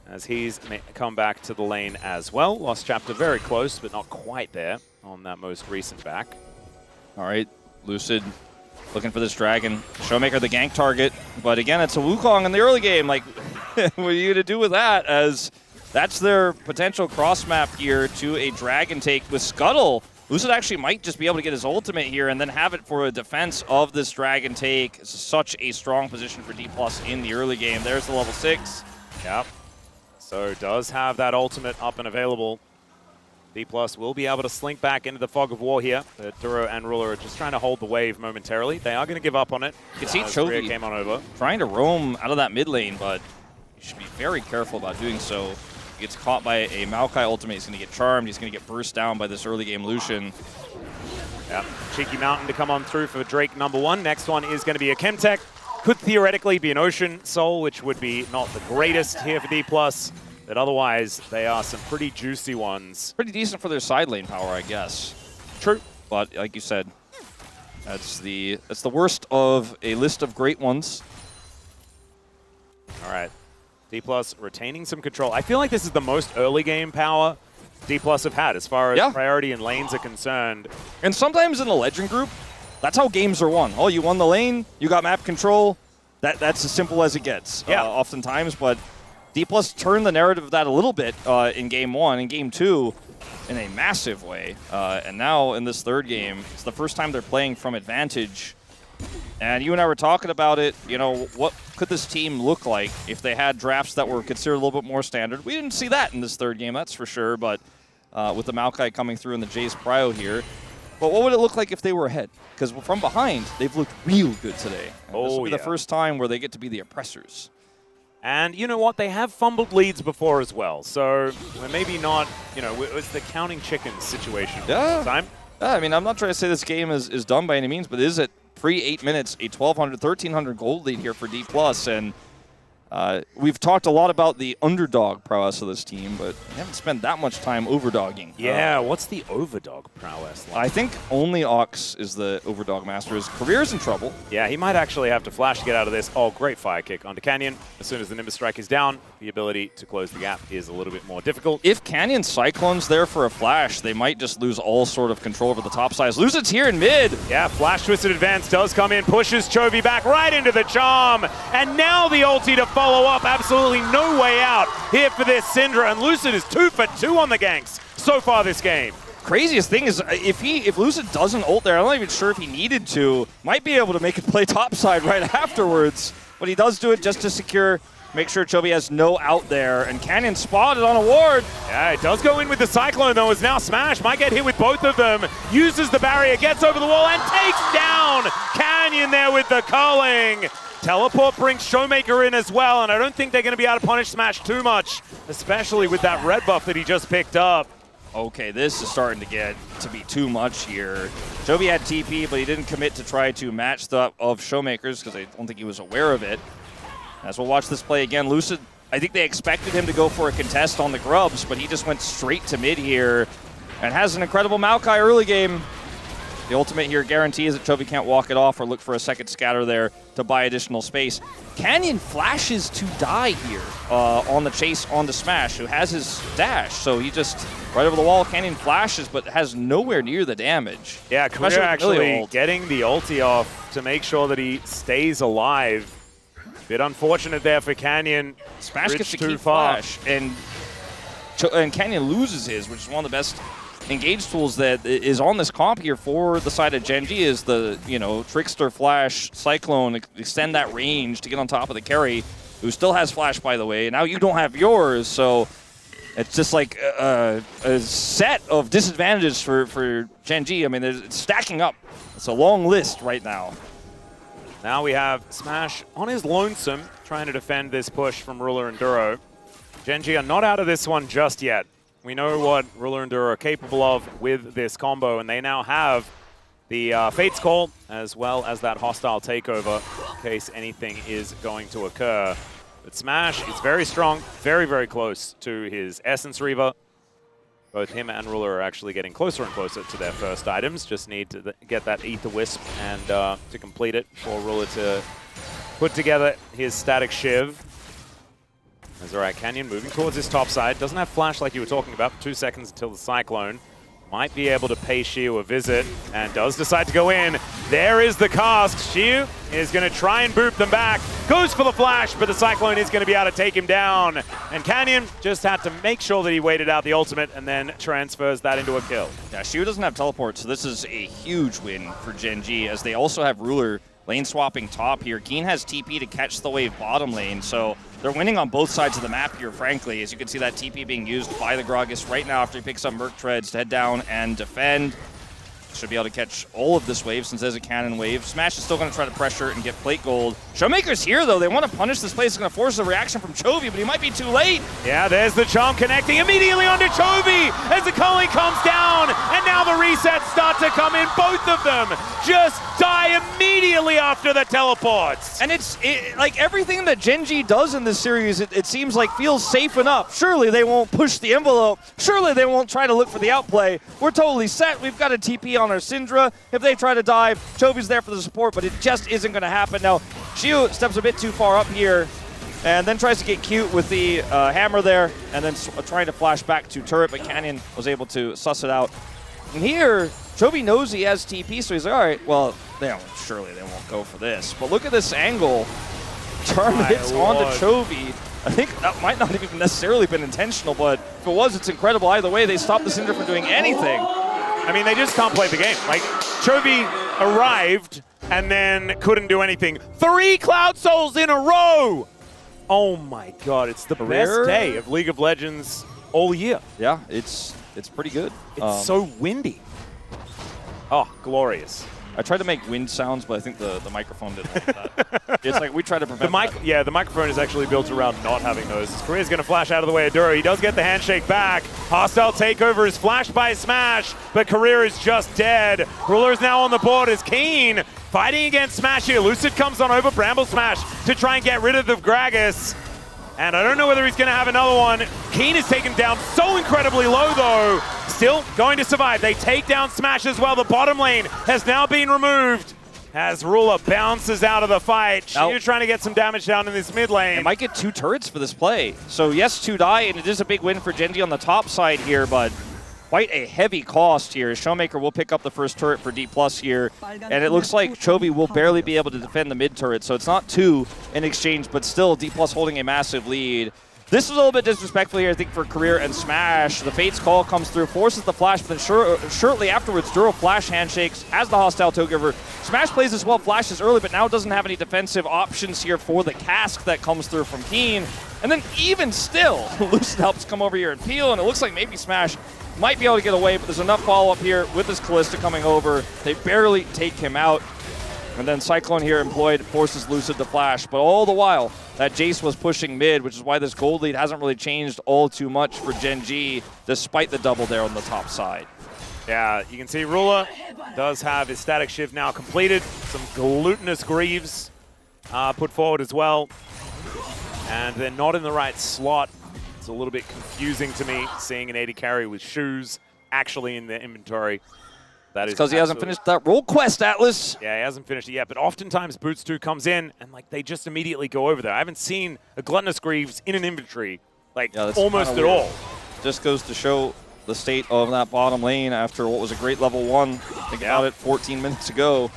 as he's come back to the lane as well. Lost Chapter very close, but not quite there on that most recent back. All right, Lucid looking for this Dragon. Showmaker the gank target, but again, it's a Wukong in the early game. Like, what are you going to do with that, as that's their potential cross-map here to a Dragon take with Scuttle. Lucid actually might just be able to get his ultimate here and then have it for a defense of this Dragon take. It's such a strong position for D+ in the early game. There's the level 6. Yep. So does have that ultimate up and available. D+ will be able to slink back into the fog of war here. Duro and Ruler are just trying to hold the wave momentarily. They are going to give up on it. You can see Chovy came on over, trying to roam out of that mid lane, but you should be very careful about doing so. He gets caught by a Maokai ultimate. He's going to get charmed. He's going to get burst down by this early game Lucian. Yep. Cheeky Mountain to come on through for Drake #1. Next one is going to be a Chemtech. Could theoretically be an Ocean Soul, which would be not the greatest here for D+. But otherwise, they are some pretty juicy ones. Pretty decent for their side lane power, I guess. True. But like you said, that's the worst of a list of great ones. All right. D+ retaining some control. I feel like this is the most early game power D+ have had as far as priority and lanes are concerned. And sometimes in the Legend group, that's how games are won. Oh, you won the lane, you got map control. That's as simple as it gets oftentimes. But D+ turned the narrative of that a little bit in Game 1 and Game 2 in a massive way. And now in this third game, it's the first time they're playing from advantage. And you and I were talking about it, you know, what could this team look like if they had drafts that were considered a little bit more standard? We didn't see that in this third game, that's for sure, but with the Maokai coming through and the Jace Prio here. But what would it look like if they were ahead? Because from behind, they've looked real good today. And this will be the first time where they get to be the oppressors. And you know what? They have fumbled leads before as well. So we're maybe not, you know, it's the counting chickens situation this time. Yeah, I mean, I'm not trying to say this game is done by any means, but is it pre-8 minutes, a 1,200, 1,300 gold lead here for D+. And we've talked a lot about the underdog prowess of this team, but we haven't spent that much time overdogging. Yeah, what's the overdog prowess like? I think only Ox is the overdog master. His career's in trouble. Yeah, he might actually have to flash to get out of this. Oh, great fire kick onto Canyon. As soon as the Nimbus Strike is down, the ability to close the gap is a little bit more difficult. If Canyon Cyclone's there for a flash, they might just lose all sort of control over the top sides. Lucid's here in mid. Yeah, flash twisted advance does come in, pushes Chovy back right into the charm. And now the ulti to follow up. Absolutely no way out here for this Syndra. And Lucid is 2 for 2 on the ganks so far this game. Craziest thing is if Lucid doesn't ult there, I'm not even sure if he needed to. Might be able to make it play topside right afterwards. But he does do it just to secure, make sure Chovy has no out there. And Canyon spotted on a ward. Yeah, it does go in with the Cyclone though, as now Smash might get hit with both of them. Uses the barrier, gets over the wall, and takes down Canyon there with the culling. Teleport brings Showmaker in as well, and I don't think they're going to be able to punish Smash too much, especially with that red buff that he just picked up. Okay, this is starting to get to be too much here. Chovy had TP, but he didn't commit to try to match the of Showmaker's because I don't think he was aware of it. As we'll watch this play again, Lucid, I think they expected him to go for a contest on the Grubs, but he just went straight to mid here and has an incredible Maokai early game. The ultimate here guarantees that Chovy can't walk it off or look for a second scatter there to buy additional space. Canyon flashes to die here on the chase on the Smash, who has his dash. So he just, right over the wall, Canyon flashes, but has nowhere near the damage. Yeah, Korea actually getting the ulti off to make sure that he stays alive. Bit unfortunate there for Canyon. Smash gets to keep flash, and Canyon loses his, which is one of the best engage tools that is on this comp here for the side of GENG is the, you know, Trickster, Flash, Cyclone, extend that range to get on top of the carry, who still has Flash, by the way. Now you don't have yours, so It's just like a set of disadvantages for GENG. I mean, it's stacking up. It's a long list right now. Now we have Smash on his lonesome, trying to defend this push from Ruler and Duro. GENG are not out of this one just yet. We know what Ruler and Duro are capable of with this combo, and they now have the Fate's Call, as well as that hostile takeover, in case anything is going to occur. But Smash is very strong, very, very close to his Essence Reaver. Both him and Ruler are actually getting closer and closer to their first items. Just need to get that Ether Wisp and to complete it for Ruler to put together his Static Shiv. As all right, Canyon moving towards his top side. Doesn't have Flash like you were talking about for 2 seconds until the Cyclone. Might be able to pay Shiu a visit, and does decide to go in. There is the cast. Shiu is going to try and boop them back. Goes for the flash, but the Cyclone is going to be able to take him down. And Canyon just had to make sure that he waited out the ultimate and then transfers that into a kill. Yeah, Shiu doesn't have teleport, so this is a huge win for GENG, as they also have Ruler lane swapping top here. Keen has TP to catch the wave bottom lane, so they're winning on both sides of the map here, frankly. As you can see, that TP being used by the Gragas right now after he picks up Merc Treads to head down and defend. Should be able to catch all of this wave since there's a cannon wave. Smash is still going to try to pressure and get plate gold. Showmaker's here, though. They want to punish this play. It's going to force a reaction from Chovy, but he might be too late. Yeah, there's the charm connecting immediately onto Chovy as the culling comes down, and now the resets start to come in. Both of them just die immediately after the teleports. And it's like everything that GENG does in this series, it seems like feels safe enough. Surely they won't push the envelope. Surely they won't try to look for the outplay. We're totally set. We've got a TP on our Syndra. If they try to dive, Chovy's there for the support, but it just isn't going to happen. Now, Shiu steps a bit too far up here and then tries to get cute with the hammer there and then trying to flash back to turret, but Canyon was able to suss it out. And here, Chovy knows he has TP, so he's like, all right, well, surely they won't go for this. But look at this angle. Charm hits onto Chovy. I think that might not have even necessarily been intentional, but if it was, it's incredible. Either way, they stopped the Syndra from doing anything. I mean, they just can't play the game. Like, Chovy arrived and then couldn't do anything. 3 Cloud Souls in a row! Oh my god, it's the best day of League of Legends all year. Yeah, it's pretty good. It's so windy. Oh, glorious. I tried to make wind sounds, but I think the microphone didn't like that. It's like we try to prevent that. Yeah, the microphone is actually built around not having those. Career's going to flash out of the way of Duro. He does get the handshake back. Hostile takeover is flashed by Smash, but Career is just dead. Ruler is now on the board as Keen fighting against Smash here. Lucid comes on over Bramble Smash to try and get rid of the Gragas. And I don't know whether he's going to have another one. Keen is taken down so incredibly low, though. Still going to survive. They take down Smash as well. The bottom lane has now been removed as Ruler bounces out of the fight. Shiu trying to get some damage down in this mid lane. It might get 2 turrets for this play. So yes, 2 die, and it is a big win for GENG on the top side here, but quite a heavy cost here. Showmaker will pick up the first turret for D+ here, and it looks like Chovy will barely be able to defend the mid turret, so it's not 2 in exchange, but still D+ holding a massive lead. This is a little bit disrespectful here, I think, for Career and Smash. The Fate's Call comes through, forces the flash, but then shortly afterwards, Duro flash handshakes as the hostile takeover. Smash plays as well, flashes early, but now doesn't have any defensive options here for the cask that comes through from Keen. And then even still, Lucid helps come over here and peel, and it looks like maybe Smash might be able to get away, but there's enough follow-up here with this Callista coming over. They barely take him out. And then Cyclone here employed, forces Lucid to flash. But all the while, that Jace was pushing mid, which is why this gold lead hasn't really changed all too much for GENG, despite the double there on the top side. Yeah, you can see Ruler does have his Static Shiv now completed. Some glutinous Greaves put forward as well. And they're not in the right slot. It's a little bit confusing to me, seeing an AD carry with shoes actually in the inventory. That is because he hasn't finished that role quest, Atlas. Yeah, he hasn't finished it yet, but oftentimes Boots 2 comes in and like they just immediately go over there. I haven't seen a Gluttonous Greaves in an inventory like almost at all. Just goes to show the state of that bottom lane after what was a great level 1. Think about it 14 minutes ago.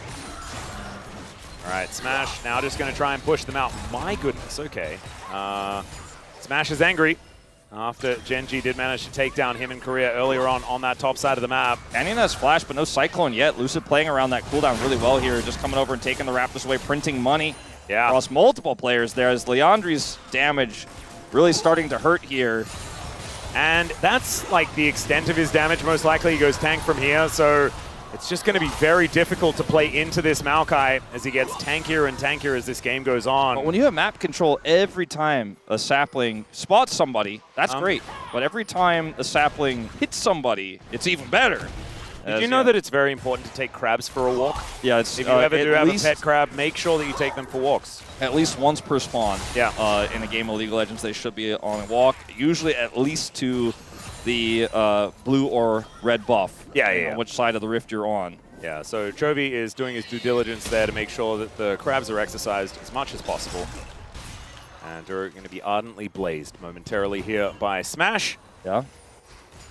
All right, Smash now just going to try and push them out. My goodness, okay. Smash is angry after GENG did manage to take down him and Korea earlier on that top side of the map. Canyon has flash, but no Cyclone yet. Lucid playing around that cooldown really well here, just coming over and taking the Raptors away, printing money across multiple players there as Leandri's damage really starting to hurt here. And that's like the extent of his damage. Most likely he goes tank from here, so it's just going to be very difficult to play into this Maokai as he gets tankier and tankier as this game goes on. But when you have map control every time a sapling spots somebody, that's great. But every time a sapling hits somebody, it's even better. Did you know that it's very important to take crabs for a walk? Yeah, it's, if you ever do have a pet crab, make sure that you take them for walks. At least once per spawn. Yeah. In a game of League of Legends, they should be on a walk. Usually at least to the blue or red buff. Yeah. On which side of the rift you're on. Yeah, so Chovy is doing his due diligence there to make sure that the crabs are exercised as much as possible. And they're going to be ardently blazed momentarily here by Smash. Yeah.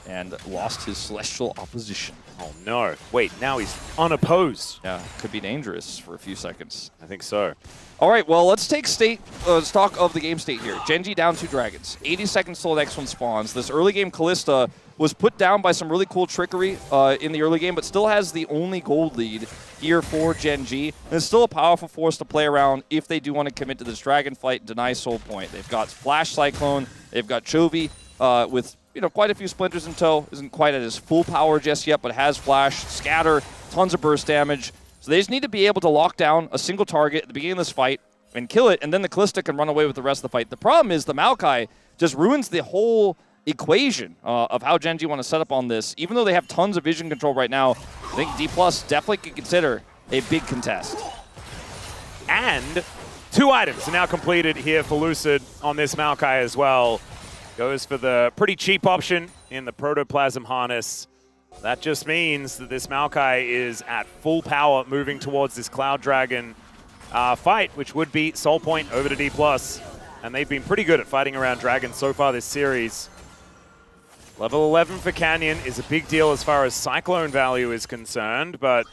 And lost his Celestial opposition. Oh no. Wait, now he's unopposed. Yeah, could be dangerous for a few seconds. I think so. All right, well, let's take stock of the game state here. GENG down 2 dragons. 80 seconds till the next one spawns. This early game Callista was put down by some really cool trickery in the early game, but still has the only gold lead here for GENG. And it's still a powerful force to play around if they do want to commit to this dragon fight and deny soul point. They've got Flash Cyclone. They've got Chovy with quite a few splinters in tow. Isn't quite at his full power just yet, but has Flash, Scatter, tons of burst damage. So they just need to be able to lock down a single target at the beginning of this fight and kill it, and then the Callista can run away with the rest of the fight. The problem is the Maokai just ruins the whole equation of how GENG want to set up on this. Even though they have tons of vision control right now, I think D+ definitely could consider a big contest. And 2 items are now completed here for Lucid on this Maokai as well. Goes for the pretty cheap option in the Protoplasm Harness. That just means that this Maokai is at full power moving towards this Cloud Dragon fight, which would be Soul Point over to D+. And they've been pretty good at fighting around dragons so far this series. Level 11 for Canyon is a big deal as far as Cyclone value is concerned, but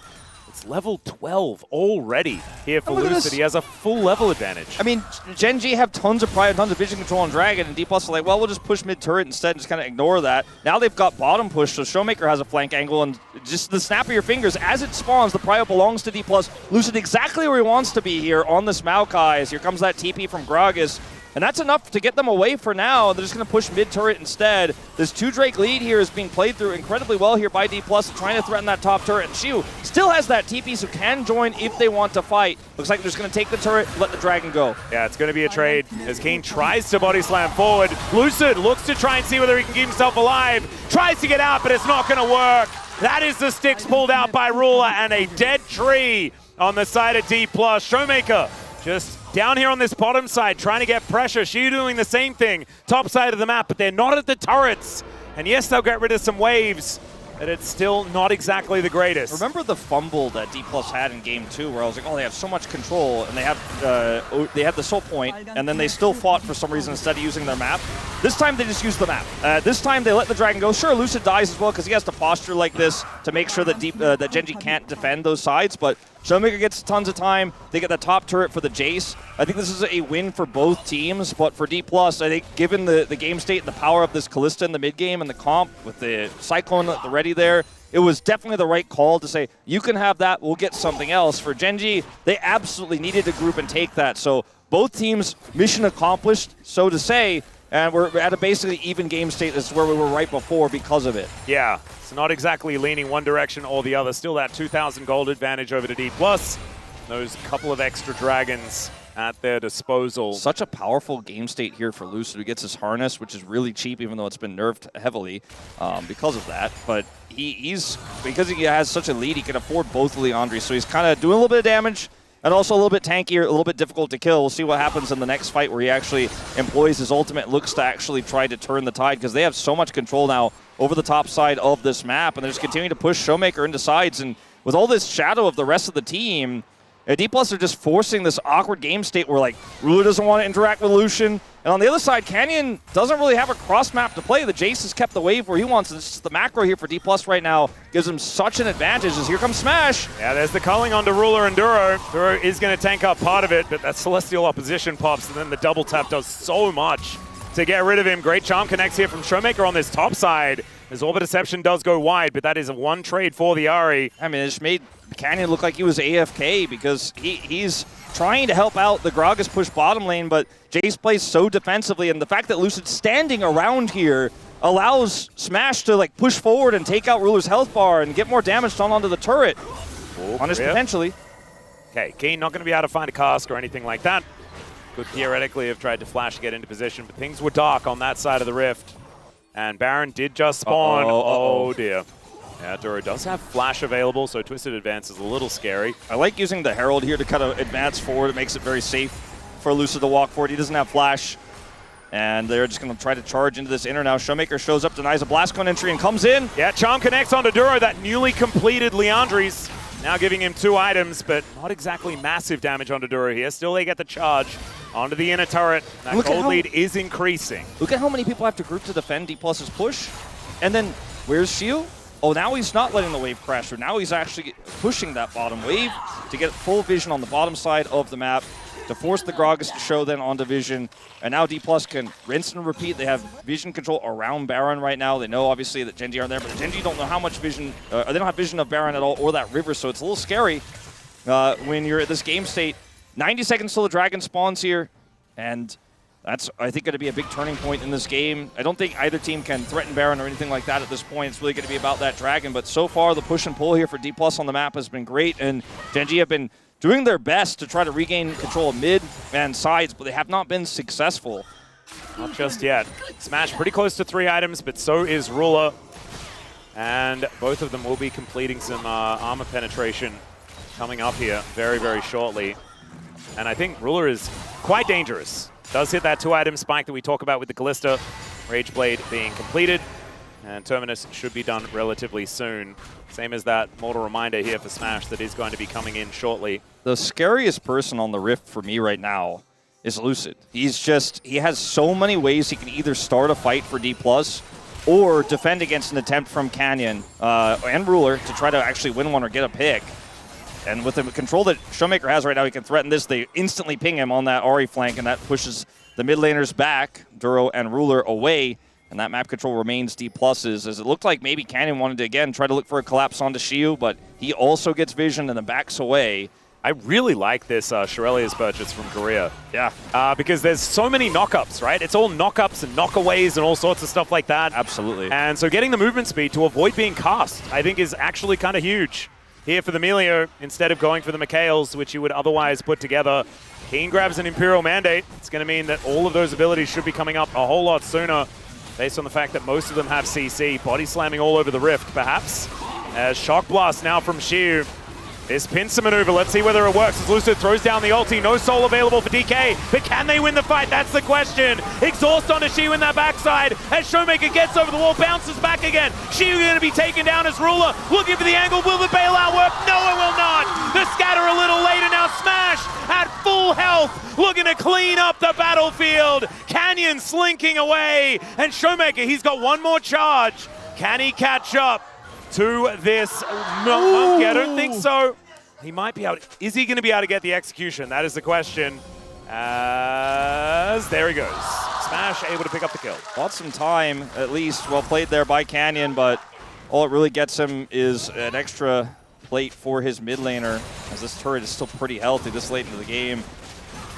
it's level 12 already here for Lucid. He has a full level advantage. I mean, GENG have tons of pride, tons of vision control on Dragon, and D+ are like, well, we'll just push mid-turret instead and just kind of ignore that. Now they've got bottom push, so Showmaker has a flank angle, and just the snap of your fingers, as it spawns, the prio belongs to D+. Lucid exactly where he wants to be here on this Maokai, as here comes that TP from Gragas. And that's enough to get them away for now. They're just going to push mid-turret instead. This 2-Drake lead here is being played through incredibly well here by D+, trying to threaten that top turret. And Shiu still has that TP, so can join if they want to fight. Looks like they're just going to take the turret, let the Dragon go. Yeah, it's going to be a trade as Kane tries to body slam forward. Lucid looks to try and see whether he can keep himself alive. Tries to get out, but it's not going to work. That is the sticks pulled out by Ruler and a dead tree on the side of D+. Showmaker just down here on this bottom side, trying to get pressure. Shiu doing the same thing, top side of the map, but they're not at the turrets. And yes, they'll get rid of some waves, but it's still not exactly the greatest. Remember the fumble that D+ had in Game 2, where I was like, oh, they have so much control, and they had the soul point, and then they still fought for some reason instead of using their map. This time they just used the map. This time they let the Dragon go. Sure, Lucid dies as well because he has to posture like this to make sure that that GENG can't defend those sides, but Showmaker gets tons of time. They get the top turret for the Jace. I think this is a win for both teams, but for D+, I think given the game state and the power of this Callista in the mid game and the comp with the Cyclone at the ready there, it was definitely the right call to say, you can have that, we'll get something else. For GENG, they absolutely needed to group and take that. So both teams, mission accomplished, so to say, and we're at a basically even game state. This is where we were right before because of it. Yeah, it's not exactly leaning one direction or the other. Still that 2,000 gold advantage over to D+. Those couple of extra dragons at their disposal. Such a powerful game state here for Lucid, who gets his harness, which is really cheap, even though it's been nerfed heavily because of that. But because he has such a lead, he can afford both Leandri, so he's kind of doing a little bit of damage, and also a little bit tankier, a little bit difficult to kill. We'll see what happens in the next fight where he actually employs his ultimate, looks to actually try to turn the tide, because they have so much control now over the top side of this map, and they're just continuing to push Showmaker into sides. And with all this shadow of the rest of the team, D+ are just forcing this awkward game state where, like, Ruler doesn't want to interact with Lucian. And on the other side, Canyon doesn't really have a cross map to play. The Jace has kept the wave where he wants it. It's just the macro here for D+ right now gives him such an advantage as here comes Smash. Yeah, there's the culling onto Ruler and Duro. Duro is going to tank up part of it, but that Celestial opposition pops, and then the double tap does so much to get rid of him. Great charm connects here from Showmaker on this top side. His Orbit Deception does go wide, but that is a one trade for the Ahri. I mean, it just made Canyon look like he was AFK because he's trying to help out the Gragas push bottom lane, but Jace plays so defensively, and the fact that Lucid's standing around here allows Smash to like push forward and take out Ruler's health bar and get more damage done onto the turret. Honest potentially. Okay, Keen not going to be able to find a cask or anything like that. Could theoretically have tried to flash to get into position, but things were dark on that side of the rift. And Baron did just spawn. Oh dear. Yeah, Duro does have flash available, so Twisted Advance is a little scary. I like using the Herald here to kind of advance forward. It makes it very safe for Lucid to walk forward. He doesn't have flash. And they're just going to try to charge into this inner now. Showmaker shows up, denies a blast cone entry, and comes in. Yeah, Charm connects onto Duro, that newly completed Leandri's. Now giving him 2 items, but not exactly massive damage onto Duro here. Still they get the charge onto the inner turret. That gold lead is increasing. Look at how many people have to group to defend D+'s push. And then, where's Shield? Oh, now he's not letting the wave crash through. Now he's actually pushing that bottom wave to get full vision on the bottom side of the map, to force the Gragas to show then onto vision. And now D+ can rinse and repeat. They have vision control around Baron right now. They know obviously that GENG aren't there, but the GENG don't know how much vision, they don't have vision of Baron at all or that river, so it's a little scary when you're at this game state. 90 seconds till the dragon spawns here, and that's, I think, going to be a big turning point in this game. I don't think either team can threaten Baron or anything like that at this point. It's really going to be about that dragon, but so far the push and pull here for D+ on the map has been great, and GENG have been doing their best to try to regain control of mid and sides, but they have not been successful. Not just yet. Smash pretty close to 3 items, but so is Ruler. And both of them will be completing some armor penetration coming up here very, very shortly. And I think Ruler is quite dangerous. Does hit that 2-item spike that we talk about with the Callista. Rage Blade being completed. And Terminus should be done relatively soon. Same as that mortal reminder here for Smash that is going to be coming in shortly. The scariest person on the Rift for me right now is Lucid. He has so many ways he can either start a fight for D+, or defend against an attempt from Canyon and Ruler to try to actually win one or get a pick. And with the control that Showmaker has right now, he can threaten this. They instantly ping him on that Ahri flank, and that pushes the mid laners back, Duro and Ruler away. And that map control remains D+'s, as it looked like maybe Canyon wanted to, again, try to look for a collapse onto Shiu, but he also gets vision and then backs away. I really like this Shirelia's purchase from Korea. Yeah. Because there's so many knockups, right? It's all knockups and knockaways and all sorts of stuff like that. Absolutely. And so getting the movement speed to avoid being cast, I think, is actually kind of huge. Here for the Melio, instead of going for the Mikhails, which you would otherwise put together, Keen grabs an Imperial Mandate. It's going to mean that all of those abilities should be coming up a whole lot sooner, based on the fact that most of them have CC. Body slamming all over the Rift, perhaps. As Shock Blast now from Shiu. This pincer maneuver, let's see whether it works as Lucid throws down the ulti. No soul available for DK, but can they win the fight? That's the question. Exhaust onto Shiu in that backside as Showmaker gets over the wall, bounces back again. Shiu going to be taken down as Ruler, looking for the angle. Will the bailout work? No, it will not. The scatter a little later now. Smash at full health, looking to clean up the battlefield. Canyon slinking away, and Showmaker, he's got one more charge. Can he catch up to this monkey? I don't think so. He might be able to, is he going to be able to get the execution? That is the question. As there he goes. Smash able to pick up the kill. Bought some time, at least. Well played there by Canyon, but all it really gets him is an extra plate for his mid laner, as this turret is still pretty healthy this late into the game.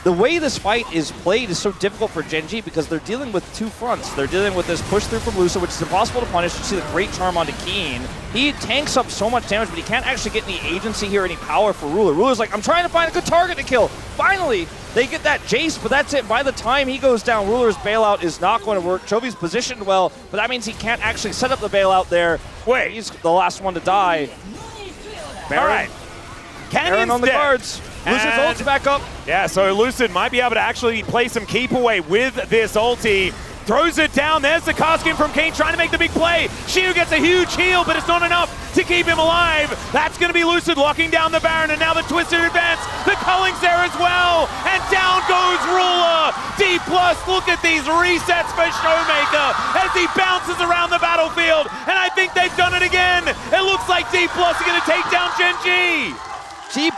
The way this fight is played is so difficult for GENG because they're dealing with two fronts. They're dealing with this push through from Lusa, which is impossible to punish. You see the great charm onto Keen. He tanks up so much damage, but he can't actually get any agency here, any power for Ruler. Ruler's like, I'm trying to find a good target to kill. Finally, they get that Jace, but that's it. By the time he goes down, Ruler's bailout is not going to work. Chovy's positioned well, but that means he can't actually set up the bailout there. Wait. He's the last one to die. Baron, all right. Baron on the guards. Lucid's ult's back up. Yeah, so Lucid might be able to actually play some keep away with this ulti. Throws it down. There's the casting from Kane trying to make the big play. Shiu gets a huge heal, but it's not enough to keep him alive. That's going to be Lucid locking down the Baron, and now the Twisted Advance. The Culling's there as well, and down goes Ruler. D+, look at these resets for Showmaker as he bounces around the battlefield, and I think they've done it again. It looks like D+ are going to take down GENG. D+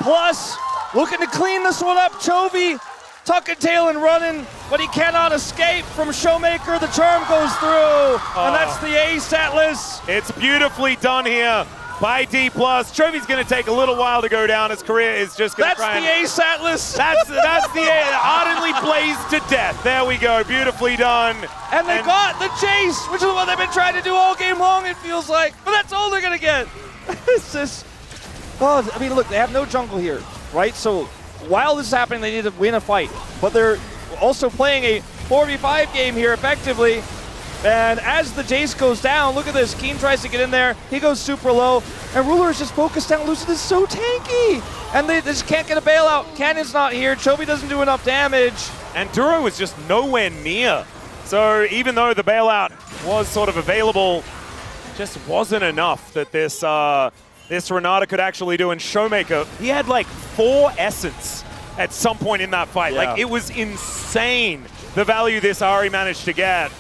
looking to clean this one up. Chovy tucking tail and running, but he cannot escape from Showmaker. The charm goes through, and that's the ace, Atlas. It's beautifully done here by D+. Chovy's going to take a little while to go down. His career is just going to That's the ace Atlas. That's the ardently blazed to death. There we go. Beautifully done. And they got the chase, which is what they've been trying to do all game long, it feels like. But that's all they're going to get. It's just, oh, I mean, look, they have no jungle here, right? So while this is happening, they need to win a fight. But they're also playing a 4v5 game here effectively. And as the Jace goes down, look at this. Keen tries to get in there. He goes super low. And Ruler is just focused down. Lucid is so tanky. And they just can't get a bailout. Cannon's not here. Chovy doesn't do enough damage. And Duro was just nowhere near. So even though the bailout was sort of available, just wasn't enough that this Renata could actually do. And Showmaker, he had like 4 Essence at some point in that fight. Yeah. Like, it was insane, the value this Ahri managed to get.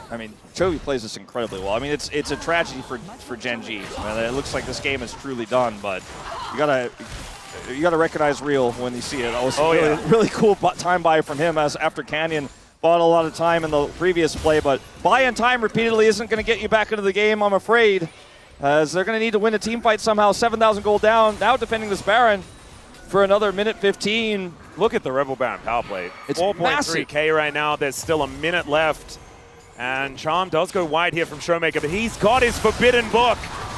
I mean, Chovy plays this incredibly well. I mean, it's a tragedy for GENG. I mean, it looks like this game is truly done, but you gotta recognize real when you see it. Also, really cool time buy from him as after Canyon bought a lot of time in the previous play, but buying time repeatedly isn't going to get you back into the game, I'm afraid, as they're going to need to win a team fight somehow. 7,000 gold down, now defending this Baron for another minute 15. Look at the Rebel Baron power play. It's 4.3k right now. There's still a minute left. And Charm does go wide here from Showmaker, but he's got his forbidden book.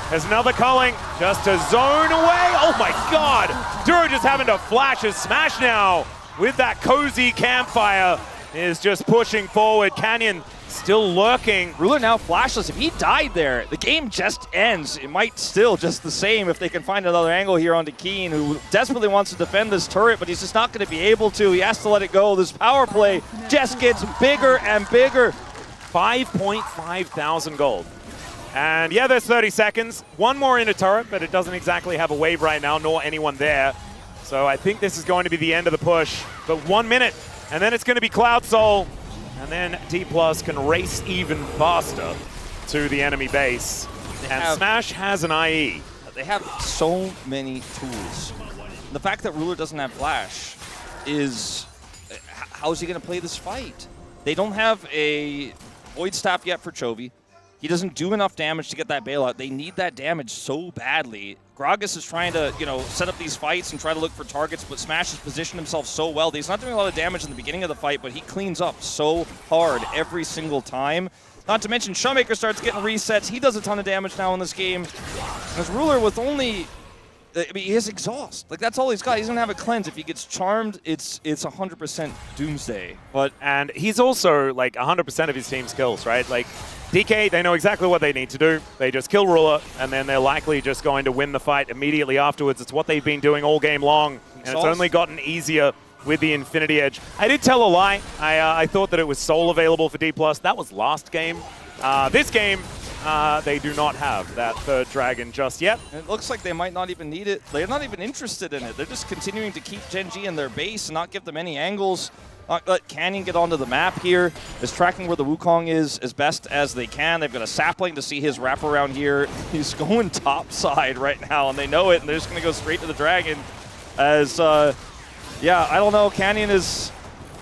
There's another culling, just a zone away. Oh my God! Duro just having to flash his smash now with that cozy campfire. Is just pushing forward. Canyon still lurking. Ruler now flashless. If he died there, the game just ends. It might still just the same if they can find another angle here onto Keen, who desperately wants to defend this turret, but he's just not going to be able to. He has to let it go. This power play just gets bigger and bigger. 5.5 thousand gold. And yeah, there's 30 seconds. One more in a turret, but it doesn't exactly have a wave right now, nor anyone there. So I think this is going to be the end of the push. But 1 minute, and then it's going to be Cloud Soul. And then D+ can race even faster to the enemy base. And Smash has an IE. They have so many tools. The fact that Ruler doesn't have Flash is, how is he going to play this fight? They don't have a Void Staff yet for Chovy. He doesn't do enough damage to get that bailout. They need that damage so badly. Gragas is trying to, set up these fights and try to look for targets, but Smash has positioned himself so well. He's not doing a lot of damage in the beginning of the fight, but he cleans up so hard every single time. Not to mention, Showmaker starts getting resets. He does a ton of damage now in this game. As Ruler with only... I mean, he has exhaust. Like, that's all he's got. He's gonna have a cleanse. If he gets charmed, it's 100% doomsday. And he's also like 100% of his team's kills, right? Like, DK, they know exactly what they need to do. They just kill Ruler, and then they're likely just going to win the fight immediately afterwards. It's what they've been doing all game long, and it's only gotten easier with the Infinity Edge. I did tell a lie. I thought that it was Soul available for D+. That was last game. This game, they do not have that third dragon just yet. It looks like they might not even need it. They're not even interested in it. They're just continuing to keep GENG in their base and not give them any angles. Not let Canyon get onto the map here. Is tracking where the Wukong is as best as they can. They've got a sapling to see his wraparound here. He's going top side right now, and they know it, and they're just going to go straight to the dragon. As, yeah, I don't know. Canyon is...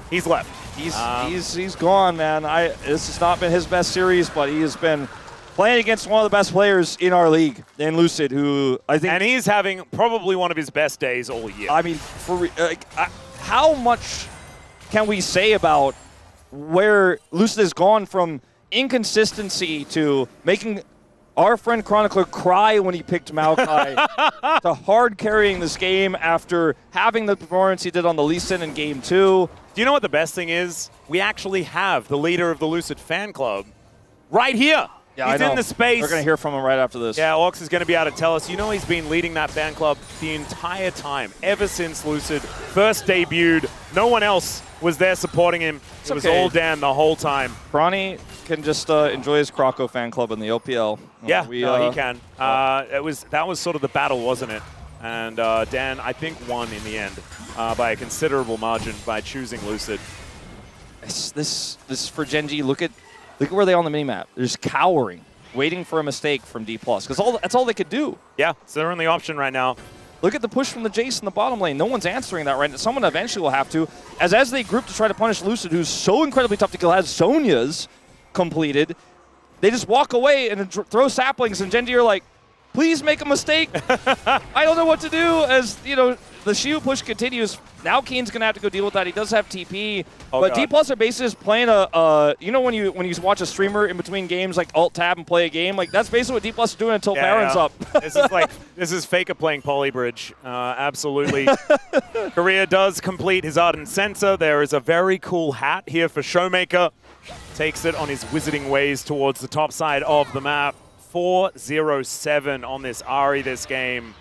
He's left. He's gone, man. This has not been his best series, but he has been playing against one of the best players in our league, in Lucid, who I think... And he's having probably one of his best days all year. I mean, how much can we say about where Lucid has gone from inconsistency to making our friend Chronicler cry when he picked Maokai to hard carrying this game after having the performance he did on the Lee Sin in Game 2. Do you know what the best thing is? We actually have the leader of the Lucid fan club right here. Yeah, he's in the space. We're going to hear from him right after this. Yeah, Orcs is going to be able to tell us. He's been leading that fan club the entire time, ever since Lucid first debuted. No one else was there supporting him. It was all Dan the whole time. Bronny can just enjoy his Croco fan club in the OPL. Yeah, he can. That was sort of the battle, wasn't it? And Dan, I think, won in the end by a considerable margin by choosing Lucid. This for GENG, look at where they are on the minimap. They're just cowering, waiting for a mistake from D+, because that's all they could do. Yeah, it's their only option right now. Look at the push from the Jace in the bottom lane. No one's answering that right now. Someone eventually will have to. As they group to try to punish Lucid, who's so incredibly tough to kill, has Sonya's completed, they just walk away and throw saplings, and GENG are like, Please make a mistake. I don't know what to do as, you know, the Shield push continues. Now Kane's going to have to go deal with that. He does have TP. But D+ are basically just playing you know when you watch a streamer in between games, like alt-tab and play a game? Like, that's basically what D+ are doing until Baron's up. This is Faker playing Polybridge. Absolutely. Korea does complete his Ardent Sensor. There is a very cool hat here for Showmaker. Takes it on his wizarding ways towards the top side of the map. 4-0-7 on this Ahri this game.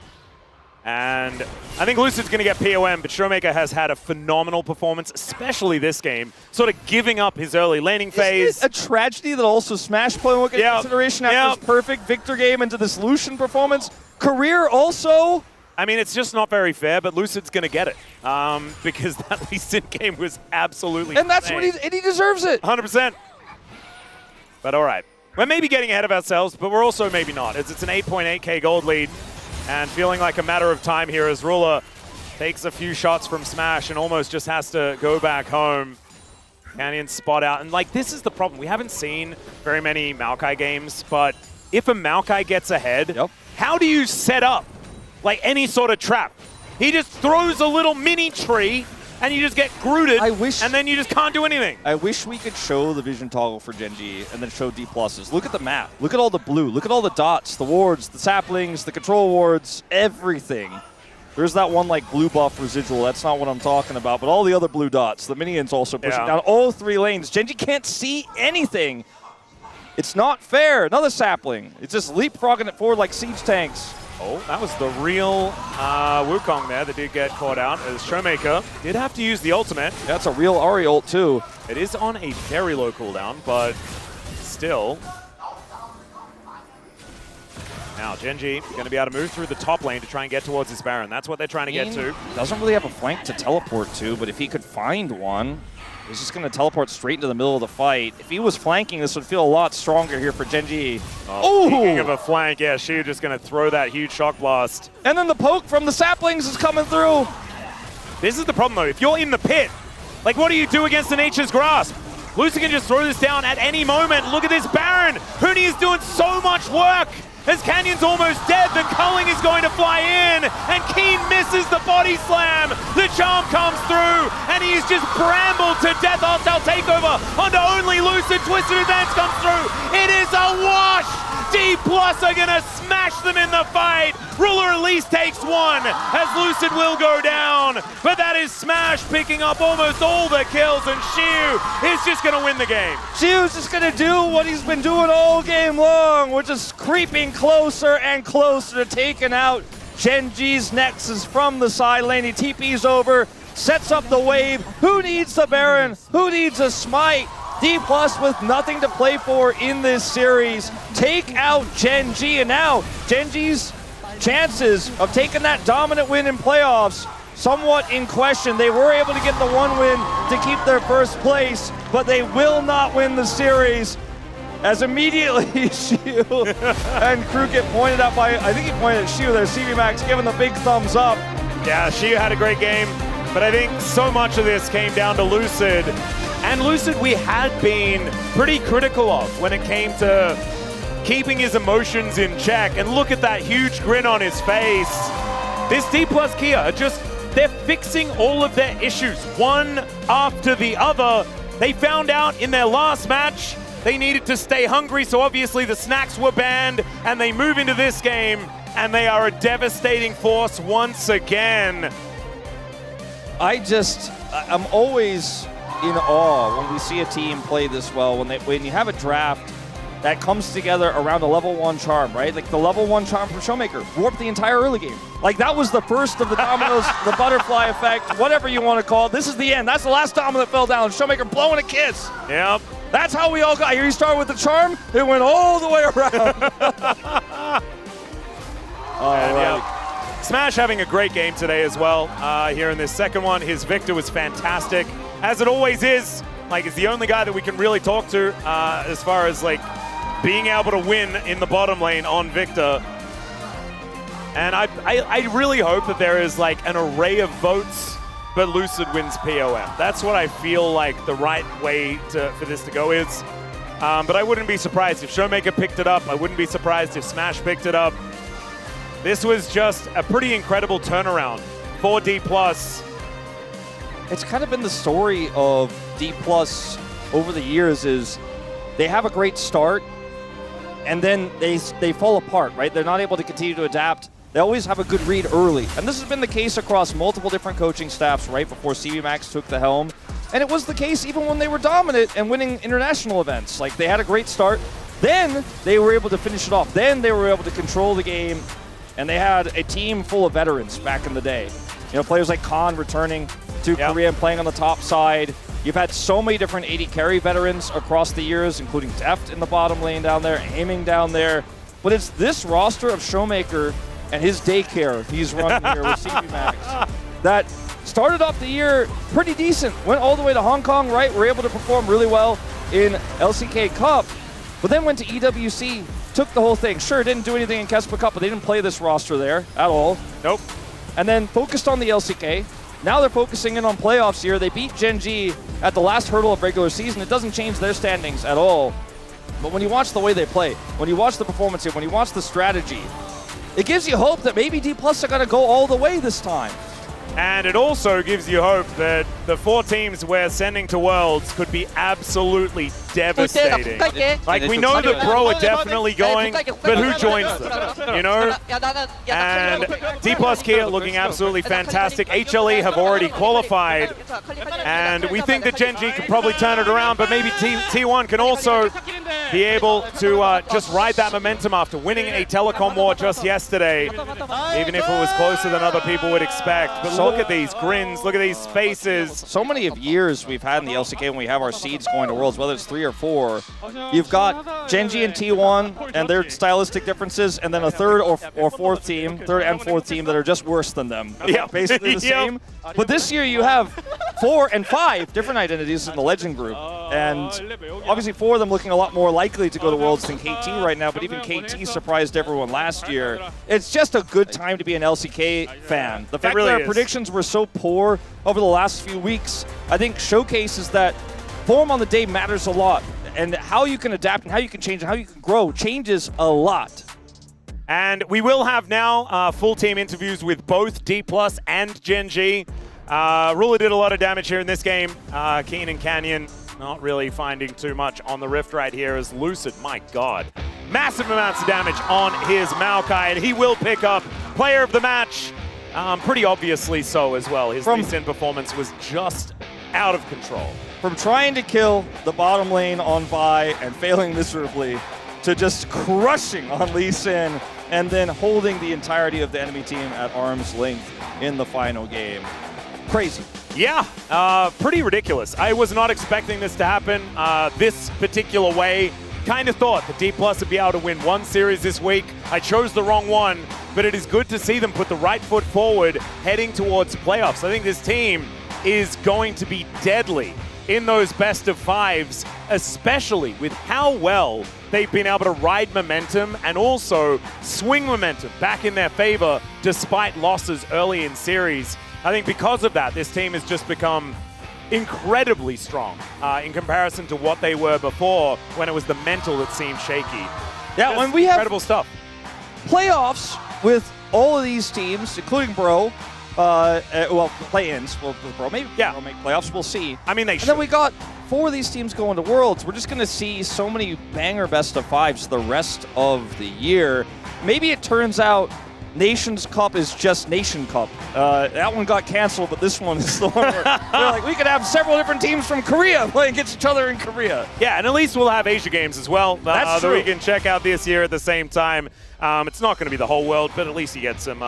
And I think Lucid's going to get POM, but Showmaker has had a phenomenal performance, especially this game, sort of giving up his early laning phase. Isn't it a tragedy that also Smash Point will get consideration after this perfect Victor game into this Lucian performance? Career also? I mean, it's just not very fair, but Lucid's going to get it because that Lee Sin game was absolutely And that's what he deserves it. 100%. But all right. We're maybe getting ahead of ourselves, but we're also maybe not. It's an 8.8k gold lead. And feeling like a matter of time here as Ruler takes a few shots from Smash and almost just has to go back home. Canyon spot out. And like, this is the problem. We haven't seen very many Maokai games, but if a Maokai gets ahead, how do you set up like any sort of trap? He just throws a little mini tree and you just get grooted, and then you just can't do anything. I wish we could show the vision toggle for GENG and then show D+. Look at the map. Look at all the blue. Look at all the dots, the wards, the saplings, the control wards, everything. There's that one like blue buff residual. That's not what I'm talking about. But all the other blue dots, the minions also pushing down all 3 lanes. GENG can't see anything. It's not fair. Another sapling. It's just leapfrogging it forward like siege tanks. Oh, that was the real Wukong there that did get caught out as Showmaker did have to use the ultimate. That's a real Ahri ult too. It is on a very low cooldown, but still. Now GENG going to be able to move through the top lane to try and get towards his Baron. That's what they're trying to get to. Doesn't really have a flank to teleport to, but if he could find one, he's just going to teleport straight into the middle of the fight. If he was flanking, this would feel a lot stronger here for GENG. Speaking of a flank, yeah, Shiu just going to throw that huge shock blast. And then the poke from the saplings is coming through. This is the problem, though. If you're in the pit, like, what do you do against the Nature's Grasp? Lucy can just throw this down at any moment. Look at this Baron. Huni is doing so much work. As Canyon's almost dead, the culling is going to fly in, and Keen misses the body slam. The charm comes through, and he's just brambled to death. Hostile takeover onto only Lucid. Twisted Advance comes through. It is a wash. D+ are going to smash them in the fight. Ruler at least takes one, as Lucid will go down. But that is Smash picking up almost all the kills, and Shiu is just going to win the game. Shiu's just going to do what he's been doing all game long, which is creeping closer and closer to taking out GENG's Nexus from the side lane. He TP's over, sets up the wave. Who needs the Baron? Who needs a smite? D+ with nothing to play for in this series. Take out GENG, and now GENG's chances of taking that dominant win in playoffs somewhat in question. They were able to get the 1 win to keep their first place, but they will not win the series. As immediately Shiu and Crew get pointed out by, I think he pointed at Shiu there, CV Max giving the big thumbs up. Yeah, Shiu had a great game, but I think so much of this came down to Lucid. And Lucid we had been pretty critical of when it came to keeping his emotions in check. And look at that huge grin on his face. This D+ Kia are just, they're fixing all of their issues one after the other. They found out in their last match they needed to stay hungry, so obviously the snacks were banned, and they move into this game, and they are a devastating force once again. I'm always in awe when we see a team play this well, when you have a draft that comes together around a level 1 charm, right? Like the level 1 charm from Showmaker warped the entire early game. Like that was the first of the dominoes, the butterfly effect, whatever you want to call it. This is the end. That's the last domino that fell down. Showmaker blowing a kiss. Yep. That's how we all got here. You started with the charm, it went all the way around. All right. Yep. Smash having a great game today as well. Here in this second one, his Victor was fantastic, as it always is. Like, it's the only guy that we can really talk to as far as like being able to win in the bottom lane on Victor. And I really hope that there is like an array of votes, but Lucid wins POM. That's what I feel like the right way for this to go is. But I wouldn't be surprised if Showmaker picked it up. I wouldn't be surprised if Smash picked it up. This was just a pretty incredible turnaround for D+. It's kind of been the story of D+ over the years is they have a great start and then they fall apart, right? They're not able to continue to adapt. They always have a good read early. And this has been the case across multiple different coaching staffs right before CV Max took the helm. And it was the case even when they were dominant and winning international events. Like, they had a great start. Then they were able to finish it off. Then they were able to control the game. And they had a team full of veterans back in the day. You know, players like Khan returning to Korea and playing on the top side. You've had so many different AD carry veterans across the years, including Deft in the bottom lane down there, aiming down there. But it's this roster of Showmaker and his daycare he's running here with CV Max that started off the year pretty decent. Went all the way to Hong Kong, right? Were able to perform really well in LCK Cup, but then went to EWC, took the whole thing. Sure, didn't do anything in Kespa Cup, but they didn't play this roster there at all. Nope. And then focused on the LCK. Now they're focusing in on playoffs here. They beat GENG at the last hurdle of regular season. It doesn't change their standings at all. But when you watch the way they play, when you watch the performance here, when you watch the strategy, it gives you hope that maybe D+ are going to go all the way this time. And it also gives you hope that the 4 teams we're sending to Worlds could be absolutely devastating. Like, we know that Bro are definitely going, but who joins them, you know? And D+ Kia looking absolutely fantastic. HLE have already qualified, and we think that GENG can probably turn it around, but maybe T1 can also be able to just ride that momentum after winning a telecom war just yesterday, even if it was closer than other people would expect. But look at these grins, look at these faces. So many of years we've had in the LCK when we have our seeds going to Worlds, whether it's 3 or 4. You've got GENG and T1 and their stylistic differences, and then a third or fourth team, third and fourth team that are just worse than them. Yeah, basically the same. But this year you have 4 and 5 different identities in the Legend group, and obviously 4 of them looking a lot more likely to go to Worlds than KT right now, but even KT surprised everyone last year. It's just a good time to be an LCK fan. The fact really that our is. predictions were so poor over the last few weeks, I think showcases that form on the day matters a lot, and how you can adapt and how you can change and how you can grow changes a lot. And we will have now full team interviews with both D+ and GENG. Ruler did a lot of damage here in this game. Keen and Canyon not really finding too much on the Rift right here as Lucid, my god. Massive amounts of damage on his Maokai, and he will pick up player of the match. Pretty obviously so as well. His Lee Sin performance was just out of control. From trying to kill the bottom lane on Vi and failing miserably, to just crushing on Lee Sin and then holding the entirety of the enemy team at arm's length in the final game. Crazy. Yeah, pretty ridiculous. I was not expecting this to happen this particular way. Kind of thought that D+ would be able to win one series this week. I chose the wrong one, but it is good to see them put the right foot forward heading towards playoffs. I think this team is going to be deadly in those best of 5s, especially with how well they've been able to ride momentum and also swing momentum back in their favor despite losses early in series. I think because of that, this team has just become incredibly strong in comparison to what they were before when it was the mental that seemed shaky. Yeah, when we have incredible stuff. Playoffs with all of these teams, including Bro, well, play-ins with Bro. Maybe Bro make playoffs, we'll see. I mean, they should. And then we got 4 of these teams going to Worlds. We're just going to see so many banger best of 5s the rest of the year. Maybe it turns out Nations Cup is just Nation Cup. That one got canceled, but this one is the one where they're like, we could have several different teams from Korea playing against each other in Korea. Yeah, and at least we'll have Asia games as well. That's true. That we can check out this year at the same time. It's not going to be the whole world, but at least you get some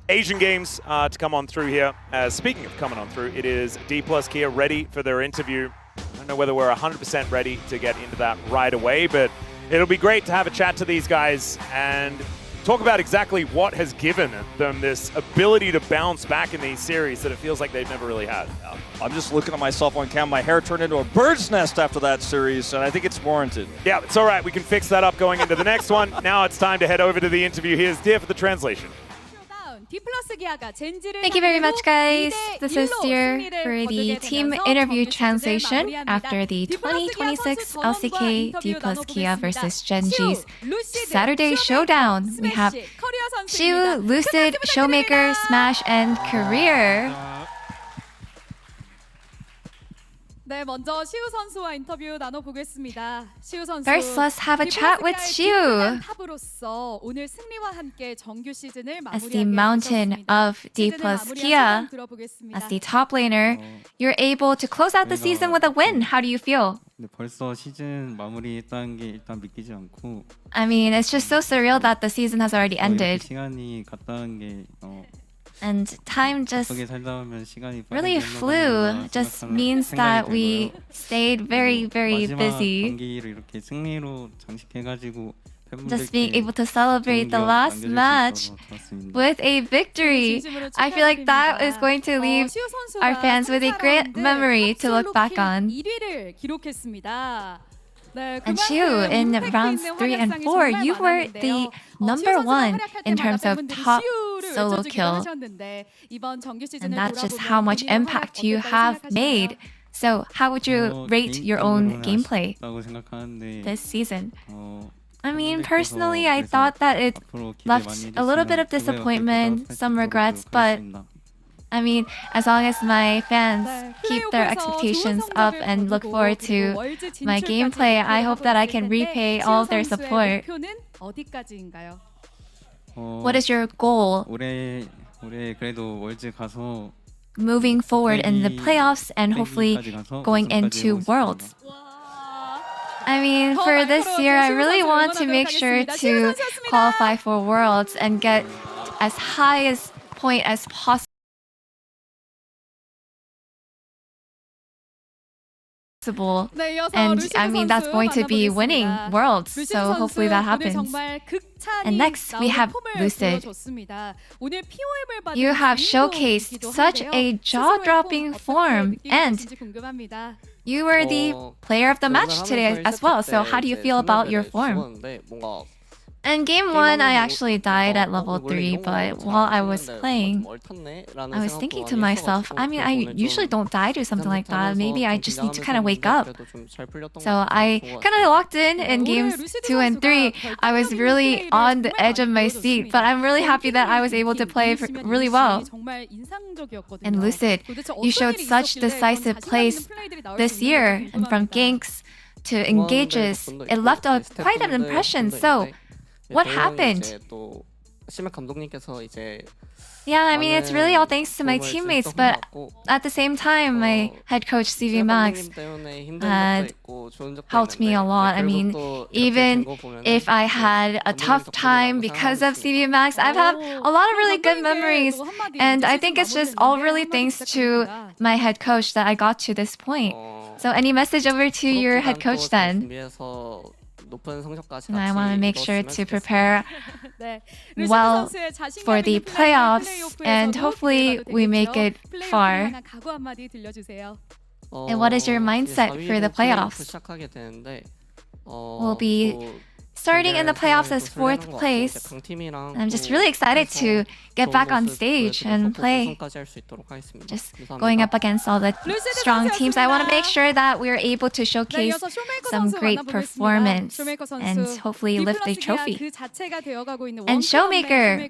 Asian games to come on through here. Speaking of coming on through, it is D+ Kia ready for their interview. I don't know whether we're 100% ready to get into that right away, but it'll be great to have a chat to these guys and talk about exactly what has given them this ability to bounce back in these series that it feels like they've never really had. I'm just looking at myself on cam. My hair turned into a bird's nest after that series, and I think it's warranted. Yeah, it's all right. We can fix that up going into the next one. Now it's time to head over to the interview. Here's Dear for the translation. Thank you very much, guys. This is Dear for the team interview translation after the 2026 LCK D plus Kia versus GENG's Saturday Showdown. We have Shiu, Lucid, Showmaker, Smash, and Career. 네, 먼저 시우 선수와 인터뷰 나눠보겠습니다. 시우 선수. First, let's have a chat with Shiu. 탑으로서 오늘 승리와 함께 정규 시즌을 As the mountain of D plus Kia, as the top laner, you're able to close out the season with a win. How do you feel? 벌써 시즌 마무리했다는 게 일단 믿기지 않고. I mean, it's just so surreal that the season has already ended. 시간이 갔다는 게 And time just really flew. Just means that we stayed very, very busy. Just being able to celebrate the last match with a victory. I feel like that is going to leave our fans with a great memory to look back on. And Shiu, in rounds 3 and 4, you were the #1 in terms of top solo kills. And that's just how much impact you have made. So how would you rate your own gameplay this season? I mean, personally, I thought that it left a little bit of disappointment, some regrets, but I mean, as long as my fans keep their expectations up and look forward to my gameplay, I hope that I can repay all of their support. What is your goal moving forward in the playoffs and hopefully going into Worlds? I mean, for this year, I really want to make sure to qualify for Worlds and get as high a point as possible. And I mean, that's going to be winning Worlds, so hopefully that happens. And next, we have Lucid. You have showcased such a jaw-dropping form, and you were the player of the match today as well, so how do you feel about your form? In game 1, I actually died at level 3, but while I was playing, I was thinking to myself, I mean, I usually don't die to something like that. Maybe I just need to kind of wake up. So I kind of locked in games 2 and 3. I was really on the edge of my seat, but I'm really happy that I was able to play really well. And Lucid, you showed such decisive plays this year, and from ganks to engages, it left quite an impression. So what happened? Yeah, I mean, it's really all thanks to my teammates, but at the same time, my head coach, CV Max, had helped me a lot. I mean, even if I had a tough time because of CV Max, I've had a lot of really good memories, and I think it's just all really thanks to my head coach that I got to this point. So any message over to your head coach then? And I want to make sure to prepare well for the playoffs, and hopefully we make it far. And what is your mindset for the playoffs? We'll be starting in the playoffs as 4th place. I'm just really excited to get back on stage and play. Just going up against all the strong teams, I want to make sure that we're able to showcase some great performance and hopefully lift a trophy. And Showmaker,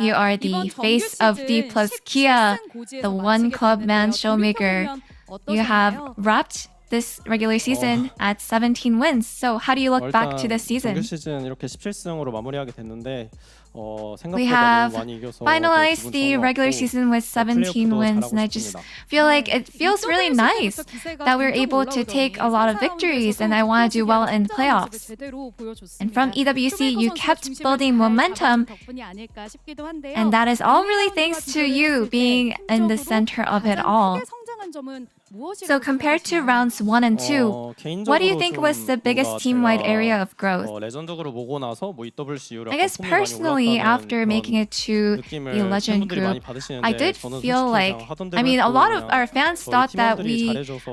you are the face of D plus Kia, the one club man Showmaker. You have wrapped this regular season at 17 wins. So how do you look back to this season? We have finalized the regular season with 17 wins, and I just feel like it feels really nice that we're able to take a lot of victories, and I want to do well in playoffs. And from EWC, you kept building momentum, and that is all really thanks to you being in the center of it all. So compared to rounds 1 and 2, what do you think was the biggest team-wide area of growth? 레전드그룹 오고 나서 뭐 EWCU랑 I guess personally, after making it to the Legend group, I did feel like, I mean, a lot of our fans thought that we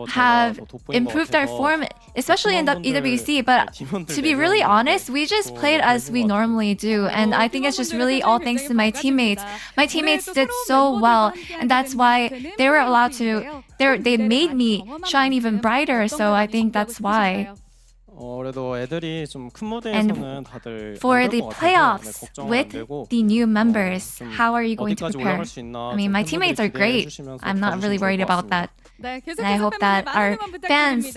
have improved our form, especially in the EWC, but to be really honest, we just played as we normally do, and I think it's just really all thanks to my teammates. My teammates did so well, and that's why they were allowed to, they made me shine even brighter, so I think that's why. 그래도 애들이 좀 큰 And 무대에서는 다들 for the 안될것 같아서 playoffs 걱정은 안 with 되고, the new members, 좀 how are you going to 어디까지 prepare? 올라갈 수 있나 I mean, 좀 my 팬분들이 teammates are 기대해 great. 주시면서 I'm not really 봐주시면 worried 좋을 것 about that. 같습니다. 네, And I hope that our fans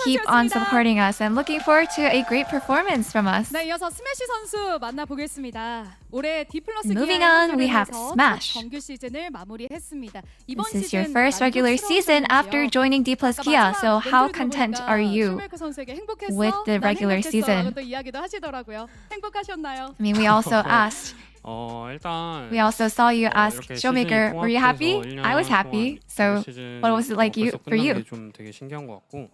keep on supporting us. I'm looking forward to a great performance from us. 네, 이어서 스매시 선수 만나보겠습니다. 올해 D+ Moving on, we have Smash. 정규 시즌을 마무리했습니다. 이번 This is your 시즌 first regular season after joining D+ Kia, so how 멘트를 content 들어보니까 are you 슈메이커 선수에게 행복했어? with the 난 regular 행복했어 season? 라고 또 이야기도 하시더라고요. 행복하셨나요? I mean, we also asked. 일단 We also saw you ask 이렇게 Showmaker, 시즌이 were you happy? 통합돼서 I was 1년 happy. 동안 So 시즌이 what was it like 벌써 for 끝난 you? 게 좀 되게 신기한 것 같고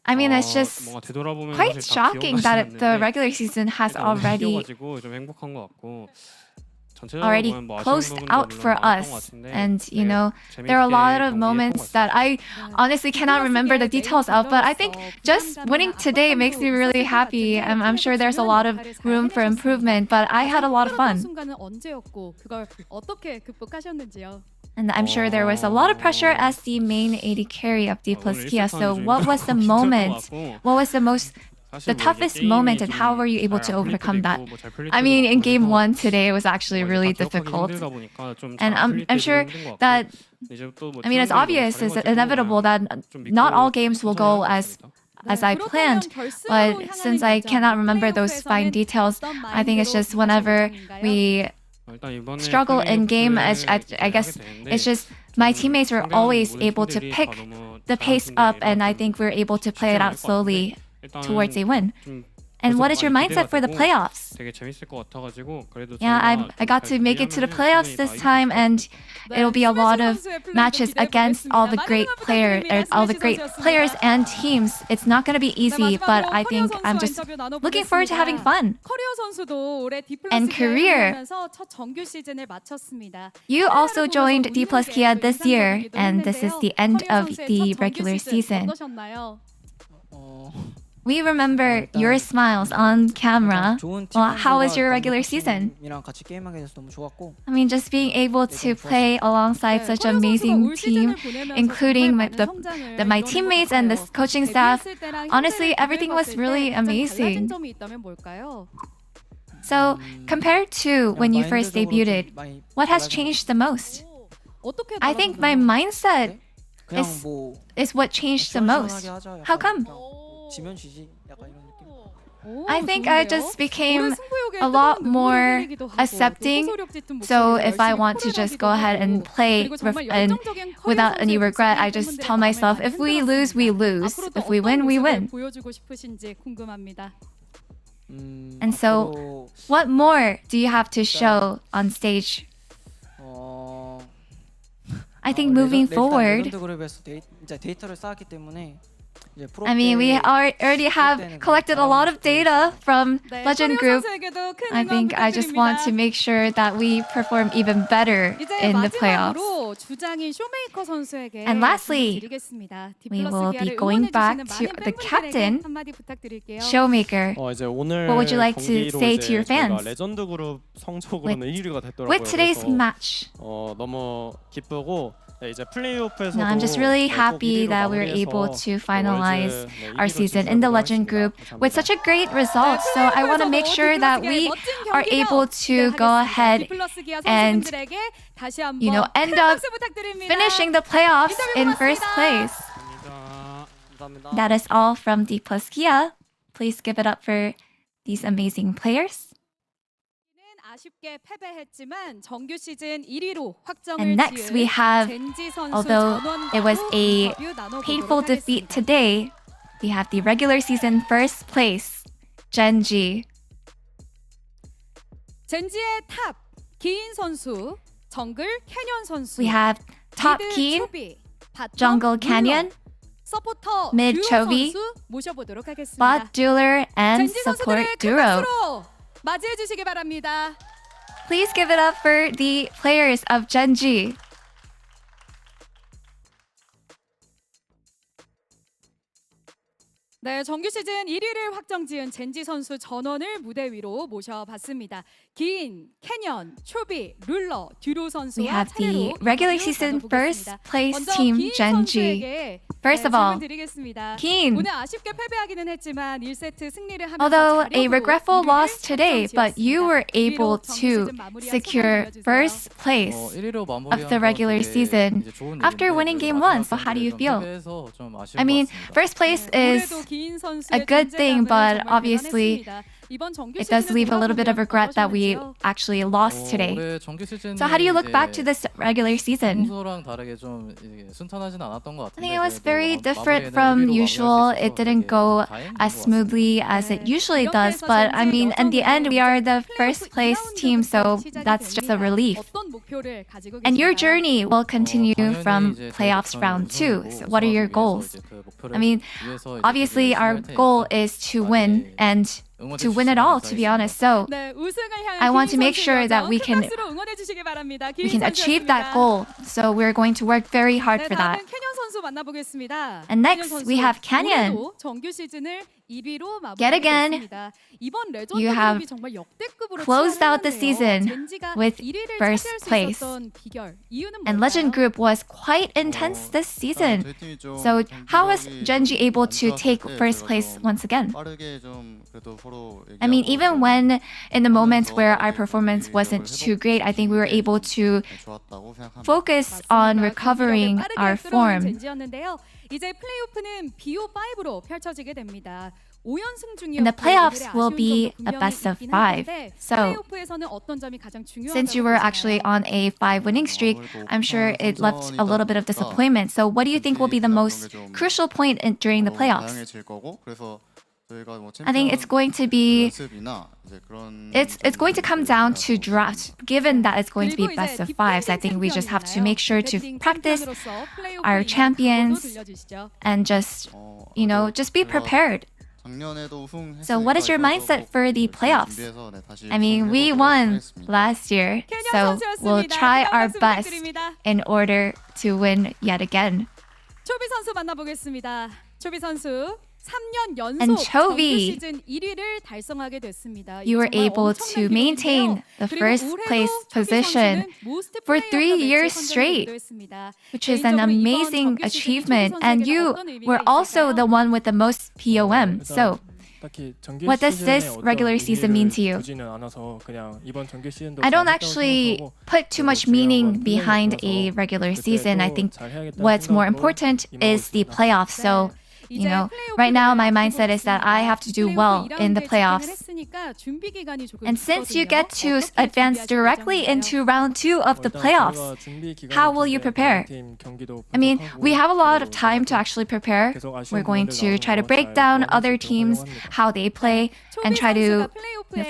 I mean, it's just 뭔가 되돌아보면 quite 사실 다 shocking 기억나진 that the 않는데 regular season has 일단 오늘 already 이겨가지고 좀 행복한 것 같고 전체적으로 already 보면 뭐 아쉬운 closed 부분도 out 물론 for 많았던 것 us. 같은데 And, you 되게 know, there are a lot 재밌게 of 경기했던 것 moments that I honestly cannot remember the details of, but I think just winning today makes me really happy. I'm sure there's a lot of room for improvement, but I had a lot of fun. 순간은 언제였고 그걸 어떻게 극복하셨는지요? And I'm sure there was a lot of pressure as the main AD carry of D+ 오늘 Kia. So 일색하는 what was the 중에 moment? 힘들 것 같고 What was the 사실 the 뭐 이게 toughest 게임이 moment, and 좀 how were you able 잘 to 안 풀릴 overcome 때도 that? 있고 뭐잘 풀릴 I 때도 mean, in 있고 game 그래서 one today, it was actually 뭐 really 이제 다 기억하기 difficult. 힘들다 보니까 좀 And 잘 안 풀릴 I'm 때도 sure 힘든 것 같고 that, 이제 또 뭐 I mean, it's 팀원들이 너무 obvious, it's 잘해가지고 inevitable that 좀 not all 믿고 games will 천천히 go 해야 as 됩니다. I planned, but since I cannot remember those fine details, I think it's just whenever we 일단 이번에 struggle in game, I guess 하게 되는데 it's just my teammates were 상대하는 always 모든 able to 팀들이 pick 다 너무 the pace 잘하는 up, and I 팀들이라 think we're able to 좀 play it 쉽지 out 않을 것 slowly 같은데 towards a win. 좀 And 벌써 what is your 많이 mindset for the 기대가 되고 playoffs? 되게 재밌을 것 같아가지고 그래도 Yeah, 저희가 I got to 좀 make it to the 준비하면은 playoffs 충분히 this 다 time, 이길 수 and it'll be a lot of matches 기대해 against all the 보겠습니다. great 많은 players, 부탁드립니다. all the 스매시 great 선수였습니다. players and teams. It's not going to be easy, but I 마지막으로 think 커리어 I'm 선수와 just 인터뷰 looking forward to having 나눠보겠습니다. fun. 커리어 선수도 올해 D+ And career. 하면서 첫 정규 시즌을 마쳤습니다. You also joined D+ Kia this year, 인상적이기도 and this is the end 커리어 of 선수의 the 첫 정규 regular 시즌 season. 어떠셨나요? We remember your smiles on camera. Well, how was your regular season? 이랑 같이 게임하게 돼서 너무 좋았고. I mean, just being able to play alongside such an amazing team, including my teammates and the coaching staff. Honestly, everything was really amazing. So, compared to when you first debuted, what has changed the most? I think my mindset 그냥 is 뭐 is what changed the most. 하자, How come? 지면 지지 약간 이런 느낌. I think I just became a lot more accepting. So if I want to just go ahead and play and without any regret, I just tell myself, if we lose, we lose. If we win, we win. 보여주고 싶으신지 궁금합니다. And so, what more do you have to show on stage? I think moving forward, 레전드 그룹에서 이제 데이터를 쌓았기 때문에 이제 프로 I mean, we already have collected a lot of data from Legend Group. I think I just want to make sure that we perform even better in the playoffs. 주장인 쇼메이커 선수에게 And lastly, 드리겠습니다. we will be going back to the captain, 한마디 부탁드릴게요. Showmaker. 이제 오늘 What would you like to 경기로 say 이제 to your fans? 저희가 레전드 그룹 성적으로는 1위가 됐더라고요. With today's 그래서 match, 너무 기쁘고 네, 이제 플레이오프에서도 no, I'm just really 꼭 happy 1위로 that we were 마무리해서 able to finalize 월드, 네, our 1위로 season in the 진출하도록 Legend 하겠습니다. Group with 감사합니다. such a great result. So I want to make sure that we are able to go ahead and, you know, end up finishing the playoffs in first place. That is all from D+ Kia. Please give it up for these amazing players. 아쉽게 패배했지만 정규 시즌 1위로 확정을 And next we have, 젠지 선수 although 전원 it was a 인터뷰 나눠보도록 painful defeat 하겠습니다. today, we have the regular season first place, GENG. 젠지의 탑 기인 선수, 정글 캐년 선수, We have top 미드 Keen, 초비, 바텀 jungle 룰러, Canyon, 서포터 mid 듀오 Chovy, 선수 모셔보도록 하겠습니다. bot dueler, and 젠지 support 선수들을 큰 duo. 박수로 맞이해 주시기 바랍니다. Please give it up for the players of GENG. 네, 정규 시즌 1위를 확정지은 젠지 선수 전원을 무대 위로 모셔봤습니다. 긴, 캐년, 초비, 룰러, 듀로 선수와 We have the 차례로 regular 인터뷰 season first 나눠보겠습니다. place 먼저 team 긴 GENG. 선수에게 First of all, 질문 드리겠습니다. Keen. 오늘 아쉽게 패배하기는 했지만 1세트 승리를 하면서 Although a 자력으로 regretful 1위를 loss today, but you were 확정지었습니다. able 위로 정규 to 시즌 마무리한 secure 소감 들려주세요. first place of the regular season after winning game 1. So how do you feel? I mean, first place is 올해도 긴 선수의 a good thing, 존재감을 but 정말 obviously 대단했습니다. 이번 정규 it does 시즌을 leave a little bit of regret that we 어떠셨는지요? actually lost today. So how do you look back to this regular season? I think it was very different from usual. It didn't go as smoothly as it usually does, but I mean, in the end, we are the first place team, so that's just a relief. 어떤 목표를 가지고 And your 계신가요? journey will continue from playoffs round 2. So what are your goals? I mean, obviously our goal is to win and to win it all, to be honest. So 네, 우승을 향한 I want 긴 to make sure 선수의 that 여정 we can- 큰 박수로 응원해 주시기 바랍니다. 긴 we can achieve that 선수였습니다. goal. So we're going to work very hard 네, for that. 다음은 캐년 선수 만나보겠습니다. And next, 캐년 선수, we have Canyon. 올해도 정규 시즌을 1위로 Yet again, 마무리했습니다. 이번 레전드 you have 그룹이 정말 역대급으로 closed out the 치열했는데요. season 젠지가 with 1위를 first 차지할 수 place. 있었던 비결, 이유는 And Legend 뭘까요? Group was quite intense this season. So how was GENG able to take first place once again? 빠르게 좀 그래도 서로 I mean, 얘기하고 even when in the moments where our performance wasn't too great, I think we were able to 좋았다고 생각합니다. focus on recovering our form. 젠지였는데요. 이제 플레이오프는 BO5로 펼쳐지게 됩니다. 5연승 중이었고 And the playoffs will 오늘의 be 아쉬운 a 점도 best of 분명히 있긴 5. 한데 So, 플레이오프에서는 어떤 점이 가장 중요하다고 since you were 보시나요? actually on a 5 winning streak, I'm sure it left a little bit of disappointment. So what do you think will be the most crucial point during the playoffs? 다양해질 거고 그래서 저희가 뭐 I think it's going to be 연습이나 이제 그런 it's going to come down to draft. Given that it's going to be best of 5s, I think we just have to make sure to practice our champions and just, just be prepared. 작년에도 우승했으니까 So what is your mindset for the playoffs? 준비해서 네, 다시 I mean, we won last year, so we'll try our best in order to win yet again. 초비 선수 만나보겠습니다. 초비 선수 3년 연속 And 정규 Chovy, 시즌 1위를 달성하게 됐습니다. you were 정말 able 엄청난 to maintain 기록인데요. the 그리고 first 올해도 place 초비 position 선수는 모스트 for 플레이어가 3 years 매치 straight, 선정을 했습니다. which is an 개인적으로 이번 amazing 정규 시즌 achievement. 초비 And 선수에게는 you 어떤 의미가 were also 있을까요? the one with the most POM. So what does this regular season mean to you? I don't actually put too much meaning behind a regular season. I think what's more important is the playoffs. So, right now my mindset is that I have to do well in the playoffs. And since you get to advance directly into round 2 of the playoffs, how will you prepare? I mean, we have a lot of time to actually prepare. We're going to try to break down other teams, how they play, and try to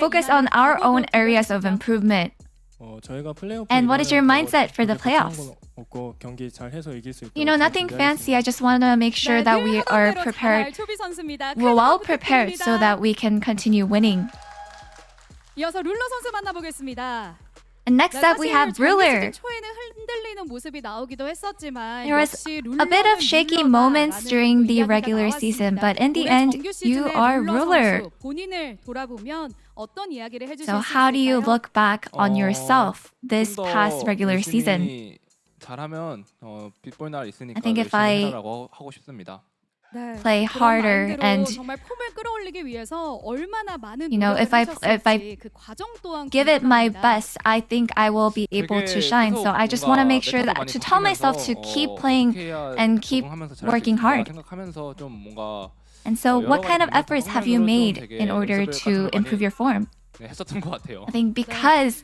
focus on our own areas of improvement. And what is your mindset for the playoffs? Nothing fancy. I just want to make sure that we are prepared. We're well prepared so that we can continue winning. 이어서 룰러 선수 만나보겠습니다. And next up, we have Ruler. 초에는 흔들리는 모습이 나오기도 했었지만 There was 역시 a bit of 룰러는 shaky 룰러다라는 moments during the 이야기가 regular 나왔습니다. season, but in the 올해 end, 정규 you 시즌의 are 룰러 Ruler. 선수 본인을 돌아보면 어떤 이야기를 해주실 So 수 how do you 있을까요? look back on yourself this past regular season? 잘하면 빗볼 날 있으니까 I think if 열심히 I 해라라고 하고 싶습니다. 네, play 그런 harder 마인드로 and 정말 폼을 끌어올리기 위해서 얼마나 많은 if I 그 과정 또한 give it my 궁금합니다. best, I think I will be able to shine. So I just want to make sure that to tell myself to keep playing and keep working hard. 생각하면서 좀 뭔가 And so what kind of efforts have you made in order to improve your form? 했었던 것 같아요. I think because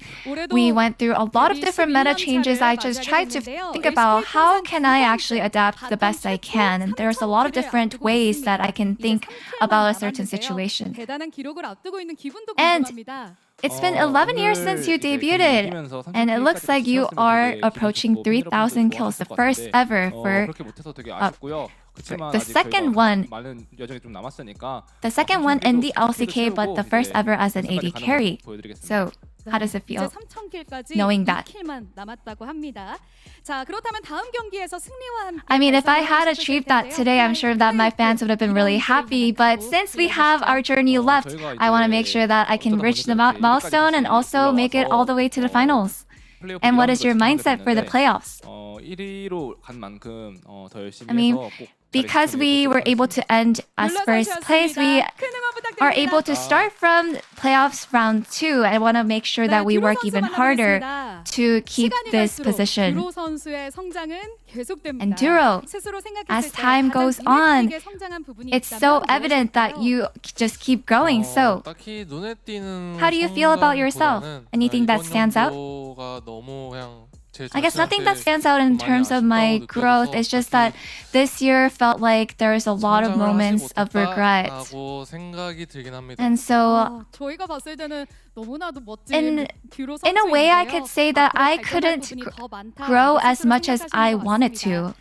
we went through a lot of different meta changes, I just tried to think about how can I actually adapt the best I can. And there's a lot of different ways that I can think about a certain situation. 대단한 기록을 앞두고 있는 기분도 And 궁금합니다. It's been 11 years since you debuted, and it looks like you are approaching 3,000 kills, the first ever for the second one. The second one in the LCK, but the first ever as an AD carry. So, how does it feel knowing that? I mean, if I had achieved that today, I'm sure that my fans would have been really happy. But since we have our journey left, I want to make sure that I can reach the milestone and also make it all the way to the finals. And what is your mindset for the playoffs? I mean, because we were able to end as first place, we are able to start from playoffs round 2. I want to make sure that we work even harder to keep this position. And Duro, as time goes on, it's so evident that you just keep going. So, how do you feel about yourself? Anything that stands out? I guess nothing that stands out in terms of my growth. It's just that this year felt like there's a lot of moments of regret. And so, in a way, I could say that I couldn't grow as much as I wanted to.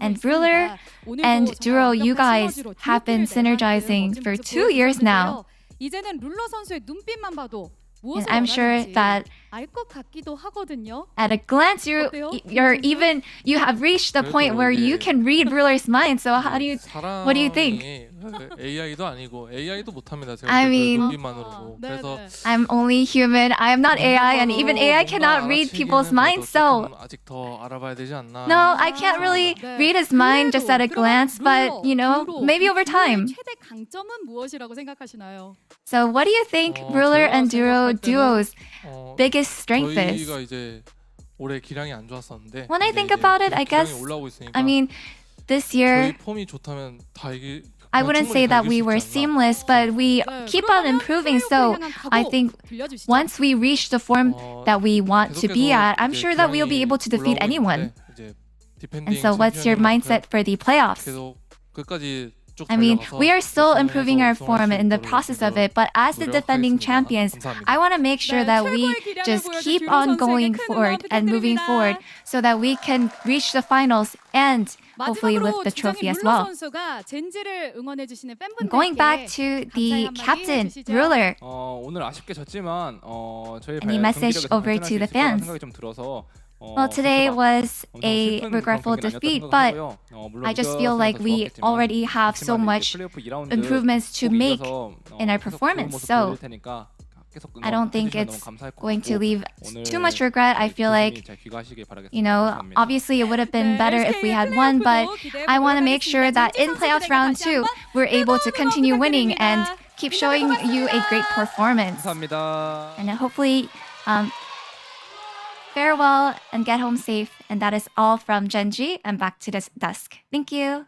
And Ruler and Duro, you guys have been synergizing for 2 years now. And I'm sure that at a glance, you have reached the point where you can read Ruler's mind. So what do you think? I mean, I'm only human. I am not AI, and even AI cannot read people's minds. So no, I can't really read his mind just at a glance, but maybe over time. So what do you think Ruler and Duro duo's biggest strength is? When I think about it, I guess, this year, I wouldn't say that we were seamless, but we keep on improving. So I think once we reach the form that we want to be at, I'm sure that we'll be able to defeat anyone. And so what's your mindset for the playoffs? We are still improving our form in the process of it, but as the defending champions, I want to make sure that we just keep on going forward and moving forward so that we can reach the finals and hopefully lift the trophy as well. Going back to the captain, Ruler, any message over to the fans? Well, today was a regretful defeat, but I just feel like we already have so much improvements to make in our performance. So I don't think it's going to leave too much regret. I feel like, obviously it would have been better if we had won, but I want to make sure that in playoffs round 2, we're able to continue winning and keep showing you a great performance. And hopefully, farewell and get home safe. And that is all from GENG and back to the desk. Thank you.